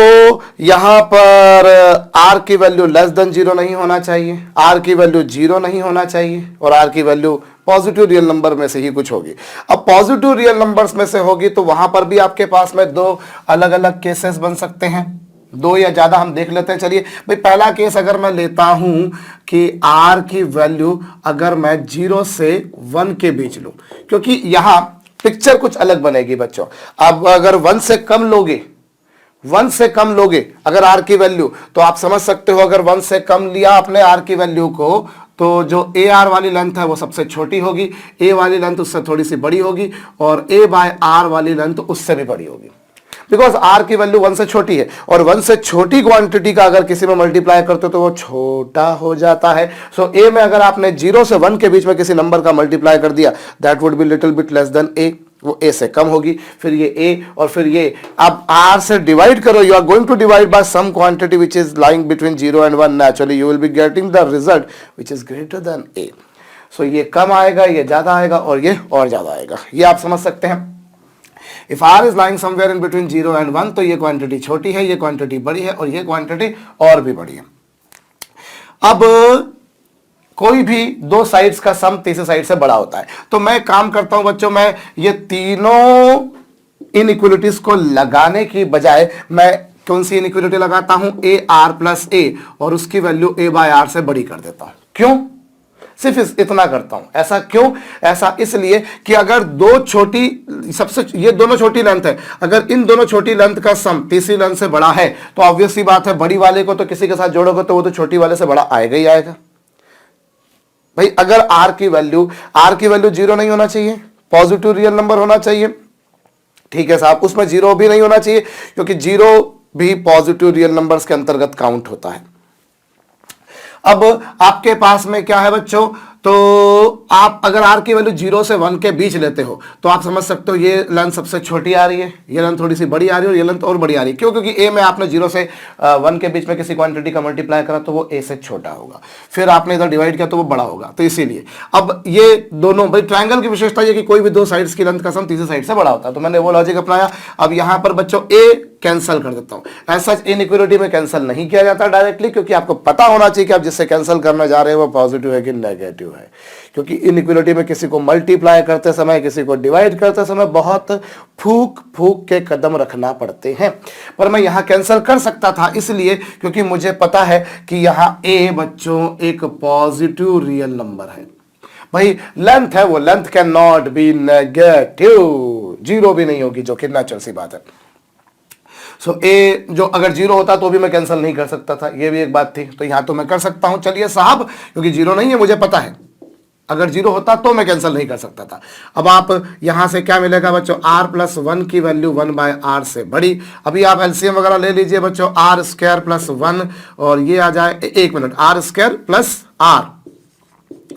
यहां पर r की वैल्यू लेस देन 0 नहीं होना चाहिए, r की वैल्यू 0 नहीं होना चाहिए, और r की वैल्यू पॉजिटिव रियल नंबर में से ही कुछ होगी. अब पॉजिटिव रियल नंबर्स में से होगी तो वहां पर भी आपके पास में 2 अलग अलग केसेस बन सकते हैं, 2 या ज्यादा हम देख लेते हैं. चलिए भाई, पहला केस अगर मैं लेता हूं कि r की वैल्यू अगर मैं 0 से 1 के बीच लूं, क्योंकि यहां पिक्चर कुछ अलग बनेगी बच्चों. अब अगर 1 से कम लोगे अगर r की वैल्यू, तो आप समझ सकते हो अगर 1 से कम लिया आपने r की वैल्यू को तो जो ए आर वाली लेंथ है वो सबसे छोटी होगी, ए वाली लेंथ उससे थोड़ी सी बड़ी होगी, और ए बाय आर वाली लेंथ उससे भी बड़ी होगी. बिकॉज आर की वैल्यू 1 से छोटी है, और 1 से छोटी क्वांटिटी का अगर किसी में मल्टीप्लाई करते हो तो वो छोटा हो जाता है। सो ए में अगर आपने 0 से 1 के बीच में किसी नंबर का मल्टीप्लाई कर दिया, that would be little bit less than a, वो ए से कम होगी, फिर ये ए और फिर ये, अब आर से डिवाइड करो, you are going to divide by some quantity which is lying between 0 and 1, naturally you will be getting the result which is greater than a. So ये कम आएगा, ये ज्यादा आएगा और ये और ज्यादा आएगा, ये आप समझ सकते हैं। If r is lying somewhere in between 0 and 1, तो ये क्वांटिटी छोटी है, ये क्वांटिटी बड़ी है और ये क्वांटिटी और भी बड़ी है। अब कोई भी दो साइड्स का सम तीसरे साइड से बड़ा होता है, तो मैं काम करता हूं बच्चों, मैं ये तीनों इनइक्वलिटीज को लगाने की बजाय मैं कौन सी इनइक्वलिटी लगाता हूं, ए आर प्लस ए, और उसकी वैल्यू ए बाय आर से बड़ी कर देता हूं। क्यों? सिर्फ इतना करता हूं। ऐसा क्यों? ऐसा इसलिए कि अगर दो छोटी, सबसे ये दोनों छोटी लेंथ है, अगर इन दोनों छोटी लेंथ का सम तीसरी लेंथ से बड़ा है तो ऑब्वियस सी बात है, बड़ी वाले को तो किसी के साथ जोड़ोगे तो वो तो छोटी वाले से बड़ा आएगा ही आएगा। भाई अगर आर की वैल्यू 0 नहीं होना चाहिए, पॉजिटिव रियल नंबर होना चाहिए, ठीक है साहब, उसमें 0 भी नहीं होना चाहिए क्योंकि 0 भी पॉजिटिव रियल नंबर्स के अंतर्गत काउंट होता है। अब आपके पास में क्या है बच्चों, तो आप अगर आर की वैल्यू 0 से 1 के बीच लेते हो तो आप समझ सकते हो ये लेंथ सबसे छोटी आ रही है, ये लेंथ थोड़ी सी बड़ी आ रही है और ये लेंथ और बड़ी आ रही है। क्यों? क्योंकि ए में आपने 0 से 1 के बीच में किसी क्वांटिटी का मल्टीप्लाई करा तो वो ए से छोटा होगा, फिर आपने इधर डिवाइड किया तो वो बड़ा होगा, तो इसीलिए अब ये दोनों, भाई ट्रायंगल की विशेषता ये कि कोई भी दो साइड्स की लेंथ का सम तीसरी साइड से बड़ा होता है, तो मैंने वो लॉजिक अपनाया। अब यहां पर बच्चों ए कैंसिल कर देता हूं। ऐसा इनइक्वालिटी में कैंसिल नहीं किया जाता डायरेक्टली, क्योंकि आपको पता होना चाहिए कि आप जिससे कैंसिल करने जा रहे हो वो पॉजिटिव है कि नेगेटिव है, क्योंकि इनइक्वालिटी में किसी को मल्टीप्लाई करते समय, किसी को डिवाइड करते समय बहुत फूक फूक के कदम रखना पड़ते हैं। पर मैं यहां कैंसिल कर सकता था इसलिए क्योंकि मुझे पता है कि यहां ए बच्चों एक पॉजिटिव रियल नंबर है। भाई लेंथ है, वो length can not B negative, 0 भी नहीं होगी, जो कि नेचुरल सी बात है। सो ए जो अगर 0 होता तो भी मैं कैंसिल नहीं कर सकता था, ये भी एक बात थी, तो यहां तो मैं कर सकता हूं। चलिए साहब, क्योंकि 0 नहीं है मुझे पता है, अगर 0 होता तो मैं कैंसिल नहीं कर सकता था। अब आप यहां से क्या मिलेगा बच्चों, r प्लस 1 की वैल्यू 1 बाय आर से बड़ी। अभी आप एलसीएम वगैरह ले लीजिए बच्चों, आर स्क्वायर प्लस 1 और ये आ जाए, एक minute, r square plus r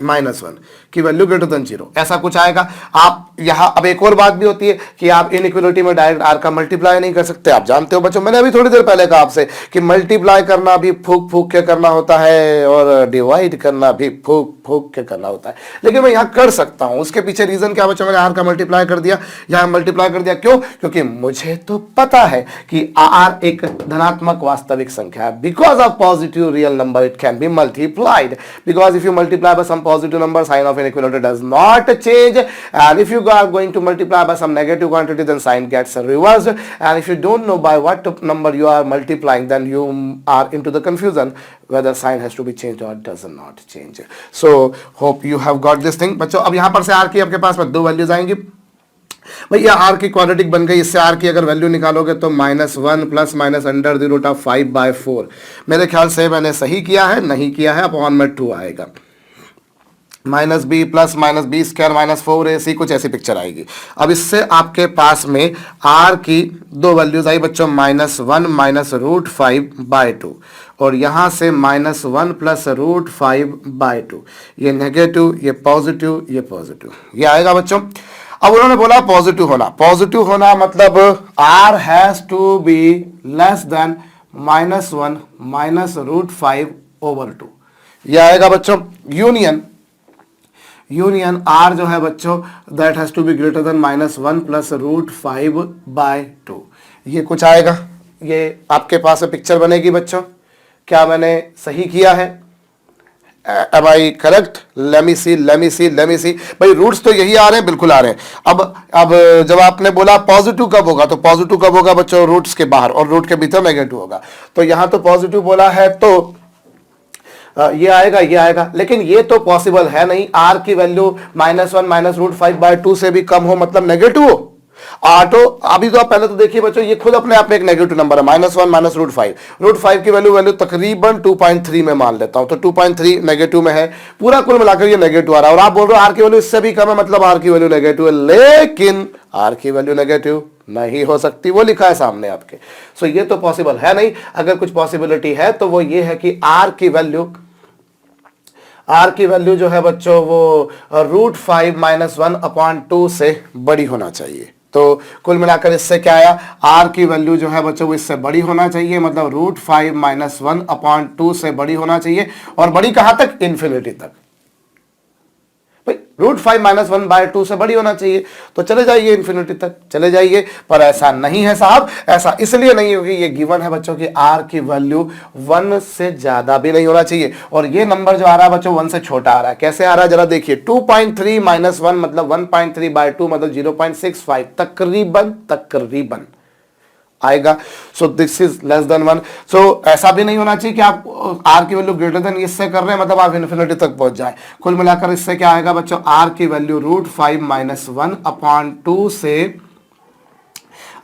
minus 1 की वैल्यू ग्रेटर देन 0, ऐसा कुछ आएगा। आप यहां अब एक और बात भी होती है कि आप इनइक्वालिटी में डायरेक्ट आर का मल्टीप्लाई नहीं कर सकते। आप जानते हो बच्चों, मैंने अभी थोड़ी देर पहले कहा आपसे कि मल्टीप्लाई करना भी फूक फूक के करना होता है और डिवाइड करना भी फूक फूक के करना होता है, लेकिन मैं यहां कर सकता हूं। उसके पीछे रीजन क्या बच्चों, मैंने आर का मल्टीप्लाई कर दिया, यहां मल्टीप्लाई कर दिया, क्यों? क्योंकि मुझे तो पता है कि आर एक धनात्मक वास्तविक संख्या है। Because of positive real number it can be multiplied, because if you multiply by some positive number, sign of inequality does not change, and if you are going to multiply by some negative quantity, then sign gets reversed, and if you don't know by what number you are multiplying, then you are into the confusion whether sign has to be changed or does not change. So hope you have got this thing बच्चों। अब यहां पर से r की आपके पास में दो वैल्यूज आएंगी। भैया आर की क्वाड्रेटिक बन गई, इससे आर की अगर वैल्यू निकालोगे तो -1 plus minus under the root of 5/4। मेरे ख्याल से मैंने सही किया है, नहीं किया है, अपॉन में 2 आएगा, -b plus -b square minus 4ac, कुछ ऐसी पिक्चर आएगी। अब इससे आपके पास में r की दो वैल्यूज आई बच्चों, -1 माइनस √5/2 और यहां से -1 प्लस √5/2, ये नेगेटिव, ये पॉजिटिव, ये पॉजिटिव, ये आएगा बच्चों। अब उन्होंने बोला पॉजिटिव होना मतलब r has to be less than -1 minus √5/2, ये आएगा बच्चों। यूनियन r जो है बच्चों, that has to be greater than -1 plus √5/2, ये कुछ आएगा। ये आपके पास पिक्चर बनेगी बच्चों। क्या मैंने सही किया है? Am I correct? Let me see। भाई रूट्स तो यही आ रहे हैं, बिल्कुल आ रहे हैं। अब जब आपने बोला पॉजिटिव कब होगा, तो पॉजिटिव कब होगा बच्चों, रूट्स के बाहर, और रूट के भीतर नेगेटिव होगा। तो यहां तो पॉजिटिव बोला है तो ये आएगा, लेकिन ये तो पॉसिबल है नहीं, आर की वैल्यू -1 माइनस √5/2 से भी कम हो, मतलब नेगेटिव हो। ऑटो अभी तो आप पहले तो देखिए बच्चों, ये खुद अपने आप में एक नेगेटिव नंबर है, -1 माइनस √5 की वैल्यू तकरीबन 2.3 में मान लेता हूं, तो 2.3 नेगेटिव में है, पूरा कुल मिलाकर ये नेगेटिव आ रहा है। और आप बोल रहे हो आर की वैल्यू इससे भी कम है, मतलब आर की वैल्यू नेगेटिव है, लेकिन आर की वैल्यू नेगेटिव नहीं हो सकती, वो लिखा है सामने आपके। सो ये तो पॉसिबल है नहीं। अगर कुछ पॉसिबिलिटी है तो वो ये है कि आर की वैल्यू जो है बच्चों वो √5 - 1/2 से बड़ी होना चाहिए। तो कुल मिलाकर इससे क्या आया, आर की वैल्यू जो है बच्चों वो इससे बड़ी होना चाहिए, मतलब √5 - 1/2 से बड़ी होना चाहिए। और बड़ी कहां तक, इन्फिनिटी तक। √5 - 1/2 से बड़ी होना चाहिए, तो चले जाइए इन्फिनिटी तक, चले जाइए। पर ऐसा नहीं है साहब, ऐसा इसलिए नहीं होगी, ये गिवन है बच्चों की आर की वैल्यू 1 से ज्यादा भी नहीं होना चाहिए। और ये नंबर जो आ रहा है बच्चों 1 से छोटा आ रहा है। कैसे आ रहा है जरा देखिए, 2.3 - 1 मतलब 1.3/2 मतलब 0.65, तकरीबन आएगा। So this is less than 1। सो ऐसा भी नहीं होना चाहिए कि आप आर की वैल्यू ग्रेटर देन इससे कर रहे हैं मतलब आप इन्फिनिटी तक पहुंच जाए। कुल मिलाकर इससे क्या आएगा बच्चों, आर की वैल्यू √5 - 1/2 से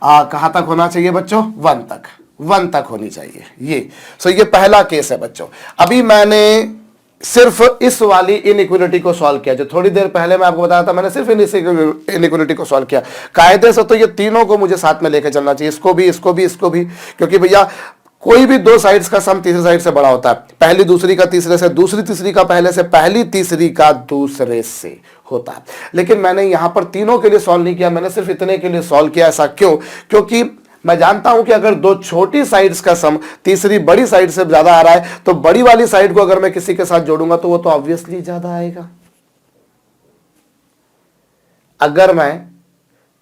कहां तक होना चाहिए बच्चों, 1 तक होनी चाहिए ये। सो ये पहला केस है बच्चों। अभी मैंने सिर्फ इस वाली इनइक्वालिटी को सॉल्व किया, जो थोड़ी देर पहले मैं आपको बताया था, मैंने सिर्फ इनइक्वालिटी को सॉल्व किया। कायदे से तो ये तीनों को मुझे साथ में लेकर चलना चाहिए, इसको भी, क्योंकि भैया कोई भी दो साइड्स का सम तीसरी साइड से बड़ा होता है, पहली दूसरी का तीसरे से, दूसरी तीसरी का पहले से, पहली तीसरी का दूसरे से होता है। लेकिन मैंने यहां पर तीनों के लिए सॉल्व नहीं किया, मैंने सिर्फ इतने के लिए सॉल्व किया। ऐसा क्यों, क्योंकि मैं जानता हूं कि अगर दो छोटी साइड्स का सम तीसरी बड़ी साइड से ज्यादा आ रहा है, तो बड़ी वाली साइड को अगर मैं किसी के साथ जोड़ूंगा तो वो तो ऑब्वियसली ज्यादा आएगा। अगर मैं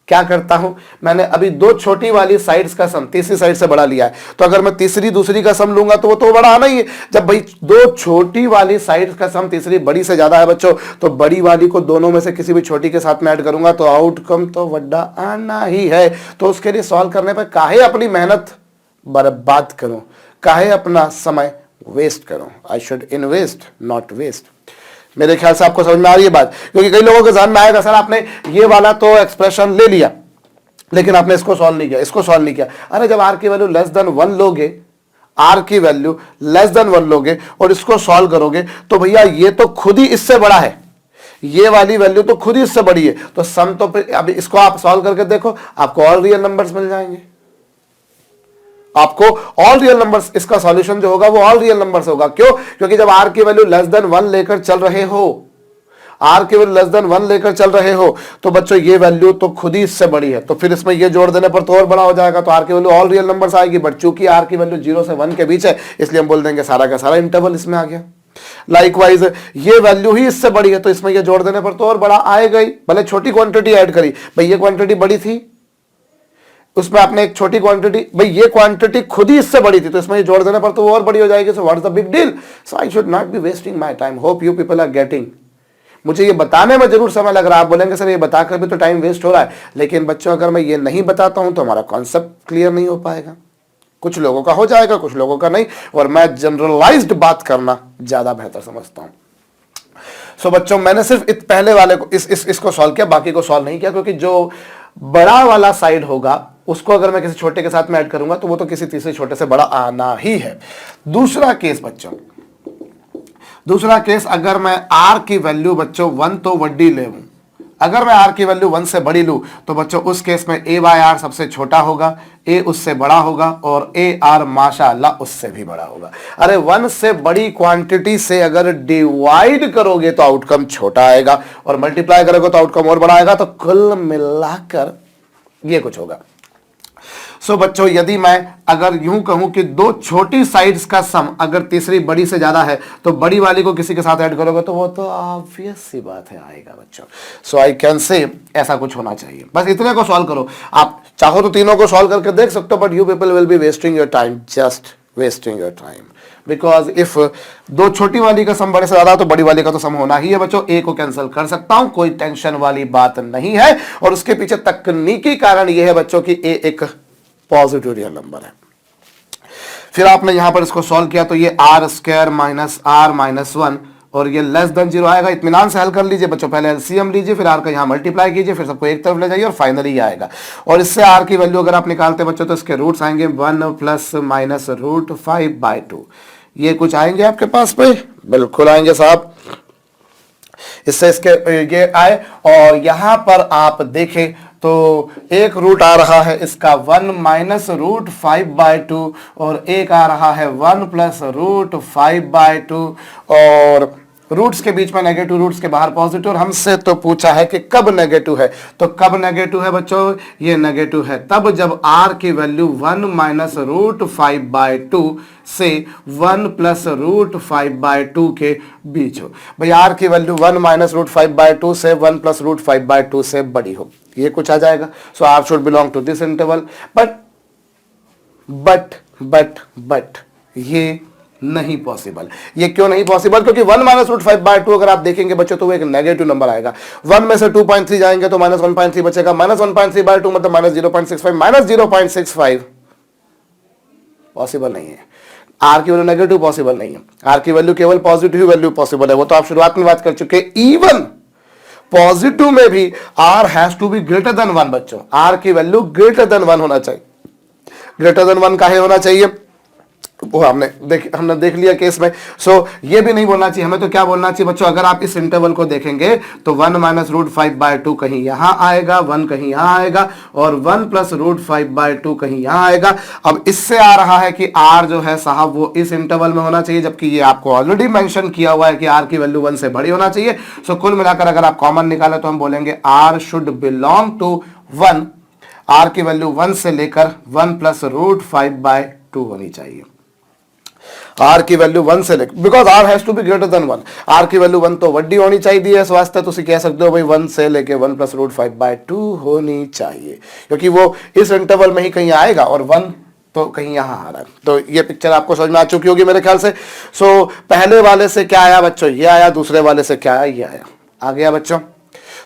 क्या करता हूं, मैंने अभी दो छोटी वाली साइड्स का सम तीसरी साइड से बड़ा लिया है, तो अगर मैं तीसरी दूसरी का सम लूंगा तो वो तो बड़ा आना ही है। जब भाई दो छोटी वाली साइड्स का सम तीसरी बड़ी से ज्यादा है बच्चों, तो बड़ी वाली को दोनों में से किसी भी छोटी के साथ में ऐड करूंगा तो आउटकम तो बड़ा आना ही है। तो उसके लिए सॉल्व करने पर काहे अपनी मेहनत बर्बाद करूं, काहे अपना समय वेस्ट करूं। I should invest not waste. मेरे ख्याल से आपको समझ में आ रही है बात, क्योंकि कई लोगों के ध्यान में आएगा सर आपने ये वाला तो एक्सप्रेशन ले लिया लेकिन आपने इसको सॉल्व नहीं किया, इसको सॉल्व नहीं किया। अरे जब आर की वैल्यू लेस देन 1 लोगे, आर की वैल्यू लेस देन 1 लोगे और इसको सॉल्व करोगे तो भैया ये तो खुद ही इससे बड़ा है, ये वाली वैल्यू तो खुद ही इससे बड़ी है। तो सम तो अभी इसको आप सॉल्व करके देखो, आपको और रियल नंबर्स मिल जाएंगे। आपको ऑल रियल नंबर्स, इसका सॉल्यूशन जो होगा वो ऑल रियल नंबर्स होगा। क्यों, क्योंकि जब आर की वैल्यू लेस देन 1 लेकर चल रहे हो, आर की वैल्यू लेस देन 1 लेकर चल रहे हो, तो बच्चों ये वैल्यू तो खुद ही इससे बड़ी है, तो फिर इसमें ये जोड़ देने पर तो और बड़ा हो जाएगा, तो आर की वैल्यू ऑल रियल नंबर्स आएगी। बट चूंकि आर की वैल्यू 0 से 1 के बीच है, इसलिए हम बोल देंगे सारा का सारा इंटरवल इसमें आ गया। लाइकवाइज ये वैल्यू ही इससे बड़ी है, तो इसमें ये जोड़ देने पर तो और बड़ा आएगा ही। भले छोटी क्वांटिटी ऐड करी, भाई ये क्वांटिटी बड़ी थी, उसमें आपने एक छोटी क्वांटिटी, भाई ये क्वांटिटी खुद ही इससे बड़ी थी, तो इसमें जोड़ देने पर तो वो और बड़ी हो जाएगी। So what is the big deal. So I should not be wasting my time. Hope you people are getting. मुझे ये बताने में जरूर समय लग रहा है, आप बोलेंगे सर ये बताकर भी तो टाइम वेस्ट हो रहा है, लेकिन बच्चों अगर मैं ये नहीं बताता हूं तो हमारा कॉन्सेप्ट क्लियर नहीं हो पाएगा। कुछ लोगों का हो जाएगा, कुछ लोगों का नहीं, और मैं जनरलाइज्ड बात करना ज्यादा बेहतर समझता हूं। सो बच्चों मैंने सिर्फ पहले वाले को इसको सॉल्व किया, बाकी को सॉल्व नहीं किया, क्योंकि जो बड़ा वाला साइड होगा उसको अगर मैं किसी छोटे के साथ में ऐड करूंगा तो वो तो किसी तीसरे छोटे से बड़ा आना ही है। दूसरा केस बच्चों, दूसरा केस, अगर मैं आर की वैल्यू बच्चों 1 तो वड्डी ले लूं, अगर मैं आर की वैल्यू 1 से बड़ी लूं तो बच्चों उस केस में a बाय आर सबसे छोटा होगा, a उससे बड़ा होगा और a आर माशाअल्लाह उससे भी बड़ा होगा। अरे 1 से बड़ी क्वांटिटी से अगर डिवाइड करोगे तो आउटकम छोटा आएगा और मल्टीप्लाई करोगे तो आउटकम और बड़ा आएगा। तो कुल मिलाकर ये कुछ होगा। सो बच्चों यदि मैं अगर यूं कहूं कि दो छोटी साइड्स का सम अगर तीसरी बड़ी से ज्यादा है, तो बड़ी वाली को किसी के साथ ऐड करोगे तो वो तो ऑब्वियस सी बात है आएगा बच्चों। सो आई कैन से ऐसा कुछ होना चाहिए। बस इतने को सॉल्व करो। आप चाहो तो तीनों को सॉल्व करके देख सकते हो, but you people will be wasting your time, just wasting your time, because if दो छोटी वाली का सम बड़े से ज्यादा तो बड़ी वाली का तो सम होना ही है बच्चों। ए को कैंसिल कर सकता हूं, कोई टेंशन वाली बात नहीं है। और उसके पीछे तकनीकी कारण यह है बच्चों की ए एक पॉजिटिव रियल नंबर है। फिर आपने यहां पर इसको सॉल्व किया तो ये r square minus r minus 1 और ये लेस देन 0 आएगा। इत्मीनान से हल कर लीजिए बच्चों, पहले एलसीएम लीजिए, फिर आर का यहां मल्टीप्लाई कीजिए, फिर सबको एक तरफ ले जाइए और फाइनली ये आएगा। और इससे आर की वैल्यू अगर आप निकालते बच्चों तो इसके रूट्स आएंगे 1 प्लस माइनस √5/2। ये कुछ आएंगे आपके पास पे, बिल्कुल आएंगे साहब। इससे इसके ये आए और यहां पर आप देखें तो एक रूट आ रहा है इसका 1 माइनस रूट 5/2 और एक आ रहा है 1 प्लस रूट 5/2 और रूट्स के बीच में नेगेटिव, रूट्स के बाहर पॉजिटिव। और हमसे तो पूछा है कि कब नेगेटिव है, तो कब नेगेटिव है बच्चों, ये नेगेटिव है तब जब r की वैल्यू 1 माइनस रूट 5/2 से 1 प्लस रूट 5/2 के बीच हो। भाई r की वैल्यू 1 माइनस रूट 5/2 से 1 प्लस रूट 5/2 से बड़ी हो, ये कुछ आ जाएगा। So r should belong to this interval. But ये नहीं पॉसिबल। ये क्यों नहीं पॉसिबल, क्योंकि 1 माइनस रूट 5/2 अगर आप देखेंगे बच्चों तो वो एक नेगेटिव नंबर आएगा। 1 में से 2.3 जाएंगे तो माइनस 1.3 बचेगा, माइनस 1.3/2 मतलब माइनस 0.65, माइनस 0.65 पॉसिबल नहीं है। आर की वैल्यू नेगेटिव पॉसिबल नहीं है, आर की वैल्यू केवल पॉजिटिव वैल्यू पॉसिबल है। वो तो आप शुरुआत में बात कर चुके। इवन पॉजिटिव में भी r has to be greater than 1 बच्चों, आर की वैल्यू ग्रेटर देन 1 होना चाहिए। ग्रेटर देन 1 काहे होना चाहिए, वो हमने देख लिया केस में। सो ये भी नहीं बोलना चाहिए हमें, तो क्या बोलना चाहिए बच्चों, अगर आप इस इंटरवल को देखेंगे तो 1 माइनस रूट 5/2 कहीं यहां आएगा, 1 कहीं यहां आएगा और 1 प्लस रूट 5/2 कहीं यहां आएगा। अब इससे आ रहा है कि r जो है साहब वो इस इंटरवल में होना चाहिए, जबकि ये आपको ऑलरेडी मेंशन किया हुआ है कि r की वैल्यू 1 से बड़ी होना चाहिए। सो कुल मिलाकर अगर आप कॉमन निकाले तो हम बोलेंगे r should belong to 1, r की वैल्यू 1 से लेकर 1 प्लस रूट 5/2 होनी चाहिए। r की वैल्यू 1 से लेकर, because r has to be greater than 1, r की वैल्यू 1 तो वड्डी होनी चाहिए इस वास्ते। तो कह सकते हो भाई 1 से लेके 1 प्लस रूट 5/2 होनी चाहिए, क्योंकि वो इस इंटरवल में ही कहीं आएगा और 1 तो कहीं यहां आ रहा है। तो ये पिक्चर आपको समझ में आ चुकी होगी मेरे ख्याल से। सो पहले वाले से क्या आया बच्चों, ये आया, दूसरे वाले से क्या आया, ये आया, आ गया बच्चों।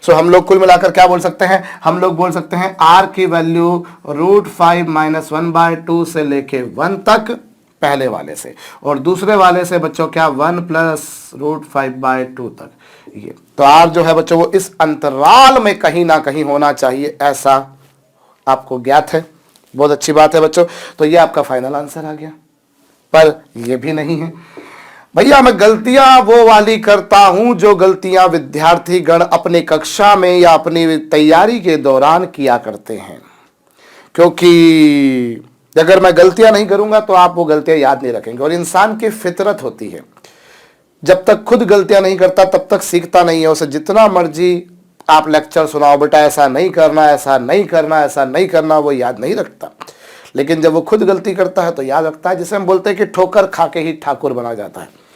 सो हम लोग कुल मिलाकर क्या बोल सकते हैं, हम लोग बोल सकते हैं r की वैल्यू रूट 5 माइनस 1/2 से लेके 1 तक पहले वाले से, और दूसरे वाले से बच्चों क्या 1 प्लस रूट 5/2 तक। ये तो r जो है बच्चों वो इस अंतराल में कहीं ना कहीं होना चाहिए, ऐसा आपको ज्ञात है। बहुत अच्छी बात है बच्चों। तो ये आपका फाइनल आंसर आ गया, पर ये भी नहीं है भैया। मैं गलतियां वो वाली करता हूं जो गलतियां विद्यार्थी गण अपने कक्षा में या अपनी तैयारी के दौरान किया करते हैं, क्योंकि अगर मैं गलतियां नहीं करूंगा तो आप वो गलतियां याद नहीं रखेंगे। और इंसान की फितरत होती है, जब तक खुद गलतियां नहीं करता तब तक सीखता नहीं है। उसे जितना मर्जी आप लेक्चर सुनाओ, बेटा ऐसा नहीं करना, ऐसा नहीं करना, ऐसा नहीं करना, वो याद नहीं रखता। लेकिन जब वो खुद गलती करता है तो याद रखता है, जिसे हम बोलते हैं कि ठोकर खा के ही ठाकुर बना जाता है।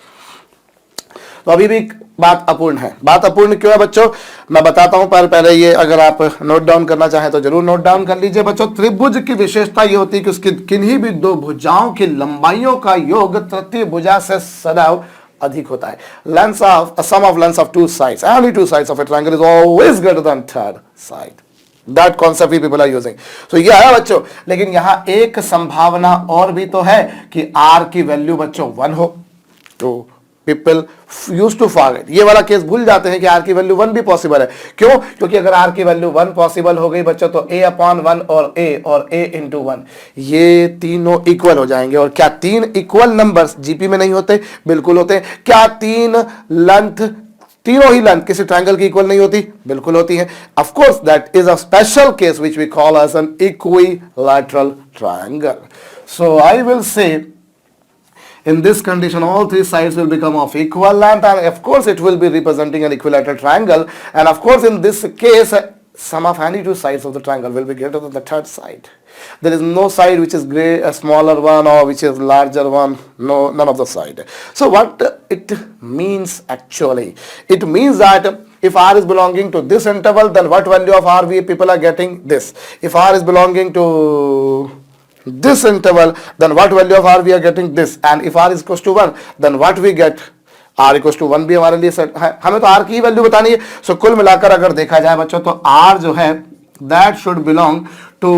तो अभी भी बात अपूर्ण है। बात अपूर्ण क्यों है बच्चों, मैं बताता हूं, पर पहले ये अगर आप नोट डाउन करना चाहें तो जरूर नोट डाउन कर लीजिए बच्चों। त्रिभुज की विशेषता ये होती है कि उसकी किन्हीं भी दो भुजाओं की लंबाइयों का योग तृतीय भुजा से सदैव अधिक होता है। Length of sum of length of two sides, only two sides of a triangle is always greater than third side. That concept we people are using. So ये आया बच्चों। लेकिन यहां एक संभावना और भी तो है कि r की वैल्यू बच्चों 1 हो। तो पीपल यूज टू फॉरगेट, ये वाला केस भूल जाते हैं कि r की वैल्यू 1 भी पॉसिबल है। क्यों, क्योंकि अगर r की वैल्यू 1 पॉसिबल हो गई बच्चों तो a/1 और a इंटू 1 ये तीनों इक्वल हो जाएंगे। और क्या 3 इक्वल नंबर्स जीपी में नहीं होते? बिल्कुल होते हैं। क्या 3 लेंथ, तीनों ही लेंथ किसी ट्रायंगल की इक्वल नहीं होती? बिल्कुल होती है। Of course that is a special case which we call as an equilateral triangle. So I will say in this condition all three sides will become of equal length, and of course it will be representing an equilateral triangle, and of course in this case sum of any two sides of the triangle will be greater than the third side. There is no side which is a smaller one or which is larger one, no, none of the side. So what it means actually, it means that if r is belonging to this interval, then what value of r we people are getting? This. If r is belonging to this interval, then what value of r we are getting? This. And if r is equals to 1, then what we get? r equals to 1 भी हमारे लिए set है, हमें तो r की value बतानी है। सो कुल मिलाकर अगर देखा जाए बच्चों तो r जो है that should belong to,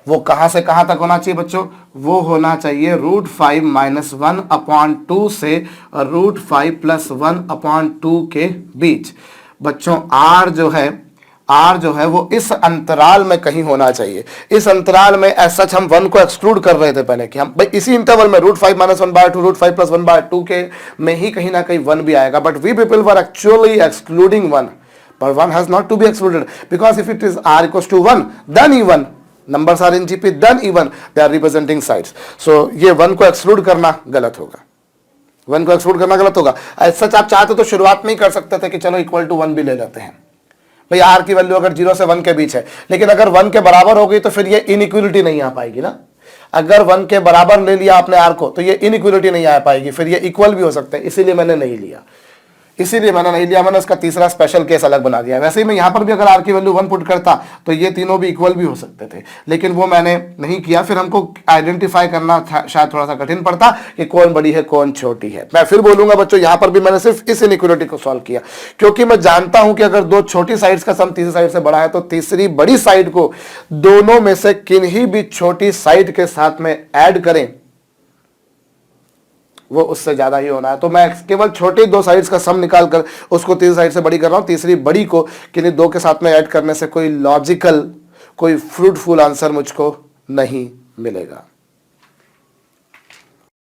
वो कहां से कहां तक होना चाहिए बच्चों? वो होना चाहिए रूट 5 माइनस 1/2 से रूट 5 प्लस 1/2 के बीच। बच्चों r जो है वो इस अंतराल में कहीं होना चाहिए। इस अंतराल में एज सच हम 1 को एक्सक्लूड कर रहे थे पहले कि हम भाई इसी इंटरवल में रूट 5 माइनस 1/2 रूट 5 प्लस 1/2 के में ही कहीं ना कहीं 1 भी आएगा, but we people were actually excluding 1 but 1 has not to be excluded, because if it is r equals to 1 then even numbers are in GP, then even they are representing sides. So ये 1 को exclude करना गलत होगा, 1 को exclude करना गलत होगा। सच आप चाहते तो शुरुआत में ही कर सकते थे कि चलो इक्वल टू 1 भी ले लेते हैं भाई, r की वैल्यू अगर 0 से 1 के बीच है, लेकिन अगर 1 के बराबर हो गई तो फिर ये इनइक्वलिटी नहीं आ पाएगी ना। अगर 1 के बराबर ले लिया आपने r को तो ये इनइक्वलिटी नहीं आ पाएगी, फिर ये इक्वल भी हो सकता है, इसीलिए मैंने नहीं लिया, मैंने उसका तीसरा स्पेशल केस अलग बना दिया। वैसे ही मैं यहां पर भी अगर r की वैल्यू 1 पुट करता तो ये तीनों भी इक्वल भी हो सकते थे, लेकिन वो मैंने नहीं किया। फिर हमको आइडेंटिफाई करना शायद थोड़ा सा कठिन पड़ता कि कौन बड़ी है कौन छोटी है। मैं फिर बोलूंगा बच्चों, यहां पर भी मैंने सिर्फ इस इनइक्वलिटी को सॉल्व किया, क्योंकि मैं जानता हूं कि अगर दो छोटी साइड्स का सम तीसरी साइड से बड़ा है तो तीसरी बड़ी साइड को दोनों में से किन्हीं भी छोटी साइड के साथ में ऐड करें वो उससे ज्यादा ही होना है। तो मैं केवल छोटी दो साइड्स का सम निकाल कर उसको तीसरी साइड से बड़ी कर रहा हूं, तीसरी बड़ी को किन्हीं दो के साथ में ऐड करने से कोई लॉजिकल, कोई फ्रूटफुल आंसर मुझको नहीं मिलेगा।